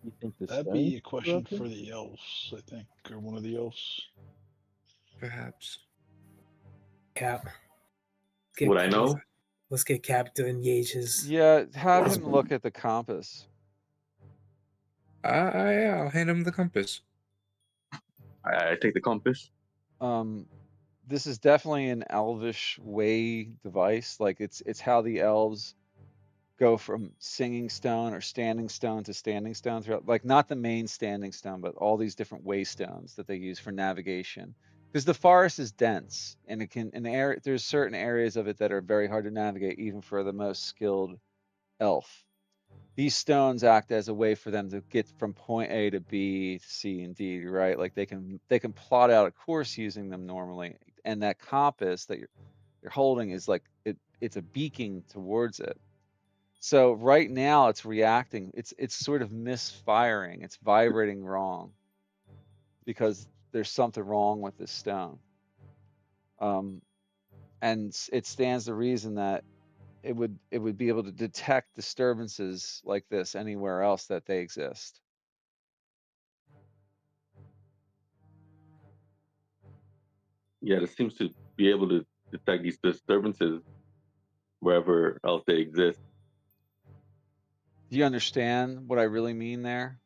You think the That'd stone be a question corrupted? for the elves, I think, or one of the elves. Perhaps. Cap. Would I know? Let's get Cap to engage his. Yeah, have him look at the compass. I'll hand him the compass. I take the compass. This is definitely an elvish way device. Like it's how the elves go from singing stone or standing stone to standing stone throughout, like not the main standing stone, but all these different way stones that they use for navigation. Because the forest is dense and it can there's certain areas of it that are very hard to navigate even for the most skilled elf. These stones act as a way for them to get from point A to B to C and D, right? Like they can plot out a course using them normally. And that compass that you're holding is like it's a beacon towards it. So right now it's reacting. It's sort of misfiring. It's vibrating wrong because there's something wrong with this stone. Um, and it stands to reason that it would be able to detect disturbances like this anywhere else that they exist. Yeah, it seems to be able to detect these disturbances wherever else they exist. Do you understand what I really mean there?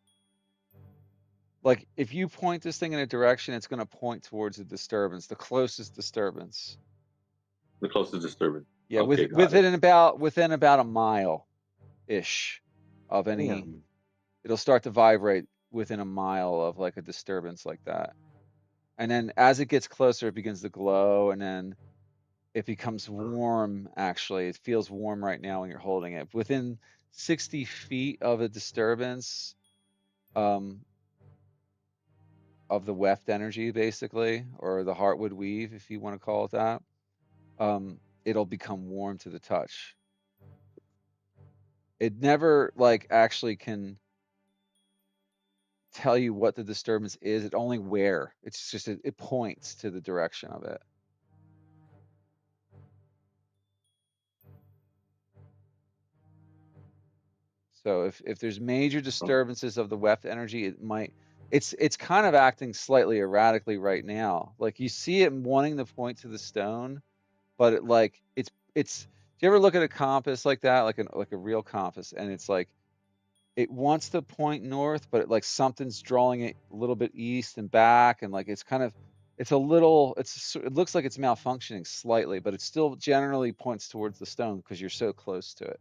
Like if you point this thing in a direction, it's going to point towards a disturbance, the closest disturbance. The closest disturbance. Yeah, Okay, got it. within about a mile ish of any, Damn. it'll start to vibrate within a mile of like a disturbance like that. And then as it gets closer, it begins to glow, and then it becomes warm. Actually, it feels warm right now when you're holding it. Within 60 feet of a disturbance, um, of the weft energy, basically, or the heartwood weave, if you want to call it that, it'll become warm to the touch. It never like actually can tell you what the disturbance is. It only where. It's just it points to the direction of it. So if there's major disturbances of the weft energy, it might it's kind of acting slightly erratically right now. Like you see it wanting to point to the stone, but it like it's do you ever look at a compass like that, like a real compass, and it's like it wants to point north, but like something's drawing it a little bit east and back, and like it's kind of it's a little it looks like it's malfunctioning slightly, but it still generally points towards the stone because you're so close to it.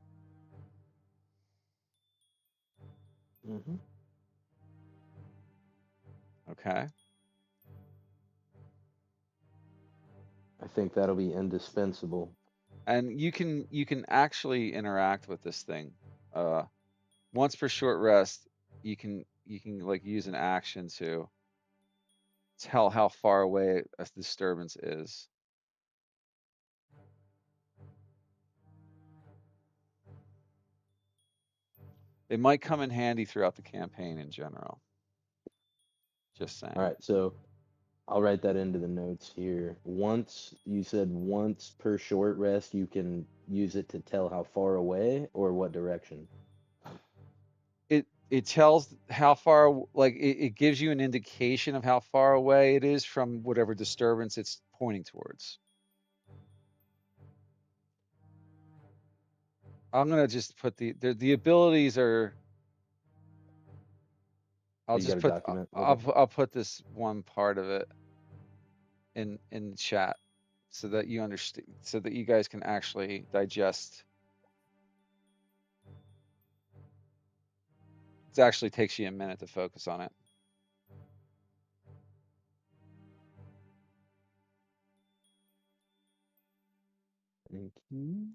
Mm-hmm. Okay. I think that'll be indispensable. And you can actually interact with this thing. Uh, once per short rest, you can like use an action to tell how far away a disturbance is. They might come in handy throughout the campaign in general. Just All saying. right, so I'll write that into the notes here. You said once per short rest, you can use it to tell how far away or what direction. It tells how far, like it gives you an indication of how far away it is from whatever disturbance it's pointing towards. I'm gonna just put the abilities are. I'll You got just a put document with it? I'll put this one part of it in chat so that you understand, so that you guys can actually digest. It actually takes you a minute to focus on it. Thank you.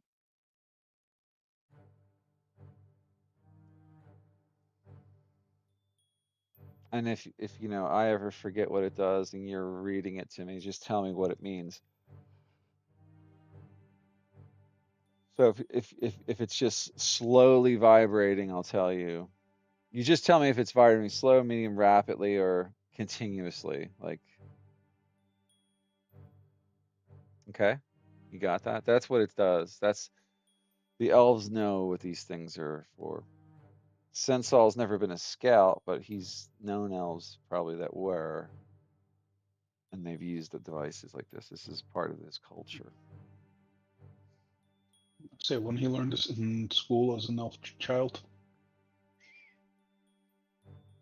And if you know I ever forget what it does and you're reading it to me, just tell me what it means. So if it's just slowly vibrating, I'll tell you. You just tell me if it's vibrating slow, medium, rapidly, or continuously. Like, okay, you got that? That's what it does. That's the elves know what these things are for. Sensol's never been a scout, but he's known elves probably that were, and they've used the devices like this. This is part of this culture. Say, when he learned this in school as an elf child.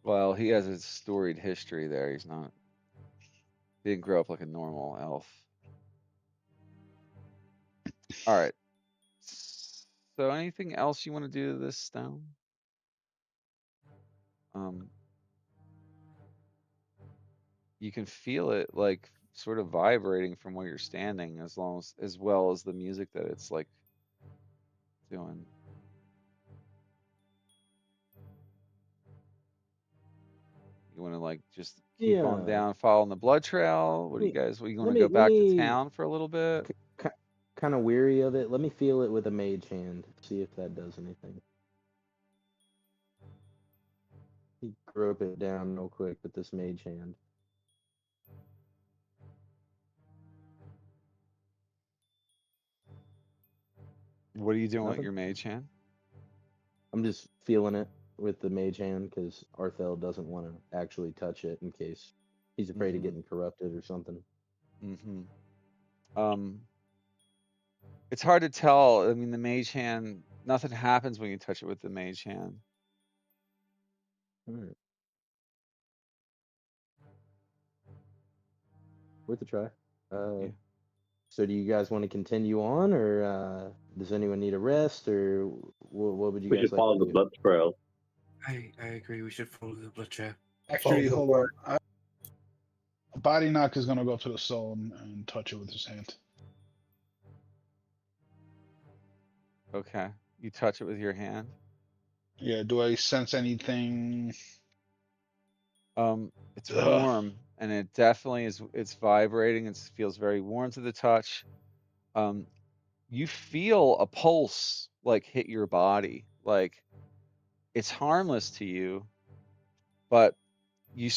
Well, he has a storied history there. He didn't grow up like a normal elf. All right. So anything else you want to do to this stone? You can feel it like sort of vibrating from where you're standing, as well as the music that it's like doing. You want to like just keep on Yeah. down, following the blood trail? What do you want to go Let back to me town for a little bit? kind of weary of it. Let me feel it with a mage hand. See if that does anything. Grope it down real quick with this mage hand. What are you doing with Nothing. your mage hand? I'm just feeling it with the mage hand because Arthel doesn't want to actually touch it in case he's afraid of getting corrupted or something. It's hard to tell. I mean, the mage hand, nothing happens when you touch it with the mage hand. All right. Worth a try. Yeah. So do you guys want to continue on, or does anyone need a rest, or what would you We guys should like follow to the do? blood trail. I agree. We should follow the blood trail. Actually, hold on. Body Knock is gonna go to the soul and touch it with his hand. Okay. You touch it with your hand. Yeah. Do I sense anything? It's warm, and it definitely is. It's vibrating. It feels very warm to the touch. You feel a pulse like hit your body. Like it's harmless to you, but you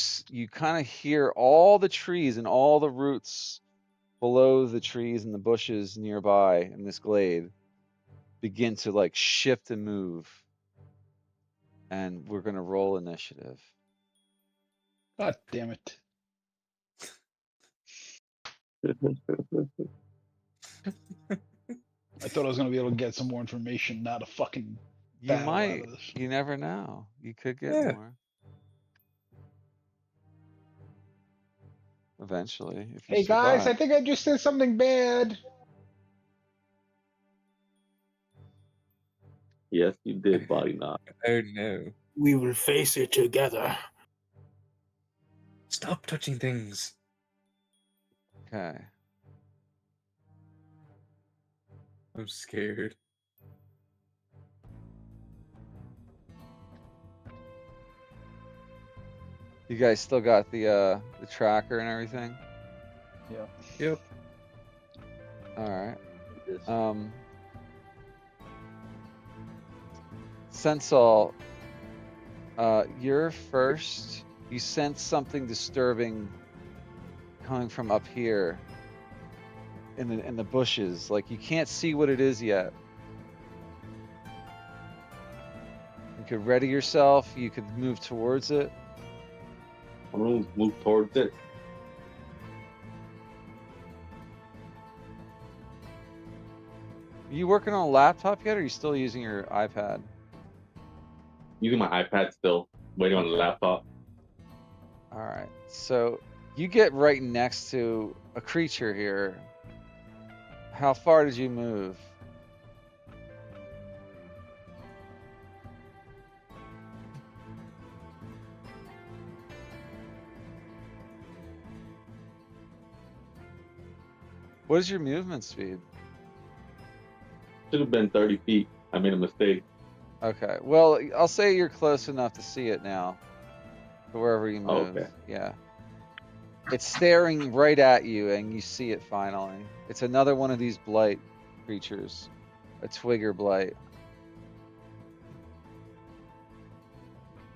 kind of hear all the trees and all the roots below the trees and the bushes nearby in this glade begin to like shift and move. And we're gonna roll initiative. God damn it! I thought I was gonna be able to get some more information, not a fucking You battle out might. of this. You never know. You could get Yeah. more. Eventually, if you Hey guys, I survive. think I just did something bad. Yes, you did, Body Knock. Oh no. We will face it together. Stop touching things. Okay. I'm scared. You guys still got the tracker and everything? Yeah. Yep. All right. Sensal, you're first. You sense something disturbing coming from up here in the bushes. Like you can't see what it is yet. You could ready yourself. You could move towards it. I'm gonna move towards it. Are you working on a laptop yet, or are you still using your iPad? Using my iPad still, waiting on the laptop. All right. So you get right next to a creature here. How far did you move? What is your movement speed? Should have been 30 feet. I made a mistake. Okay. Well, I'll say you're close enough to see it now. To wherever you move. Okay. Yeah. It's staring right at you, and you see it finally. It's another one of these blight creatures. a twig or blight.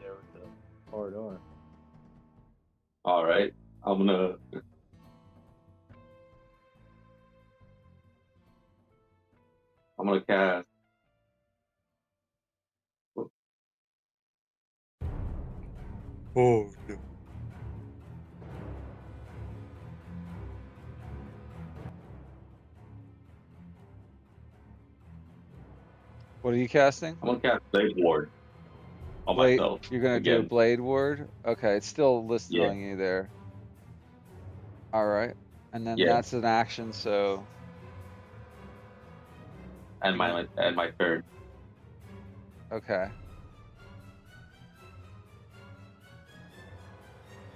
There with the hard on. All right. I'm gonna. I'm gonna cast. Oh no. What are you casting? I'm gonna cast Blade Ward on Blade. myself You're gonna do a again. blade ward. Okay, it's still listed Yeah. on you there. All right, and then Yeah. that's an action. So And my turn. okay.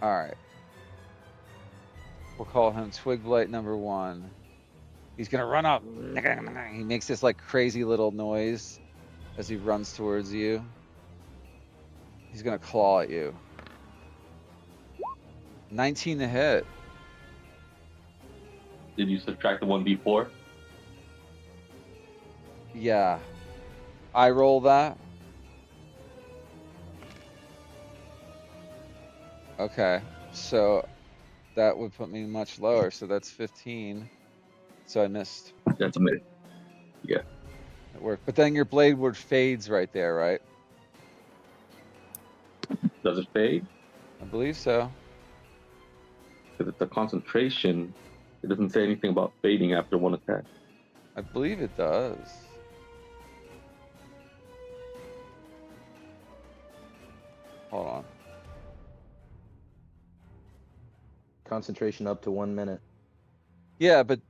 All right. We'll call him Twig Blight number 1. He's gonna run up. He makes this like crazy little noise as he runs towards you. He's gonna claw at you. 19 to hit. Did you subtract the 1d4? Yeah. I roll that. Okay. So that would put me much lower. So that's 15. So I missed. That's a miss. Yeah. It worked. But then your blade ward fades right there, right? Does it fade? I believe so. Because it's a concentration. It doesn't say anything about fading after one attack. I believe it does. Hold on. Concentration up to 1 minute. Yeah, but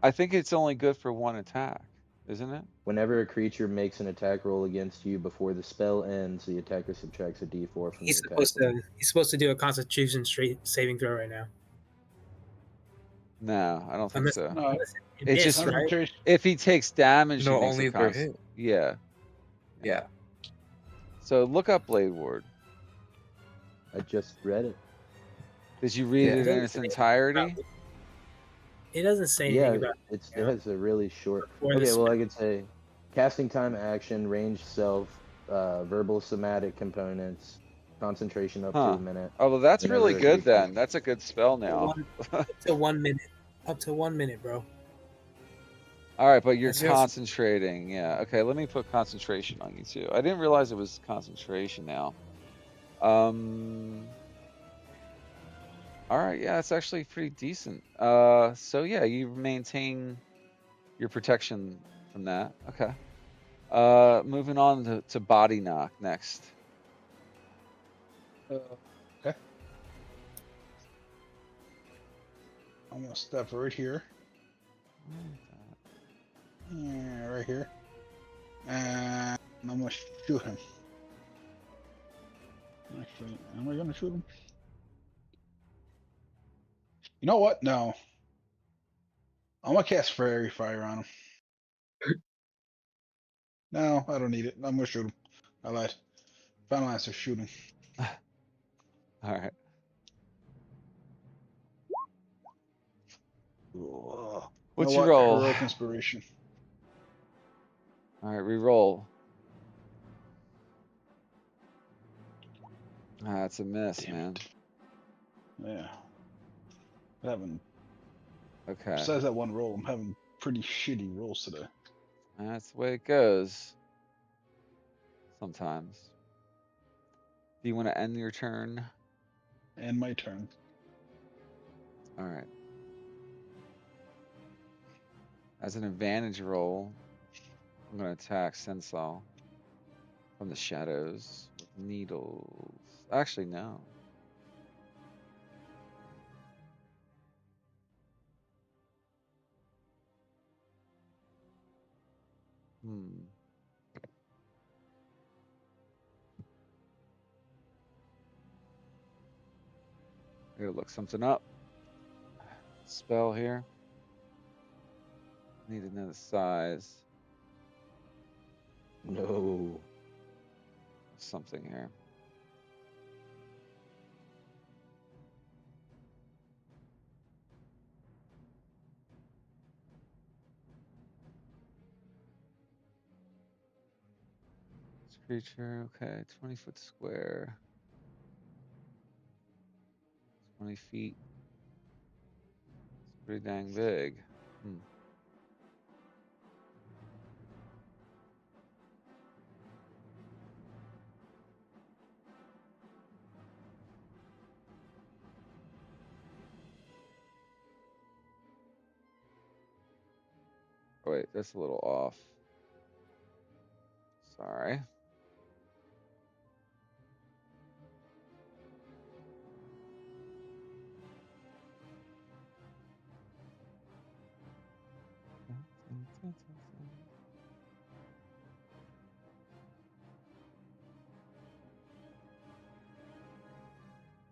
I think it's only good for one attack, isn't it? Whenever a creature makes an attack roll against you before the spell ends, the attacker subtracts a d4 from He's the attack supposed roll. to. He's supposed to do a Constitution saving throw right now. No, I don't think so. No, Unless it It's missed, just right? if he takes damage, No, he makes only a if they're const. hit. Yeah. Yeah. So look up Blade Ward. I just read it. Did you read Yeah. it in its entirety? It doesn't say Yeah, anything about it has a really short. before Okay, this. well, I could say casting time, action, range, self, verbal, somatic components, concentration up to Huh. a minute. Oh well, that's Whenever really a good creature- then. That's a good spell now. Up to 1 minute. Up to 1 minute, bro. All right, but you're That's just- concentrating. Yeah. Okay, let me put concentration on you too. I didn't realize it was concentration now. All right, yeah, it's actually pretty decent. So yeah, you maintain your protection from that. Okay. Moving on to body knock next. Okay. I'm gonna step right here. Yeah, right here. And I'm gonna shoot him. Actually, am I gonna shoot him? You know what? No. I'm gonna cast Fairy Fire on him. No, I don't need it. I'm gonna shoot him. I lied. Final answer, shooting. All right. What's your roll? Heroic Inspiration. All right, re-roll. That's a miss, Damn man. it. Yeah. I'm having, Okay. besides that one roll, I'm having pretty shitty rolls today. That's the way it goes. Sometimes. Do you want to end your turn? And my turn. All right. As an advantage roll, I'm going to attack Sensal from the shadows with needles. Actually, no. I gotta look something up. Spell here. Need to know the size. No. Something here. creature. Okay, 20-foot square. 20 feet. It's pretty dang big. Hmm. Oh, wait, that's a little off. Sorry.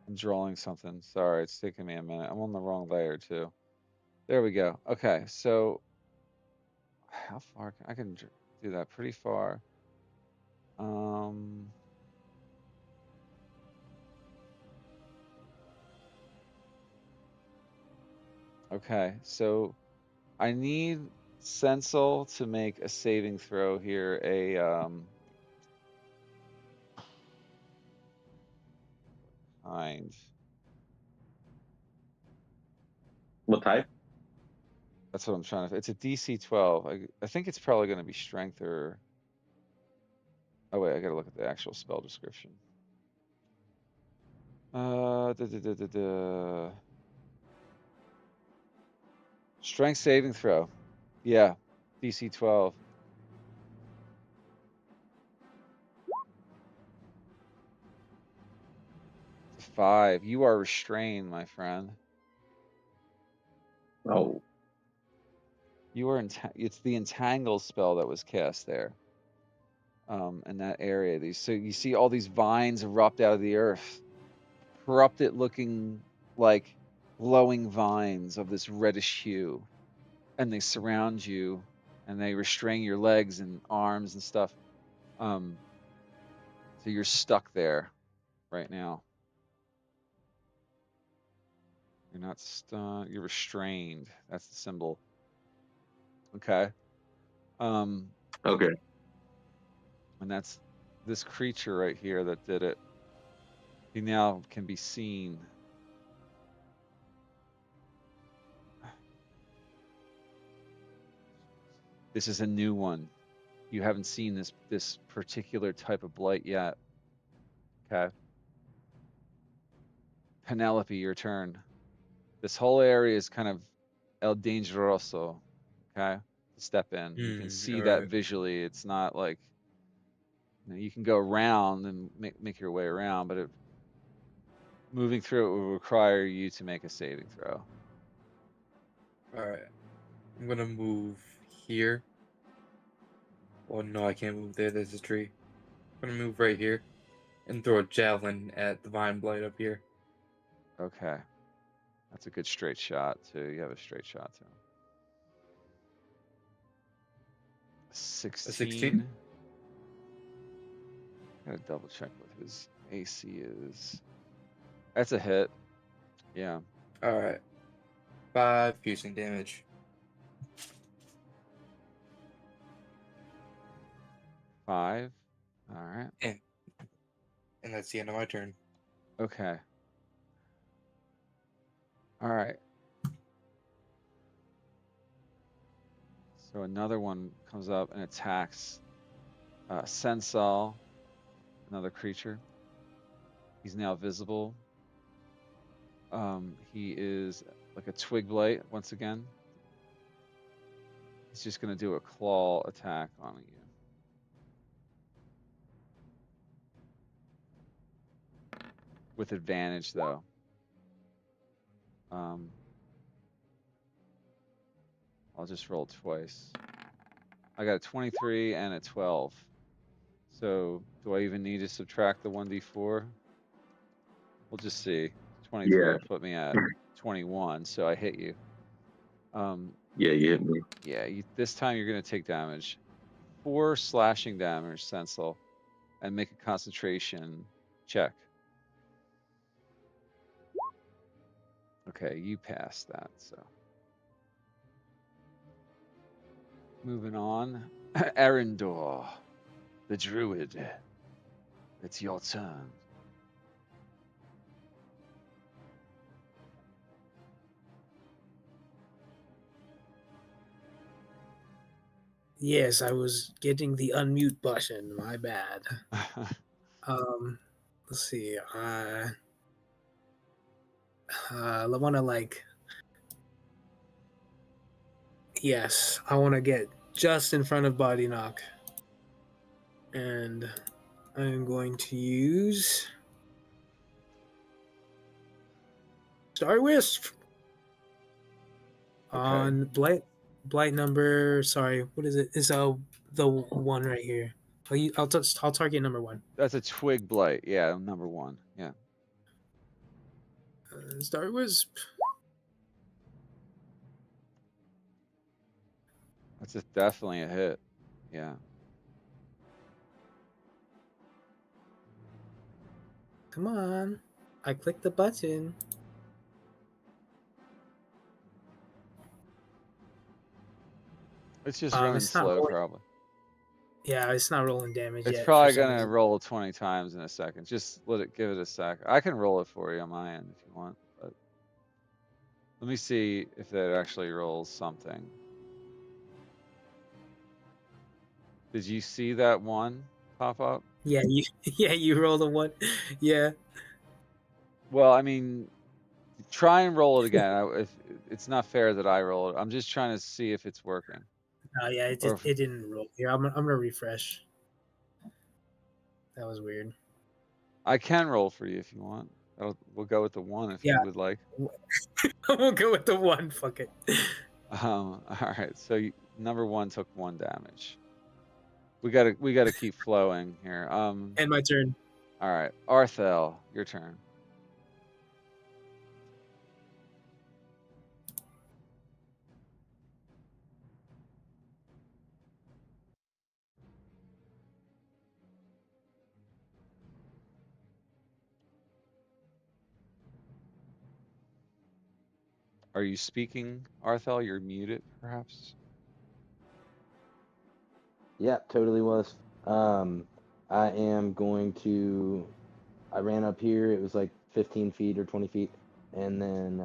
I'm drawing something. Sorry, it's taking me a minute. I'm on the wrong layer too. There we go. Okay, so how far can I can do that pretty far. Um, okay, so I need Sensel to make a saving throw here. Kind. What type? That's what I'm trying to. It's a DC 12. I think it's probably going to be strength or. Oh wait, I got to look at the actual spell description. Da, da, da, da, da. Strength saving throw. Yeah, DC 12. It's a 5. You are restrained, my friend. Oh, You are it's the entangle spell that was cast there. In that area. So you see all these vines erupt out of the earth, corrupted looking like glowing vines of this reddish hue, and they surround you and they restrain your legs and arms and stuff. So you're stuck there right now. You're not stunned. You're restrained. That's the symbol. Okay. Um, okay. and that's this creature right here that did it. He now can be seen. This is a new one. You haven't seen this particular type of blight yet. Okay. Penelope, your turn. This whole area is kind of El Dangeroso. Okay. To step in. You can see All that right. visually. It's not like you can go around and make your way around, but moving through it will require you to make a saving throw. All right. I'm gonna move here. Well, no, I can't move there. There's a tree. I'm gonna move right here and throw a javelin at the vine blight up here. Okay. That's a good straight shot, too. You have a straight shot, too. A 16? 16. Gotta double check what his AC is. That's a hit. Yeah. All right. 5 piercing damage. 5. All right. And that's the end of my turn. Okay. All right. So another one comes up and attacks Sensal, another creature. He's now visible. He is like a twig blight once again. He's just going to do a claw attack on you. With advantage, though. I'll just roll twice. I got a 23 and a 12. So do I even need to subtract the 1d4? We'll just see. 23 Yeah. will put me at 21, so I hit you. Yeah, you hit me. Yeah, this time you're going to take damage. 4 slashing damage, Sensel, and make a concentration check. Okay, you passed that, so. Moving on. Arendor, the druid. It's your turn. Yes, I was getting the unmute button. My bad. Let's see. I want to like. Yes, I want to get just in front of Body Knock, and I'm going to use Star Wisp on blight number. Sorry, what is it? Is the one right here? I'll target number 1. That's a twig blight. Yeah, number 1. Yeah. Star Wisp. That's definitely a hit. Yeah. Come on. I clicked the button. It's just running It's not slow, rolling. probably. Yeah, it's not rolling damage It's yet. probably gonna roll 20 times in a second. Just give it a sec. I can roll it for you on my end if you want, but let me see if that actually rolls something. Did you see that one pop up? Yeah, you rolled a 1. Yeah. Well, I mean, try and roll it again. If it's not fair that I roll it, I'm just trying to see if it's working. Oh yeah, it didn't roll. Here, I'm gonna refresh. That was weird. I can roll for you if you want. We'll go with the 1 if you would like. We'll go with the 1. Fuck it. All right. So number 1 took 1 damage. We gotta keep flowing here. And my turn. All right, Arthel, your turn. Are you speaking, Arthel? You're muted, perhaps? Yeah, totally was. I am going to. I ran up here. It was like 15 feet or 20 feet, and then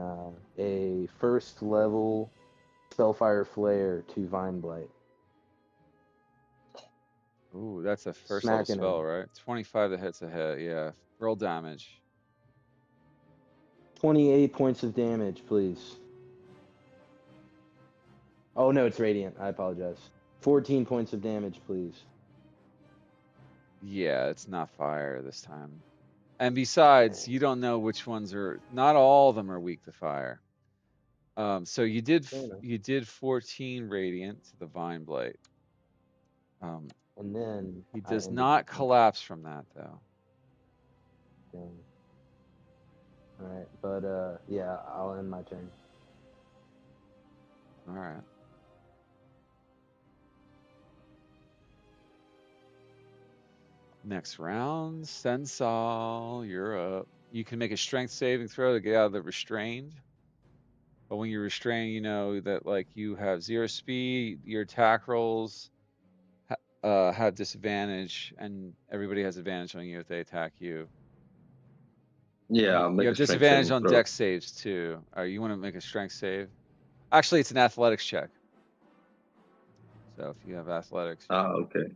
a first level Spellfire Flare to Vine Blight. Ooh, that's a first level Smacking spell, him. right? 25 that hits a hit. Yeah. Roll damage. 28 points of damage, please. Oh no, it's radiant. I apologize. 14 points of damage, please. Yeah, it's not fire this time. And besides, you don't know which ones are. Not all of them are weak to fire. So you did 14 radiant to the Vine Blight. And then he does not collapse from that though. Dang. All right, but yeah, I'll end my turn. All right. Next round, Sensal, you're up. You can make a strength saving throw to get out of the restrained. But when you're restrained, you know that like you have 0 speed, your attack rolls have disadvantage, and everybody has advantage on you if they attack you. Yeah, I'll make You a have strength disadvantage saving on throw. dex saves too. You want to make a strength save? Actually, it's an athletics check. So if you have athletics. Okay.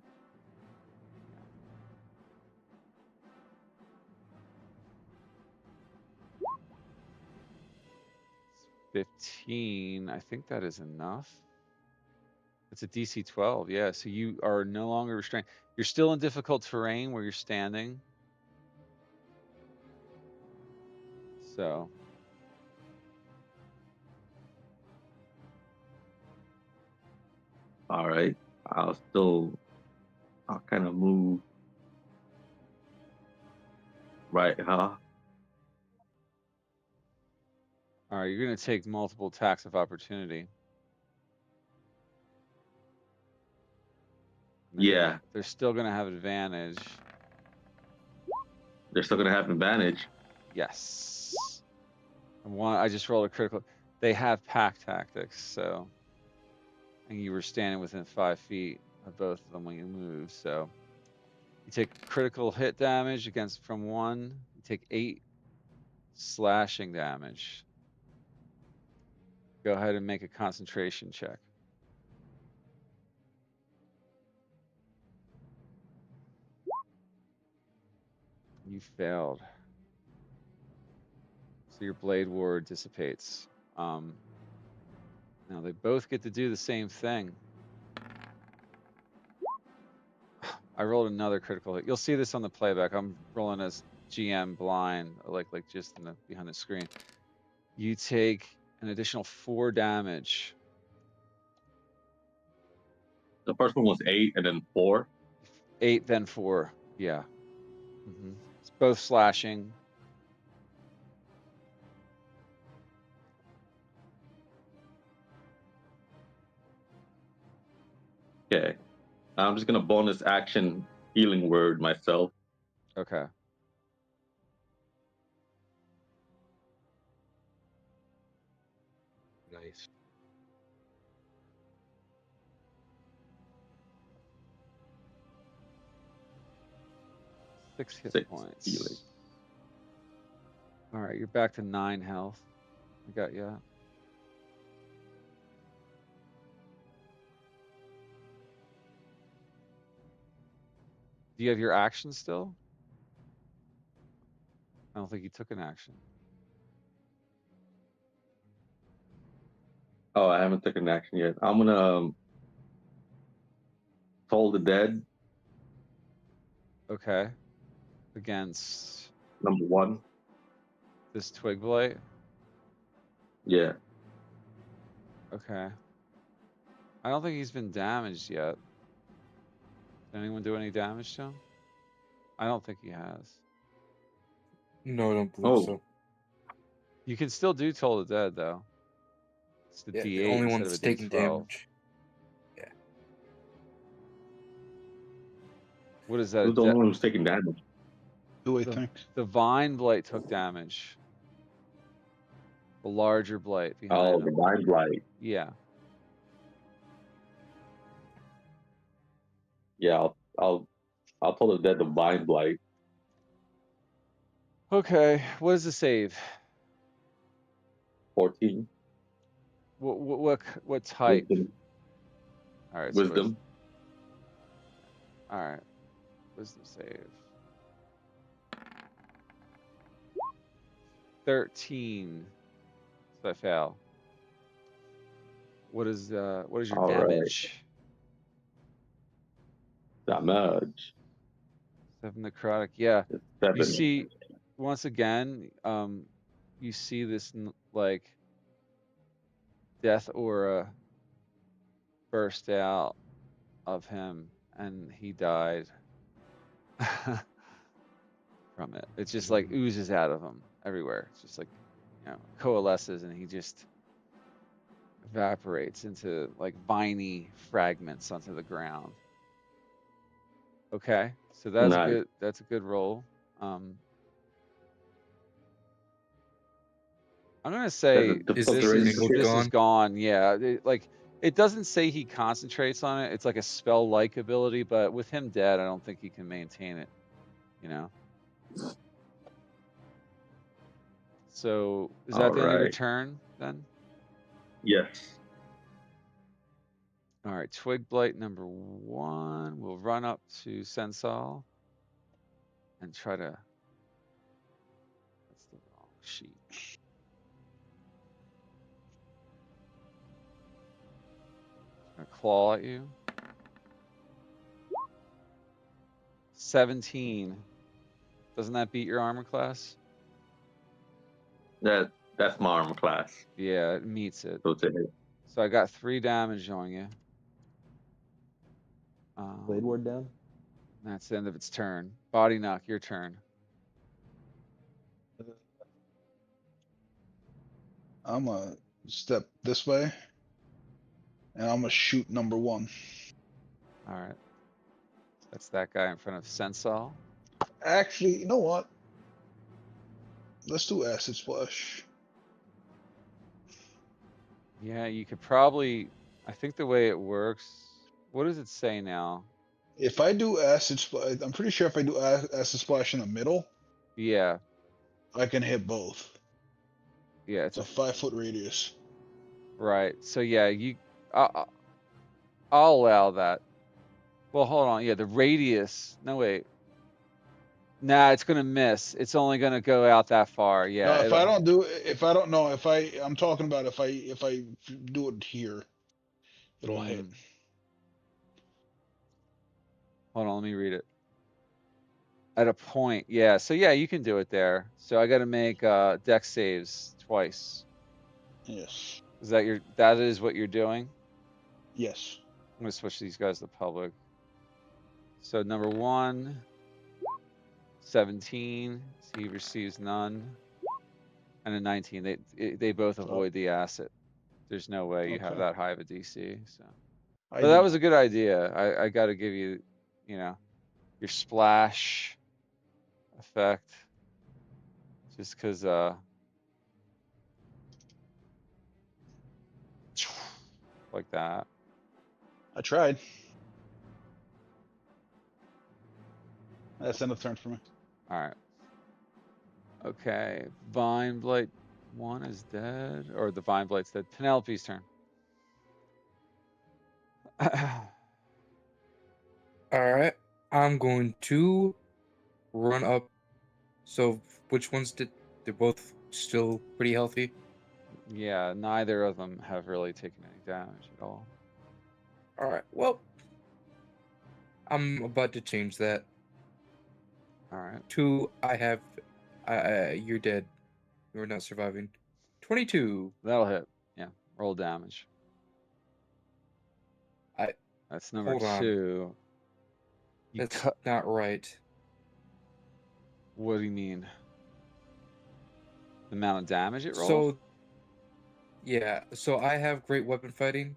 15. I think that is enough. It's a DC 12. Yeah. So you are no longer restrained. You're still in difficult terrain where you're standing. So. All right. I'll kind of move right, huh? All right. You're going to take multiple attacks of opportunity. Yeah. They're still going to have advantage. They're still going to have advantage. Yes. I just rolled a critical. They have pack tactics, so. And you were standing within 5 feet of both of them when you moved, so. You take critical hit damage from 1. You take 8 slashing damage. Go ahead and make a concentration check. You failed. So your blade ward dissipates. Now they both get to do the same thing. I rolled another critical hit. You'll see this on the playback. I'm rolling as GM blind, like just behind the screen. You take an additional 4 damage. The first one was 8 and then 4. 8, then 4. Yeah. It's both slashing. Okay. I'm just gonna bonus action healing word myself. Okay. Nice. Six hit 6 points. healing. All right, you're back to 9 health. I got you. Do you have your action still? I don't think you took an action. Oh, I haven't taken action yet. I'm gonna Toll the Dead. Okay. Against Number 1. this twig blight. Yeah. Okay. I don't think he's been damaged yet. Did anyone do any damage to him? I don't think he has. No, I don't believe so. You can still do Toll the Dead though. It's the Yeah, the D8 only instead one of a that's taking D12. damage. Yeah. What is that? Who's the only one who's taking damage? Who I think? The Vine Blight took damage. The larger blight behind Oh, him. the Vine Blight. Yeah. Yeah, I'll Toll the Dead the Vine Blight. Okay. What is the save? 14. What type? Wisdom. All right. Wisdom. All right. Wisdom save. 13. So I fail. What is your All damage? Damage. 7 necrotic. Yeah. It's 7. You see, once again, you see this like death aura burst out of him, and he died from it. It just like oozes out of him everywhere. It's just like, coalesces, and he just evaporates into like viney fragments onto the ground. Okay, so that's Nice. good. That's a good roll. I'm gonna say The this filtration is gone. Yeah, it doesn't say he concentrates on it. It's like a spell-like ability, but with him dead, I don't think he can maintain it. So is that the end of your turn then? Yes. All right, Twig Blight number 1 will run up to Sensal and try to. That's the wrong sheet. Gonna claw at you. 17. Doesn't that beat your armor class? That's my armor class. Yeah, it meets it. So it's a hit. So I got 3 damage on you. Blade ward down. That's the end of its turn. Body knock, your turn. I'm gonna step this way, and I'm gonna shoot number 1. All right. That's that guy in front of Sensal. Actually, you know what? Let's do acid splash. Yeah, you could probably. I think the way it works. What does it say now? If I do acid splash, I'm pretty sure if I do acid splash in the middle, Yeah, I can hit both. yeah, It's a 5-foot radius. right. So yeah, I'll allow that. Well, hold on. Yeah, the radius. No, wait. Nah, it's gonna miss. It's only gonna go out that far. No, Yeah, if I it'll. don't do, if I don't know, if I'm talking about if I do it here, it'll hit. Hold on, let me read it. At a point, yeah. So yeah, you can do it there. So I got to make dex saves twice. Yes. Is that is what you're doing? Yes. I'm gonna switch these guys to public. So number 1, 17. So he receives none, and a 19. They both Oh, avoid the acid. There's no way you have okay. that high of a DC. So, I but do that was a not. good idea. I got to give you, you know, your splash effect, just because like that. I tried. That's end of turn for me. All right. Okay. Vine Blight 1 is dead, or the Vine Blight's dead. Penelope's turn. Alright. I'm going to run up. So, which ones did. They're both still pretty healthy? Yeah, neither of them have really taken any damage at all. Alright, well. I'm about to change that. All right. 2, I have. You're dead. You're not surviving. 22. That'll hit. Yeah. Roll damage. I. That's number Hold on. 2. You That's cut. not right. What do you mean? The amount of damage it rolls? So, yeah. So I have great weapon fighting,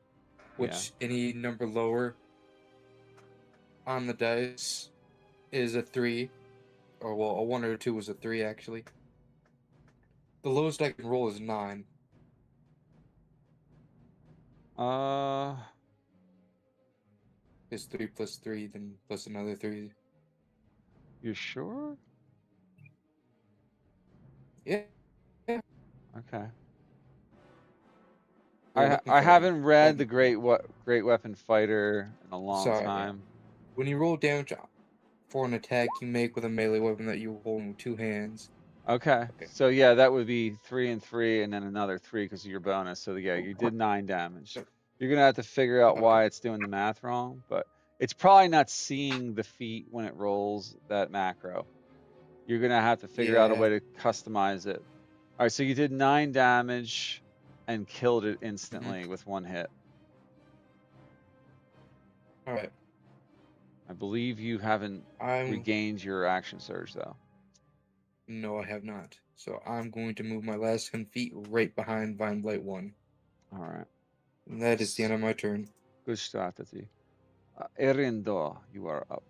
which any number lower on the dice is a 3. Or, well, a 1 or a 2 is a 3, actually. The lowest I can roll is 9. It's 3 plus 3, then plus another 3. You sure? Yeah. Okay. Great weapon I fighting. haven't read the Great Weapon Fighter in a long Sorry. time. When you roll damage for an attack you make with a melee weapon that you hold with 2 hands. Okay. So yeah, that would be 3 and 3, and then another 3 because of your bonus. So yeah, you did 9 damage. You're gonna have to figure out why it's doing the math wrong, but it's probably not seeing the feat when it rolls that macro. You're gonna have to figure out a way to customize it. All right, so you did 9 damage and killed it instantly with 1 hit. All right. I believe you haven't regained your action surge though. No, I have not. So I'm going to move my last 10 feet right behind Vine Blight 1. All right. And that is the end of my turn. Good strategy. Erindo, you are up.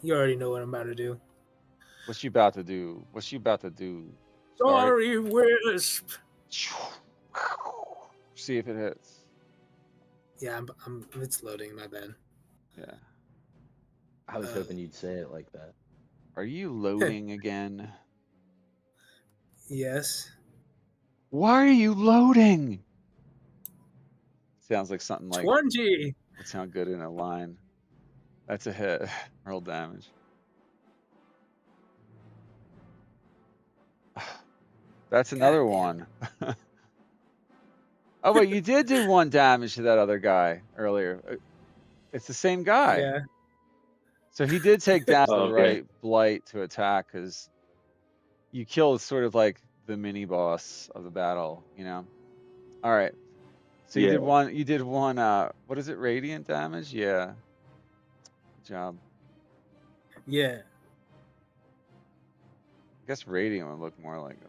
You already know what I'm about to do. What's you about to do? What's you about to do? Sorry, Wisp. See if it hits. Yeah, it's loading. My bad. Yeah. I was hoping you'd say it like that. Are you loading again? Yes. Why are you loading? Sounds like something like 20. would sound good in a line. That's a hit. Roll damage. That's another one. Oh, wait, you did do 1 damage to that other guy earlier. It's the same guy. Yeah. So he did take down the Okay. right blight to attack because you killed sort of like the mini boss of the battle, you know? All right. So you did one, what is it, radiant damage? Yeah. Good job. Yeah. I guess radiant would look more like that.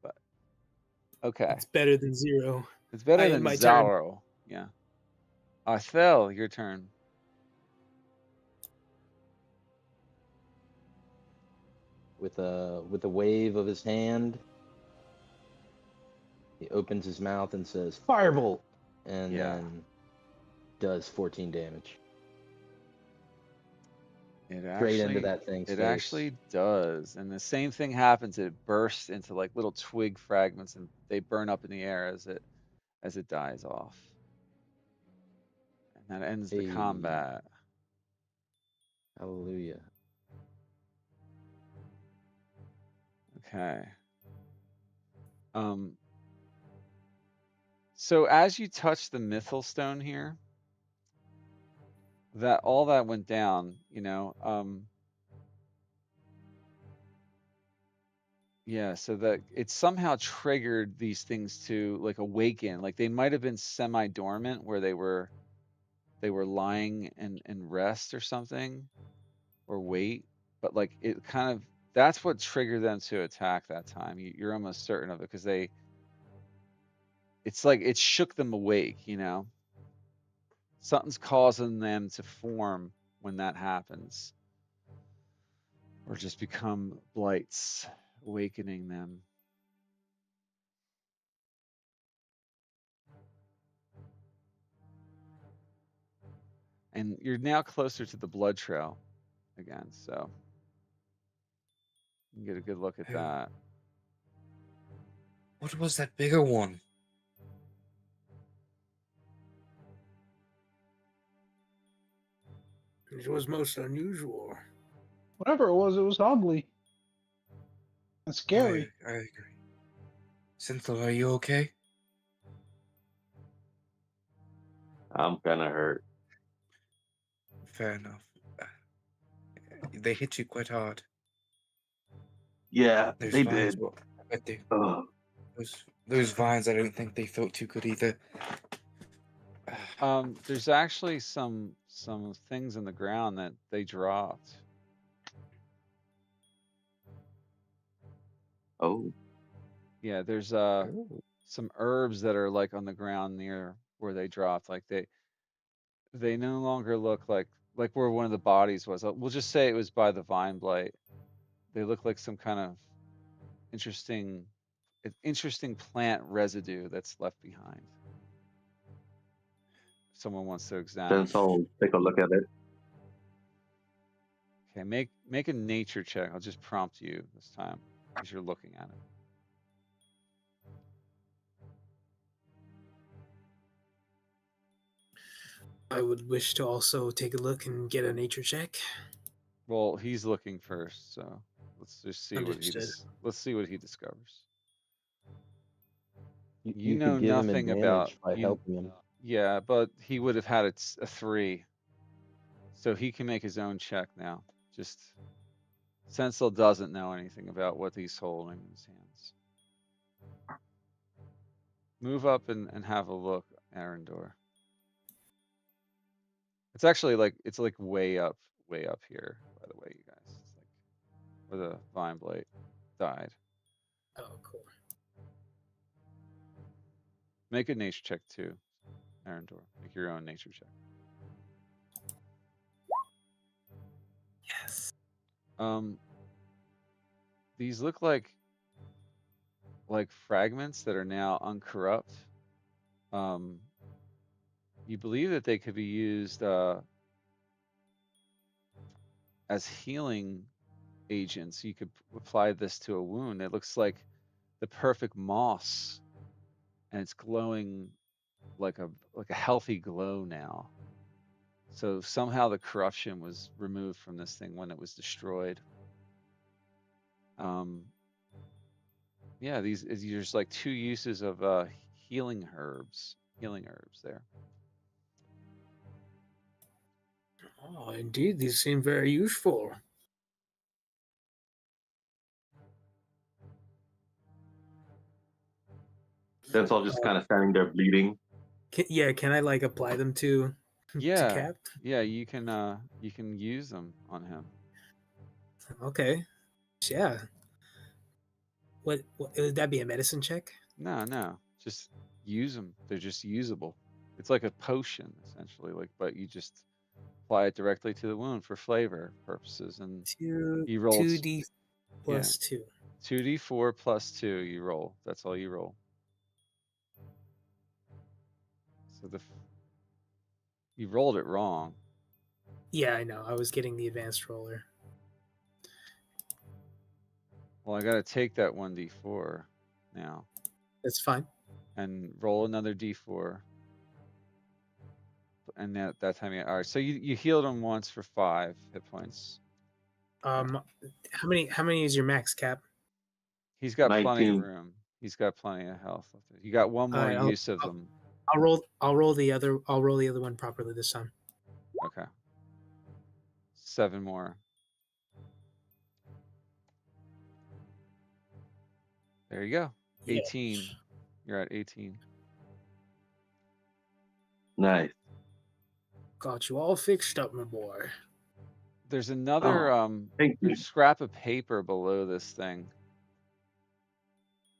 But, okay. It's better than 0. It's better I than end my turn. Zaro. Yeah. Phil, your turn. With a wave of his hand, He opens his mouth and says, "Firebolt!" and Yeah. then does 14 damage. It Straight into actually, that thing's it face. actually does, and the same thing happens. It bursts into like little twig fragments, and they burn up in the air as it dies off, and that ends the Hey, combat. hallelujah. Okay. So as you touch the mythal stone here, that all that went down, yeah, so that it somehow triggered these things to like awaken. Like they might have been semi-dormant where they were lying in rest or something or wait, but like it kind of that's what triggered them to attack that time. You're almost certain of it because it's like it shook them awake, Something's causing them to form when that happens, or just become blights, awakening them. And you're now closer to the blood trail again, so you can get a good look at that. What was that bigger one? It was most unusual. Whatever it was ugly and scary. I agree. Cynthia, are you okay? I'm kind of hurt. Fair enough. They hit you quite hard. Yeah, There's they vines. did. Well, I bet they, Ugh. those vines, I don't think they felt too good either. There's actually some things in the ground that they dropped. Oh, Yeah, there's Oh. some herbs that are like on the ground near where they dropped. Like they no longer look like where one of the bodies was. We'll just say it was by the vine blight. They look like some kind of interesting plant residue that's left behind. If someone wants to examine. then I'll take a look at it. Okay, make a nature check. I'll just prompt you this time as you're looking at it. I would wish to also take a look and get a nature check. Well, he's looking first, so let's just see Understood. let's see what he discovers. You You know could give him nothing about advantage by helping him. Yeah, but he would have had a 3, so he can make his own check now. Just Sensel doesn't know anything about what he's holding in his hands. Move up and have a look, Arendor. It's actually it's like way up here, by the way, you guys. It's like where the vine blight died. Oh, cool. Make a nature check too, Arendor. Make your own nature check. Yes. These look like fragments that are now uncorrupt. You believe that they could be used as healing agents. You could apply this to a wound. It looks like the perfect moss, and it's glowing like a healthy glow now. So somehow the corruption was removed from this thing when it was destroyed. Yeah, these is just like 2 uses of healing herbs there. Oh, indeed, these seem very useful. Then I'll just kind of standing there bleeding. Can I like apply them to Yeah, Cap? yeah, you can use them on him. Okay. Yeah. What would that be, a medicine check? No, just use them. They're just usable. It's like a potion essentially, but you just apply it directly to the wound for flavor purposes, and you roll 2d plus 2. 2d4 plus 2. You roll. That's all you roll. So you rolled it wrong. Yeah, I know. I was getting the advanced roller. Well, I got to take that 1d4 now That's fine. and roll another d4. And that time, all right. So you healed him once for 5 hit points. How many is your max, Cap? He's got plenty of 19. room. He's got plenty of health. You got one more Alright, use of them. I'll roll the other one properly this time. Okay. 7 more. There you go. 18. Yes. You're at 18. Nice. Got you all fixed up, my boy. There's another Thank you. there's scrap of paper below this thing.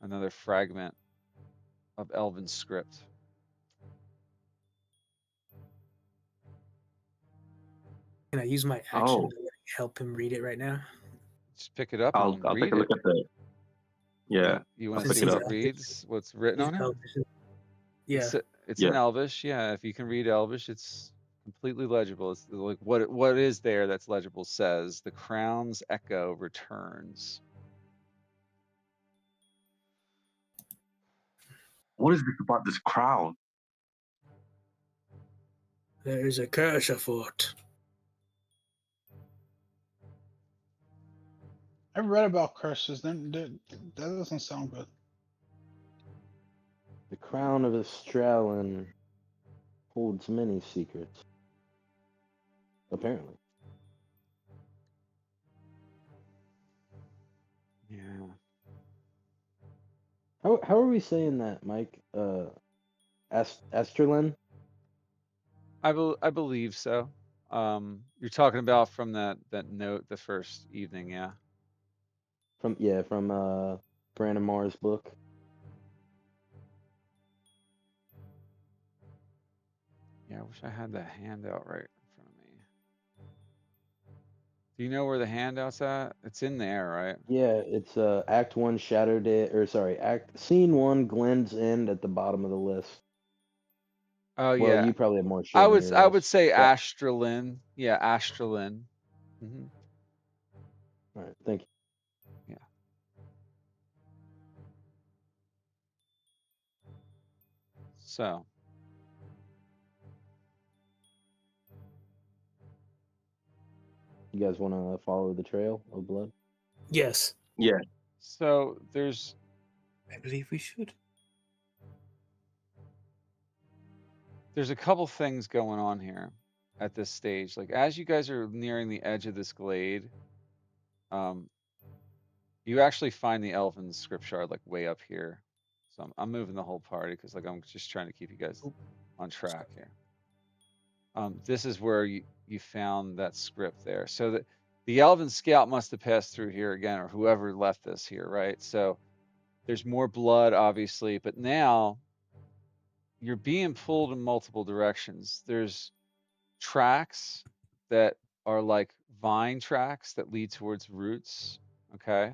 Another fragment of Elven script. Can I use my action to help him read it right now? Just pick it up I'll and take read a it. look at that. Yeah. You want I'll to pick see it what up. it reads? What's written on it? Yeah. It's Yeah. in Elvish. Yeah, if you can read Elvish, it's completely legible. It's like what is there that's legible says the crown's echo returns. What is this about this crown? There is a curse afoot. I read about curses. That doesn't sound good. The crown of Astralin holds many secrets. Apparently. Yeah. How are we saying that, Mike? Astralin? I believe so. You're talking about from that note the first evening, yeah. From Brandon Marr's book. Yeah, I wish I had that handout right in front of me. Do you know where the handout's at? It's in there, right? Yeah, it's Act 1 Shadow Day, or sorry, Scene 1 Glen's End at the bottom of the list. Oh Well, yeah. you probably have more shit I in would your I list. would say Yeah. Astralin. Yeah, Astralin. Mm-hmm. All right, thank you. Yeah. So You guys want to follow the trail of blood? Yes. Yeah. So there's I believe we should. a couple things going on here at this stage. Like as you guys are nearing the edge of this glade, you actually find the elven script shard like way up here. So I'm moving the whole party because like I'm just trying to keep you guys on track here. This is where you found that script there. So the elven scout must have passed through here again, or whoever left this here, right? So there's more blood, obviously, but now you're being pulled in multiple directions. There's tracks that are like vine tracks that lead towards roots. Okay.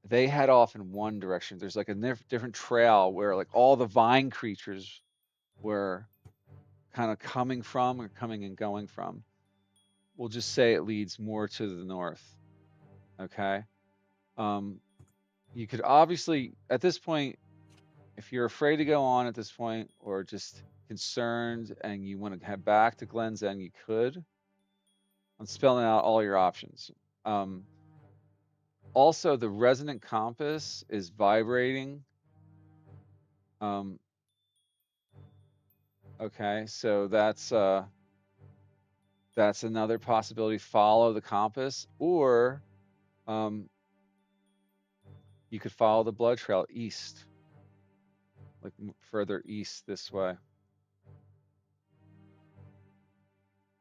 They head off in one direction. There's like a different trail where like all the vine creatures were kind of coming from or coming and going from. We'll just say it leads more to the north. Okay. You could obviously at this point, if you're afraid to go on at this point or just concerned and you want to head back to Glen's End, you could. I'm spelling out all your options. Also, the resonant compass is vibrating. Okay, so that's another possibility. Follow the compass, or you could follow the blood trail east, like further east this way.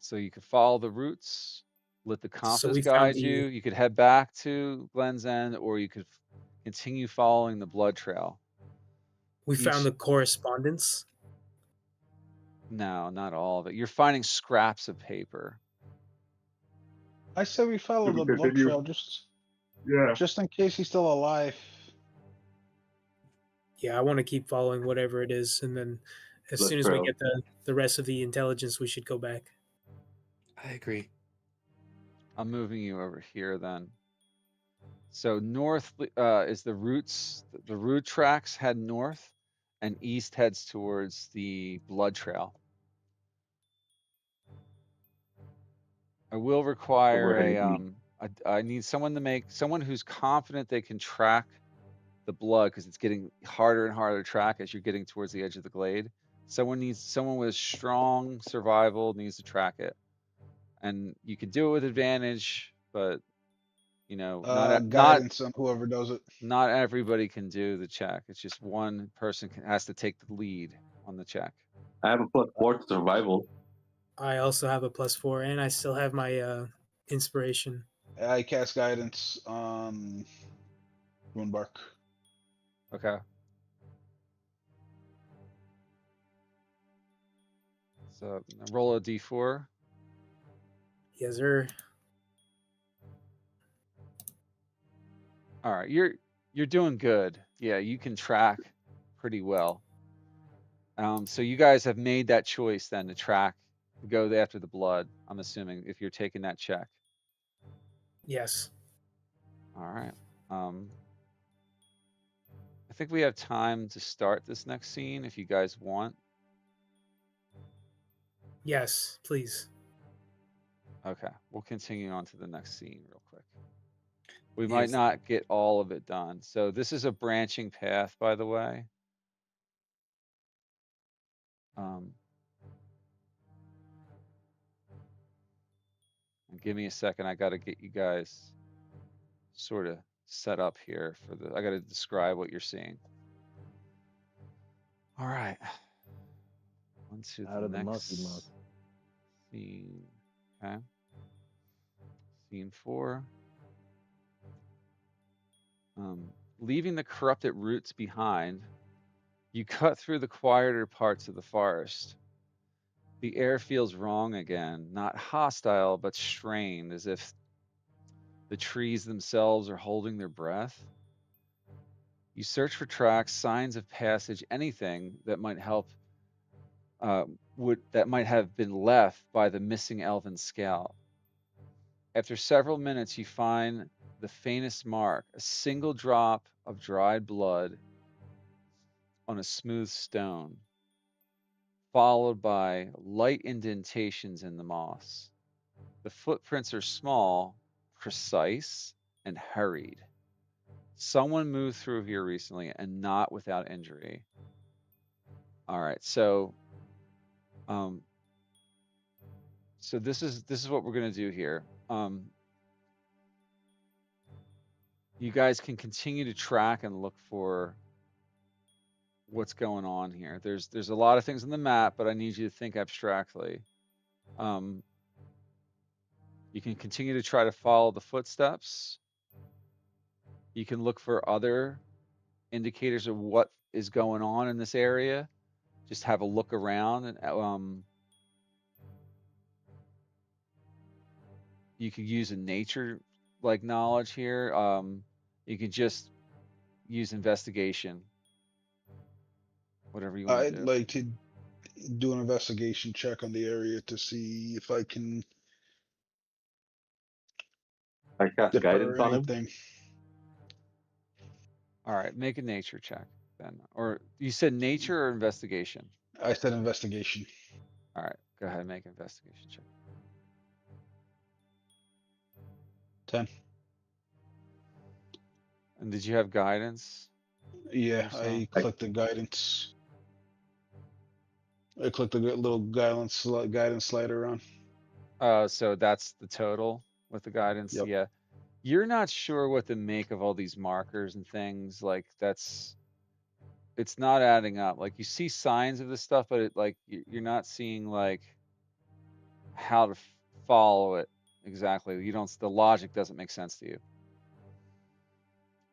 So you could follow the roots, let the compass guide you. You could head back to Glen's End, or you could continue following the blood trail. We found the correspondence. No, not all of it. You're finding scraps of paper. I say we follow the blood trail just in case he's still alive. Yeah, I want to keep following whatever it is, and then as Blood soon as we trail. get the rest of the intelligence, we should go back. I agree. I'm moving you over here then. So north is the roots. The root tracks head north, and east heads towards the blood trail. I will I'll go require ahead and eat. I need someone who's confident they can track the blood because it's getting harder and harder to track as you're getting towards the edge of the glade. Someone with strong survival needs to track it, and you can do it with advantage, but you know, Guidance on whoever does it. not everybody can do the check. It's just one person has to take the lead on the check. I have a +4 to survival. I also have a +4, and I still have my inspiration. I cast guidance on Runebark. Okay. So roll a d4. Yes, sir. All right, you're doing good. Yeah, you can track pretty well. So you guys have made that choice then to track, to go after the blood. I'm assuming if you're taking that check. Yes. All right. I think we have time to start this next scene if you guys want. Yes, please. Okay, we'll continue on to the next scene real quick. We might Yes. not get all of it done. So this is a branching path, by the way. And give me a second. I got to get you guys sort of set up here for I got to describe what you're seeing. All right. On to Out the of the next monkey muck. scene. Okay. Scene 4. Leaving the corrupted roots behind, you cut through the quieter parts of the forest. The air feels wrong again, not hostile, but strained, as if the trees themselves are holding their breath. You search for tracks, signs of passage, anything that might help, that might have been left by the missing elven scout. After several minutes, you find the faintest mark, a single drop of dried blood on a smooth stone, followed by light indentations in the moss. The footprints are small, precise, and hurried. Someone moved through here recently and not without injury. All right, so this is what we're gonna do here. You guys can continue to track and look for what's going on here. There's a lot of things on the map, but I need you to think abstractly. You can continue to try to follow the footsteps. You can look for other indicators of what is going on in this area. Just have a look around, and you could use a nature like knowledge here. You can just use investigation, whatever you want to I'd do. like to do an investigation check on the area to see if I can I cast defer guidance on him. anything. All right, make a nature check then. Or you said nature or investigation? I said investigation. All right, go ahead and make an investigation check. 10. And did you have guidance? Yeah, Also? I clicked the guidance. I clicked the little guidance slider on. So that's the total with the guidance. Yep. Yeah. You're not sure what to make of all these markers and things. Like it's not adding up. Like you see signs of this stuff, but you're not seeing like how to follow it exactly. The logic doesn't make sense to you.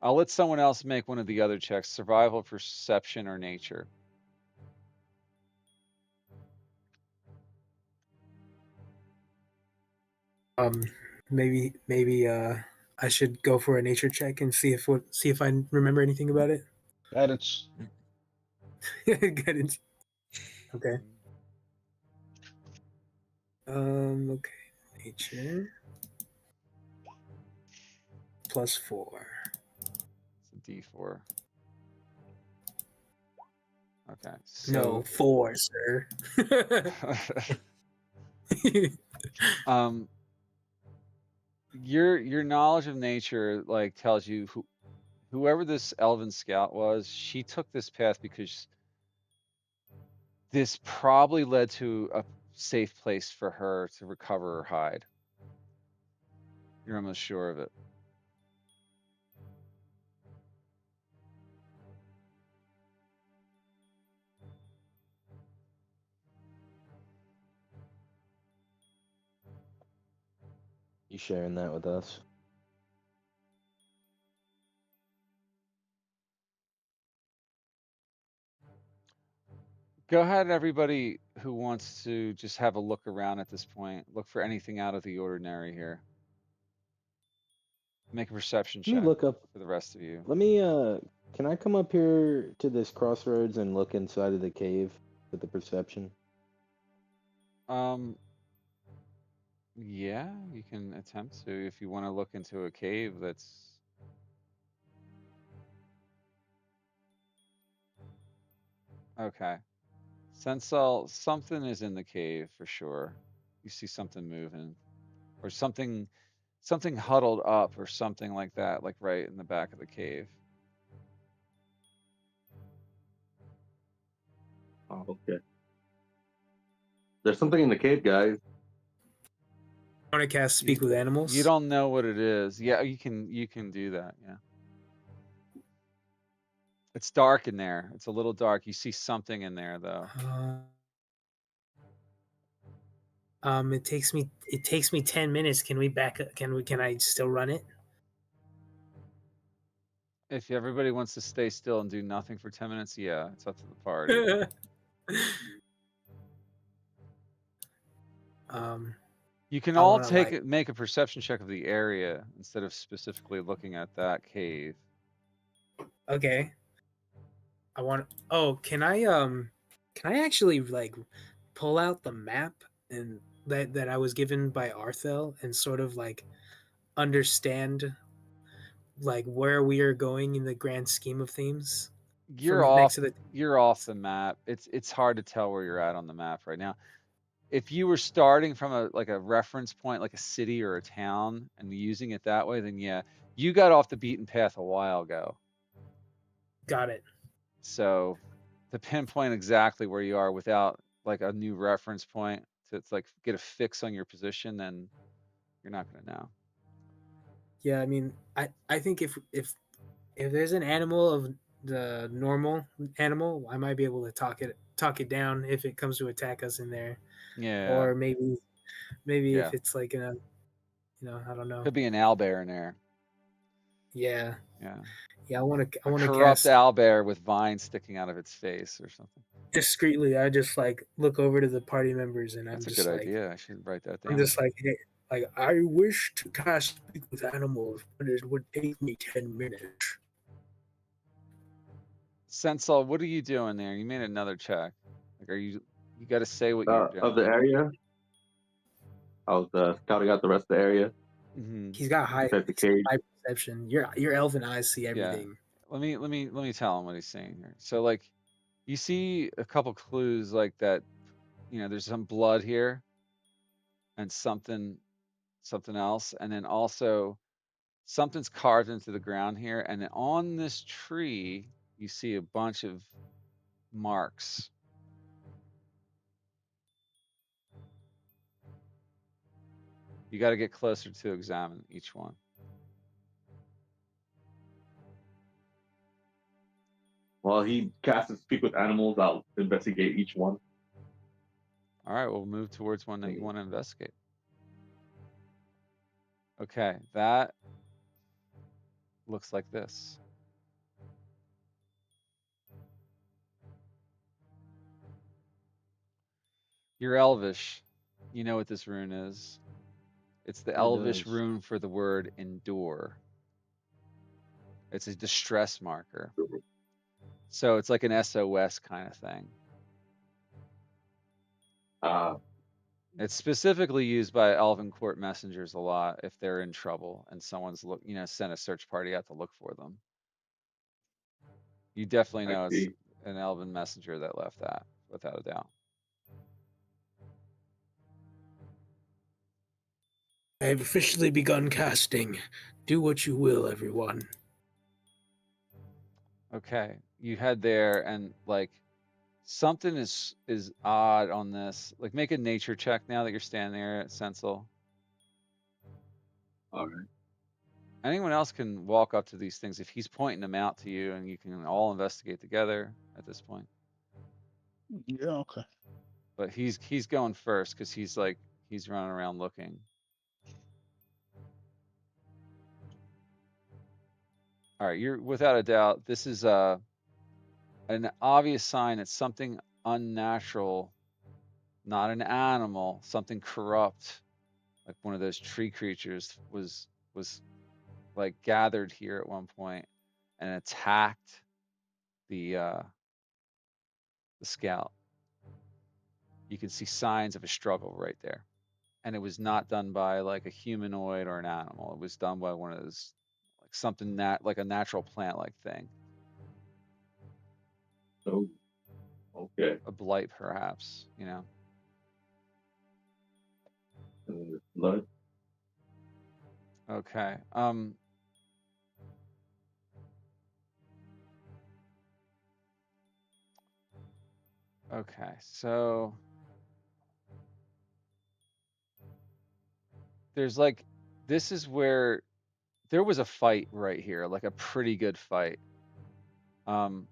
I'll let someone else make one of the other checks: survival, perception, or nature. Maybe I should go for a nature check and see if I remember anything about it. Guidance. Guidance. Okay. Okay. Nature. +4. It's a D4. Okay. No, So 4, sir. your knowledge of nature like tells you whoever this elven scout was, she took this path because this probably led to a safe place for her to recover or hide. You're almost sure of it. You sharing that with us? Go ahead, everybody who wants to just have a look around at this point. Look for anything out of the ordinary here. Make a perception Let me check look up. for the rest of you. Let me. Can I come up here to this crossroads and look inside of the cave with the perception? Yeah, you can attempt to if you want to look into a cave that's okay. Sensal, something is in the cave for sure. You see something moving or something huddled up or something like that, like right in the back of the cave. Oh, okay. There's something in the cave, guys. I want to cast Speak with Animals. You don't know what it is. Yeah, you can do that, yeah. It's dark in there. It's a little dark. You see something in there though. It takes me 10 minutes. Can we back up? Can I still run it? If everybody wants to stay still and do nothing for 10 minutes, yeah, it's up to the party. You can all make a perception check of the area instead of specifically looking at that cave. Okay. Can I actually like pull out the map and that I was given by Arthel and sort of like understand like where we are going in the grand scheme of things? You're off the map. It's hard to tell where you're at on the map right now. If you were starting from a reference point, like a city or a town, and using it that way, then yeah, you got off the beaten path a while ago. Got it. So to pinpoint exactly where you are without like a new reference point to like get a fix on your position, then you're not gonna know. Yeah, I mean, I think if there's an animal of the normal animal, I might be able to talk it down if it comes to attack us in there. Yeah. Or maybe Yeah. if it's like I don't know. Could be an owlbear in there. Yeah. Yeah. Yeah, I want to corrupt owlbear with vines sticking out of its face or something. Discreetly, I just like look over to the party members and That's I'm a just good like, idea. I should write that down. I'm just like, hey, like I wish to cast Speak with Animals, but it would take me 10 minutes. Sensal, what are you doing there? You made another check. Like, you got to say what you're doing. Of the area. I was scouting out the rest of the area. Mm-hmm. He's got high perception. Your elven eyes see everything. Yeah. Let me tell him what he's saying here. So like, you see a couple clues like that. There's some blood here, and something else, and then also something's carved into the ground here, and then on this tree you see a bunch of marks. You got to get closer to examine each one. While he casts Speak with Animals, I'll investigate each one. All right, we'll move towards one that you want to investigate. Okay, that looks like this. You're Elvish. You know what this rune is. It's the Elvish rune for the word endure. It's a distress marker. So it's like an SOS kind of thing. It's specifically used by Elven Court messengers a lot if they're in trouble and someone's sent a search party out to look for them. You definitely I know it's see. an Elven messenger that left that, without a doubt. I have officially begun casting. Do what you will, everyone. Okay, you head there and like something is odd on this. Like make a nature check now that you're standing there at Sensel. All right. Anyone else can walk up to these things if he's pointing them out to you, and you can all investigate together at this point. Yeah, okay. But he's going first because he's running around looking. All right, you're without a doubt. This is an obvious sign that something unnatural, not an animal, something corrupt, like one of those tree creatures, was like gathered here at one point and attacked the scout. You can see signs of a struggle right there. And it was not done by like a humanoid or an animal. It was done by one of those, like something that like a natural plant like thing. So, okay. A blight, perhaps, And then there's blood. Okay. Okay, so there's like this is where there was a fight right here, like a pretty good fight. There's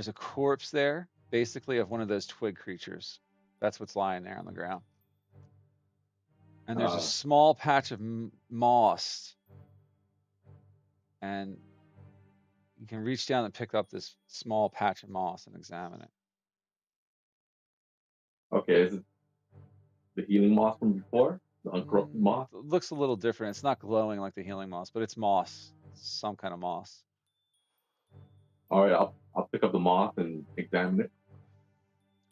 a corpse there, basically of one of those twig creatures. That's what's lying there on the ground. And there's a small patch of moss, and you can reach down and pick up this small patch of moss and examine it. Okay, is it the healing moss from before? The uncorrupted moss? It looks a little different. It's not glowing like the healing moss, but it's moss. It's some kind of moss. All right, I'll pick up the moss and examine it.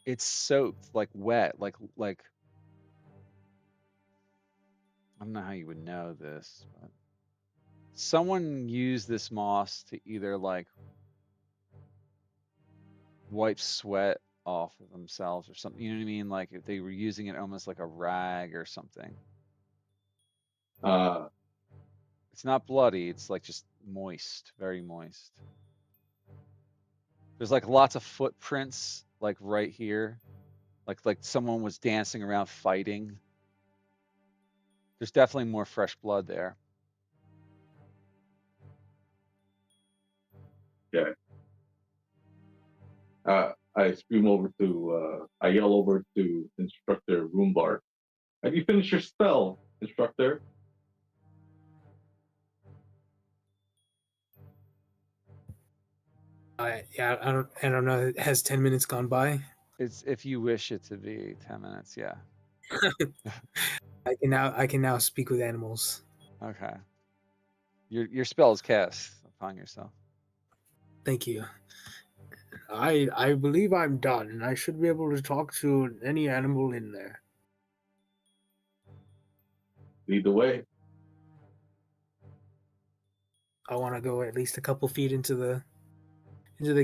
It's soaked, like wet, like I don't know how you would know this, but someone used this moss to either like wipe sweat off of themselves or something. You know what I mean? Like if they were using it almost like a rag or something. It's not bloody. It's like just moist, very moist. There's like lots of footprints, like right here, like someone was dancing around fighting. There's definitely more fresh blood there. Okay. I yell over to Instructor Roombar. Have you finished your spell, Instructor? I don't know. Has 10 minutes gone by? It's if you wish it to be 10 minutes, yeah. I can now speak with animals. Okay. Your spell is cast upon yourself. Thank you. I believe I'm done, and I should be able to talk to any animal in there. Lead the way. I want to go at least a couple feet into the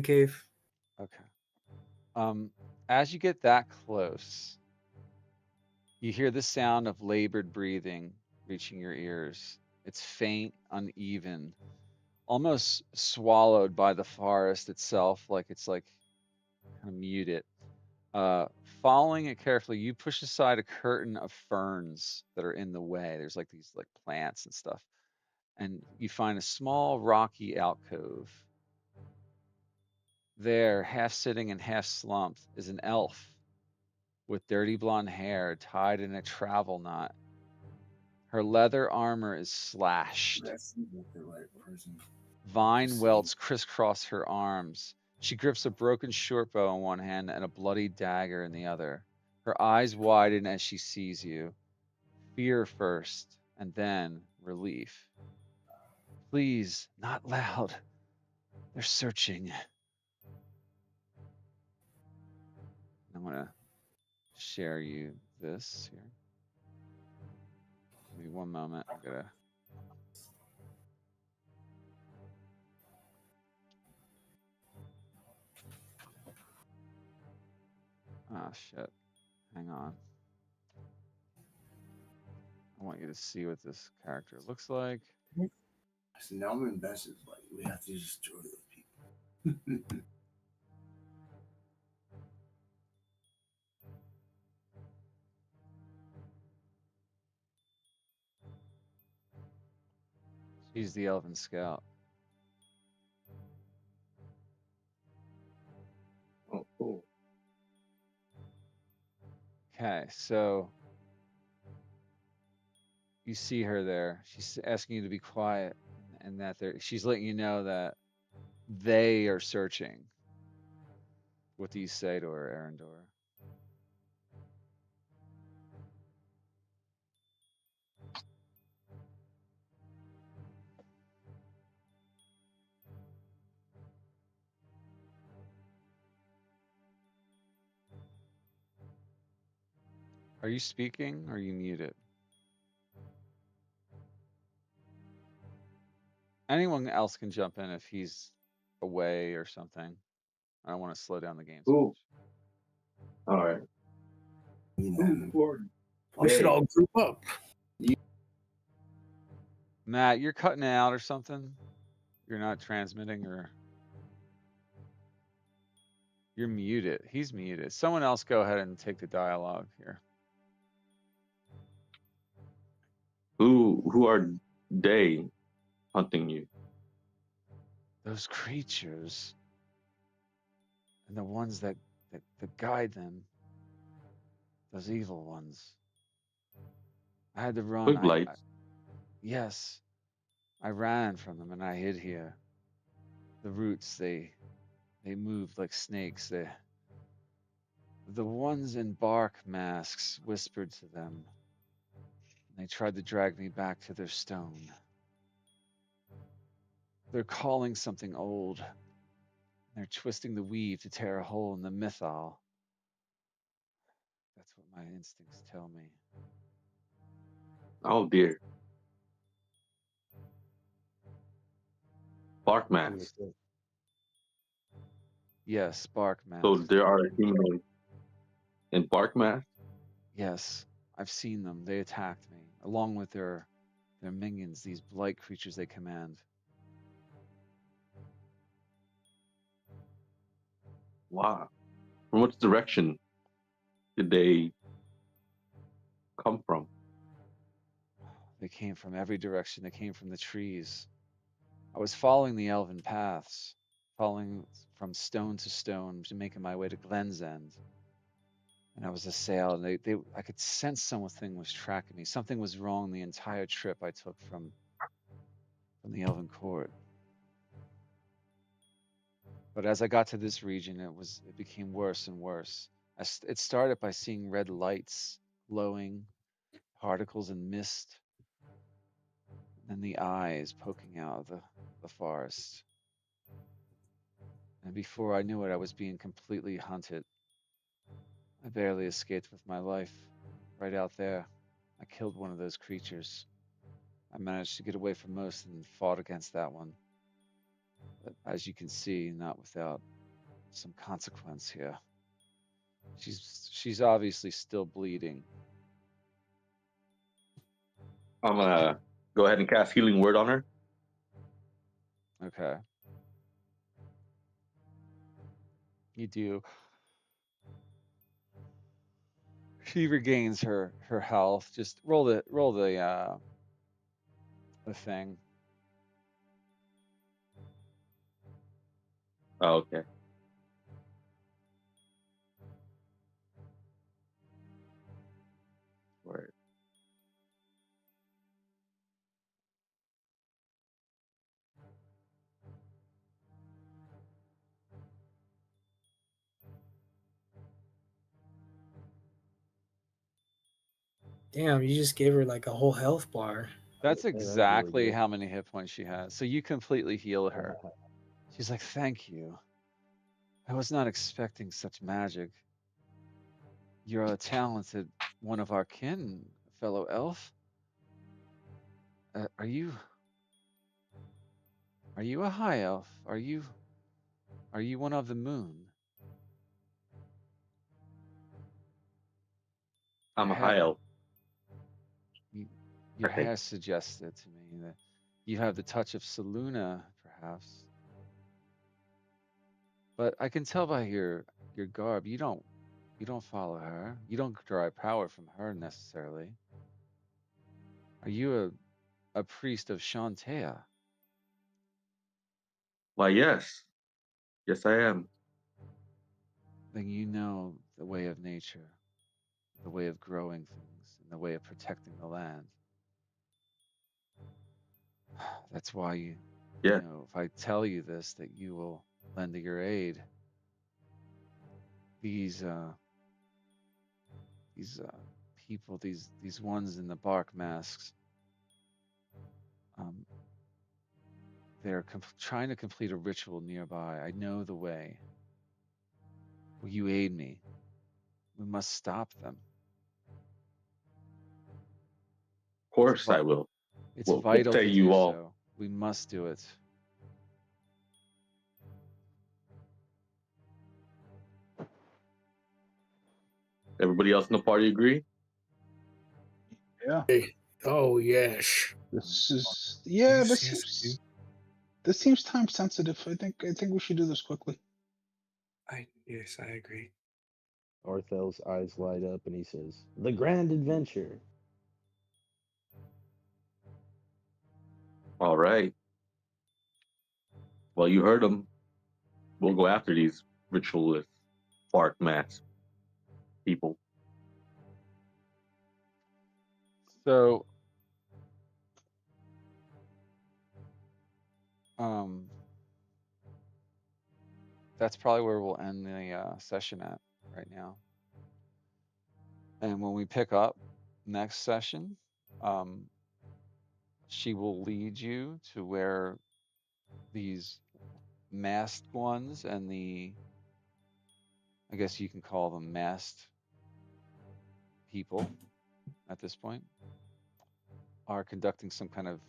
cave. Okay. As you get that close, you hear the sound of labored breathing reaching your ears. It's faint, uneven, almost swallowed by the forest itself, like it's like kind of muted. Following it carefully, you push aside a curtain of ferns that are in the way. There's like these like plants and stuff. And you find a small rocky alcove. There, half sitting and half slumped, is an elf with dirty blonde hair tied in a travel knot. Her leather armor is slashed. That's the right person. Vine welts crisscross her arms. She grips a broken short bow in one hand and a bloody dagger in the other. Her eyes widen as she sees you. Fear first, and then relief. Please, not loud. They're searching. I'm gonna share you this here. Give me one moment. I gotta. Ah, shit. Hang on. I want you to see what this character looks like. So now I'm invested. Like we have to destroy those people. She's the Elven Scout. Oh, cool. Okay, so you see her there. She's asking you to be quiet, and that she's letting you know that they are searching. What do you say to her, Arendor? Are you speaking or are you muted? Anyone else can jump in if he's away or something. I don't want to slow down the game. Cool. All right. We should all group up. Matt, you're cutting out or something? You're not transmitting or you're muted. He's muted. Someone else go ahead and take the dialogue here. Who are they hunting you? Those creatures and the ones that guide them, those evil ones. I had to run. Quick lights. Yes, I ran from them and I hid here. The roots, they moved like snakes. The ones in bark masks whispered to them. They tried to drag me back to their stone. They're calling something old. They're twisting the weave to tear a hole in the mythal. That's what my instincts tell me. Oh dear. Bark mask. Yes, bark masks. So there are humans in bark mask? Yes, I've seen them. They attacked me, along with their minions, these blight creatures they command. Wow. From which direction did they come from? They came from every direction. They came from the trees. I was following the elven paths, following from stone to stone, making my way to Glen's End. And I was assailed, and I could sense something was tracking me. Something was wrong the entire trip I took from the Elven Court. But as I got to this region, it became worse and worse. It started by seeing red lights glowing, particles and mist, and the eyes poking out of the forest. And before I knew it, I was being completely hunted. I barely escaped with my life. Right out there, I killed one of those creatures. I managed to get away from most and fought against that one. But as you can see, not without some consequence here. She's obviously still bleeding. I'm gonna go ahead and cast Healing Word on her. Okay. You do. She regains her health. Just roll the thing. Oh, okay. Word. Damn, you just gave her like a whole health bar. That's Yeah, that's really exactly good. how many hit points she has. So you completely heal her. She's like, thank you. I was not expecting such magic. You're a talented one of our kin, fellow elf. Are you a high elf? Are you one of the moon? I'm a high elf, Your I think. hair suggested to me that you have the touch of Seluna, perhaps. But I can tell by your garb, you don't follow her. You don't derive power from her necessarily. Are you a priest of Shantea? Why, yes. Yes, I am. Then you know the way of nature, the way of growing things, and the way of protecting the land. That's why you Yeah. know, if I tell you this, that you will lend your aid. These people, these ones in the bark masks, they're trying to complete a ritual nearby. I know the way. Will you aid me? We must stop them. Of course I will. It's Well, vital say to you do all. so. We must do it. Everybody else in the party agree? Yeah. Oh yes. This is this seems time sensitive. I think we should do this quickly. Yes, I agree. Orthel's eyes light up and he says, "The grand adventure." All right. Well, you heard them. We'll go after these ritualist bark mask people. So, that's probably where we'll end the session at right now. And when we pick up next session, she will lead you to where these masked ones and I guess you can call them masked people at this point, are conducting some kind of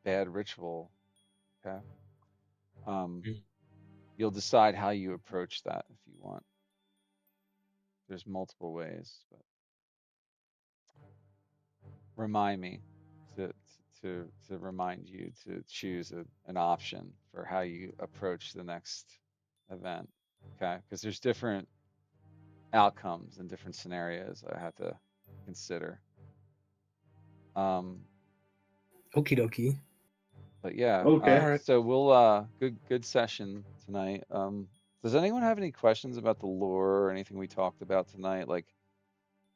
bad ritual. Okay. You'll decide how you approach that if you want. There's multiple ways, but remind me to remind you to choose an option for how you approach the next event. Okay, because there's different outcomes and different scenarios I have to consider. Okie dokie. But yeah, Okay. so we'll good session tonight. Does anyone have any questions about the lore or anything we talked about tonight? Like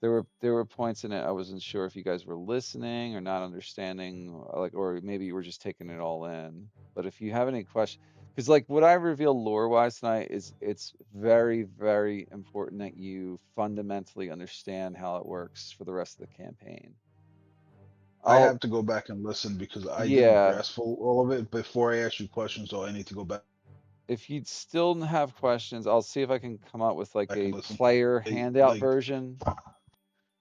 there were points in it I wasn't sure if you guys were listening or not understanding, like, or maybe you were just taking it all in. But if you have any questions, because like what I revealed lore wise tonight is it's very, very important that you fundamentally understand how it works for the rest of the campaign. I have to go back and listen because I didn't Yeah, grasp all of it before I asked you questions, so I need to go back if you'd still have questions, I'll see if I can come up with like and a listen. player handout Like, version,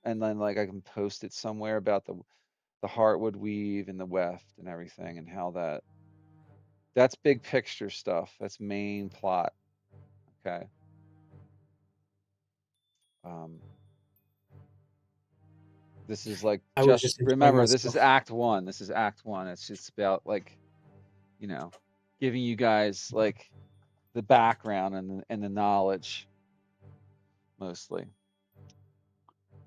and then like I can post it somewhere about the heartwood weave and the weft and everything, and how that's big picture stuff. That's main plot. Okay. This is like I was just enjoying remember, this is myself. Act 1. This is Act 1. It's just about like, you know, giving you guys like the background and the knowledge mostly.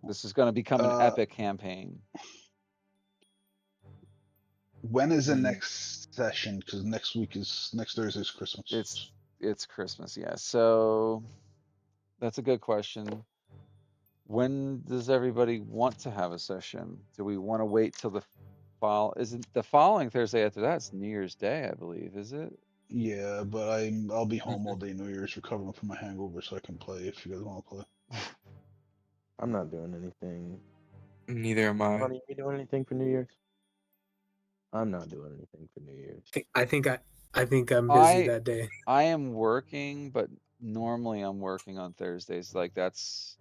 This is going to become an epic campaign. when is the next session? Because next Thursday is Christmas. It's Christmas, yeah. So that's a good question. When does everybody want to have a session? Do we want to wait till the isn't the following Thursday after that? It's New Year's Day, I believe, is it? Yeah, but I'll be home all day New Year's recovering from my hangover, so I can play if you guys want to play. I'm not doing anything. Neither am I. Honey, you doing anything for New Year's? I'm not doing anything for New Year's. I think I think I'm busy that day. I am working, but normally I'm working on Thursdays. Like that's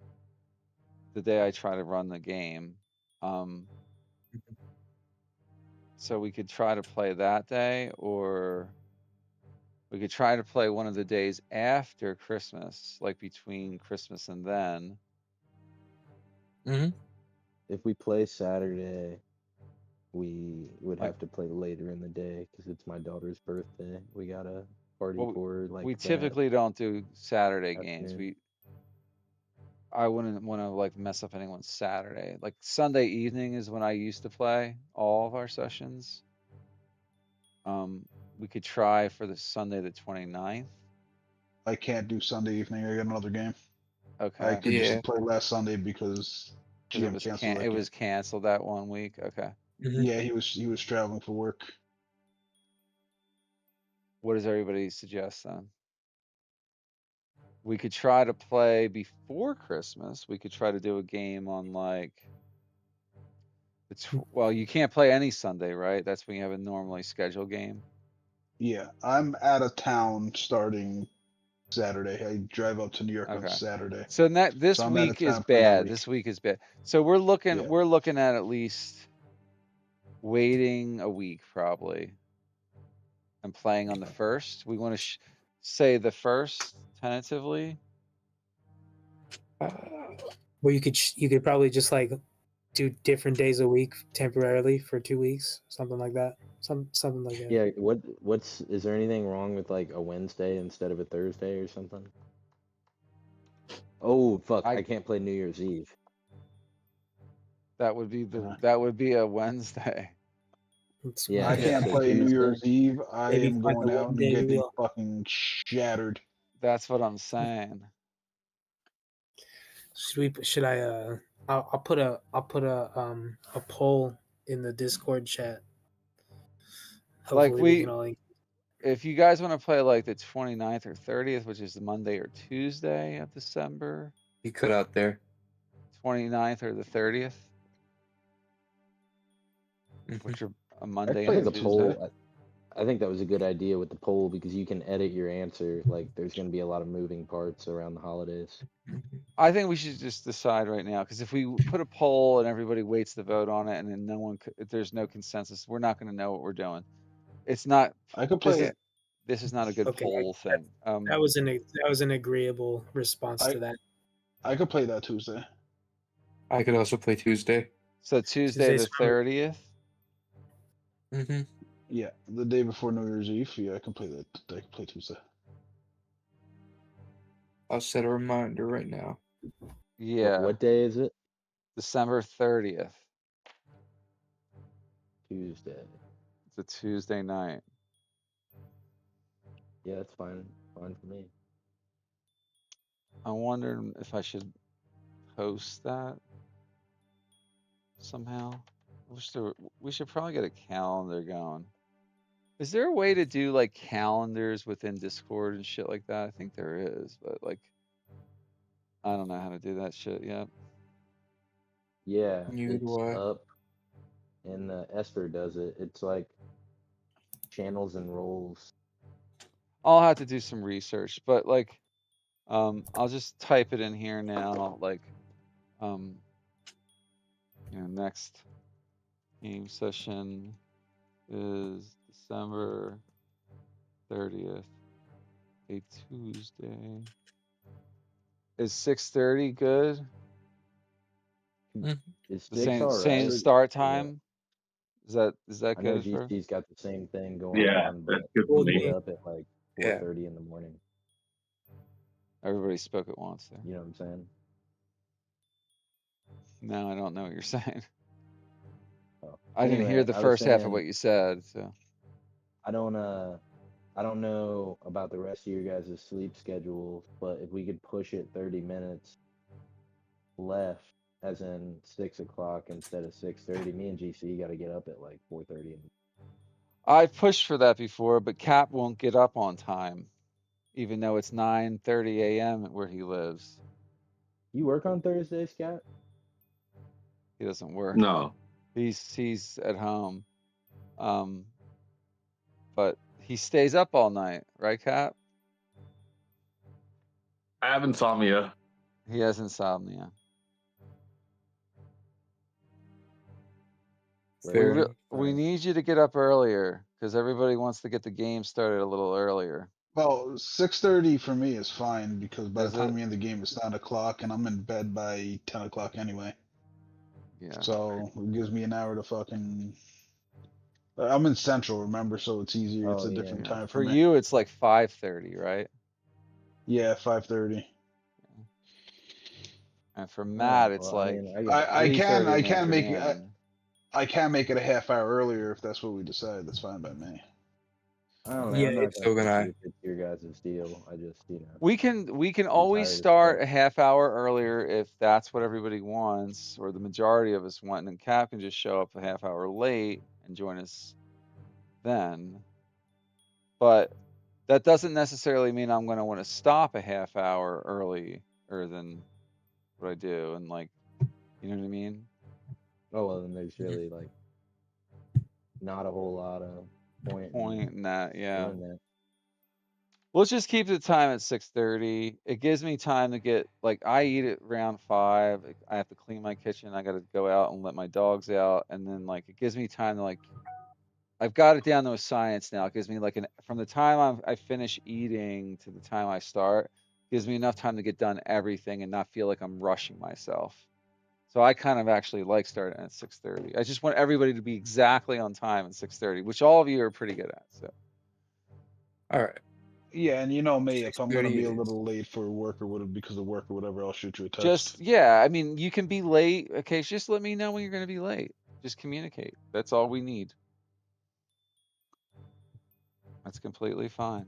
the day I try to run the game. So we could try to play that day, or we could try to play one of the days after Christmas, like between Christmas and then. Mm-hmm. If we play Saturday, we would Like, have to play later in the day because it's my daughter's birthday. We gotta party well, for her like we that typically don't do Saturday games. afternoon. I wouldn't want to like mess up anyone's Saturday. Like Sunday evening is when I used to play all of our sessions. We could try for the Sunday the 29th. I can't do Sunday evening. I got another game. I Okay. could Yeah. just play last Sunday because Because GM canceled that it game. was canceled that one week. Okay. Mm-hmm. Yeah, he was traveling for work. What does everybody suggest then? We could try to play before Christmas. We could try to do a game on like well, you can't play any Sunday, right? That's when you have a normally scheduled game. Yeah, I'm out of town starting Saturday. I drive up to New York on Okay. Saturday. So this So I'm out of week is town for another bad. week. This week is bad. So we're Yeah. looking at least waiting a week probably and playing on the first. We want to say the first tentatively. Well, you could probably just like do different days a week temporarily for 2 weeks, something like that. Something like that. Yeah, what's is there anything wrong with like a Wednesday instead of a Thursday or something? Oh fuck, I can't play New Year's Eve. That would be a Wednesday. Yeah, I can't so play New Tuesday. Year's Eve. I Maybe am find going a out and one-day getting wheel. fucking shattered. That's what I'm saying. Should I I'll put a poll in the Discord chat. Like Hopefully we can all if you guys want to play like the 29th or 30th, which is the Monday or Tuesday of December. He cut out there. 29th or the 30th, which are a Monday and a The Tuesday. poll, I think that was a good idea with the poll because you can edit your answer. Like, there's going to be a lot of moving parts around the holidays. I think we should just decide right now because if we put a poll and everybody waits to vote on it and then if there's no consensus, we're not going to know what we're doing. It's not. I could play it. This is not a good poll thing. that was an agreeable response to that. I could play that Tuesday. I could also play Tuesday. So Tuesday the 30th. Mm-hmm. Yeah, the day before New Year's Eve. Yeah, I can play that. I can play Tuesday. I'll set a reminder right now. Yeah. What day is it? December 30th. Tuesday. It's a Tuesday night. Yeah, that's fine. Fine for me. I wondered if I should post that somehow. We should probably get a calendar going. Is there a way to do like calendars within Discord and shit like that? I think there is, but like, I don't know how to do that shit yet. Yeah, Neither do I. up, and Esther does it. It's like channels and roles. I'll have to do some research, but like, I'll just type it in here now. Like, next game session is December 30th, a Tuesday. Is 6:30 good? Is The 6 all same right? start time? Is that I know good for? GC's got the same thing going Yeah, on, that's but good for we me. get up at like 4:30 in the morning. Everybody spoke at once there. You know what I'm saying? No, I don't know what you're saying. Oh. I didn't hear the first half of what you said, so. I don't know about the rest of your guys' sleep schedules, but if we could push it 30 minutes left, as in 6 o'clock instead of 6:30, me and GC got to get up at like 4:30. I've pushed for that before, but Cap won't get up on time, even though it's 9:30 a.m. where he lives. You work on Thursdays, Cat? He doesn't work. No. He's at home. But He stays up all night, right, Cap? I have insomnia. He has insomnia. Very We need you to get up earlier because everybody wants to get the game started a little earlier. Well, 6:30 for me is fine because by Is the time it? we end the game, it's 9 o'clock, and I'm in bed by 10 o'clock anyway. Yeah. So it gives me an hour to fucking. I'm in Central, remember, so it's easier. It's Oh a yeah. different Yeah. time For for me. you, it's like 5:30, right? Yeah, 5:30. And for Oh, Matt, it's well, I like mean, I got. I can 3:30 I in the can make it afternoon. I can make it a half hour earlier if that's what we decide. That's fine by me. I don't know. Yeah, I'm not so gonna can push I. it if it's your guys' deal. I just, We can I'm always tired as start fuck. a half hour earlier if that's what everybody wants, or the majority of us want, and Cap can just show up a half hour late and join us then. But that doesn't necessarily mean I'm going to want to stop a half hour earlier than what I do, and like, you know what I mean? Oh well, then there's Mhm. really like not a whole lot of point in Point in that, yeah. doing that. Let's just keep the time at 6:30. It gives me time to get like I eat at around 5. I have to clean my kitchen. I got to go out and let my dogs out, and then like it gives me time to like I've got it down to a science now. It gives me like from the time I finish eating to the time I start, gives me enough time to get done everything and not feel like I'm rushing myself. So I kind of actually like starting at 6:30. I just want everybody to be exactly on time at 6:30, which all of you are pretty good at. So All right. Yeah, and you know me, if I'm gonna 6:30 be it a is. little late for work or whatever because of work or whatever, I'll shoot you a just text. yeah, I mean, you can be late. Okay, just let me know when you're going to be late. Just communicate. That's all we need. That's completely fine.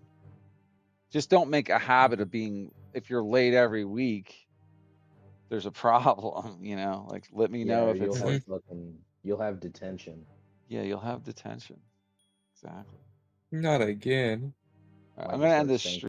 Just don't make a habit of being if you're late every week, there's a problem, like let me Yeah, know or if it's like you'll have detention. yeah, you'll have detention. Exactly. Not again. All right, Might I'm just going to end start this saying stream.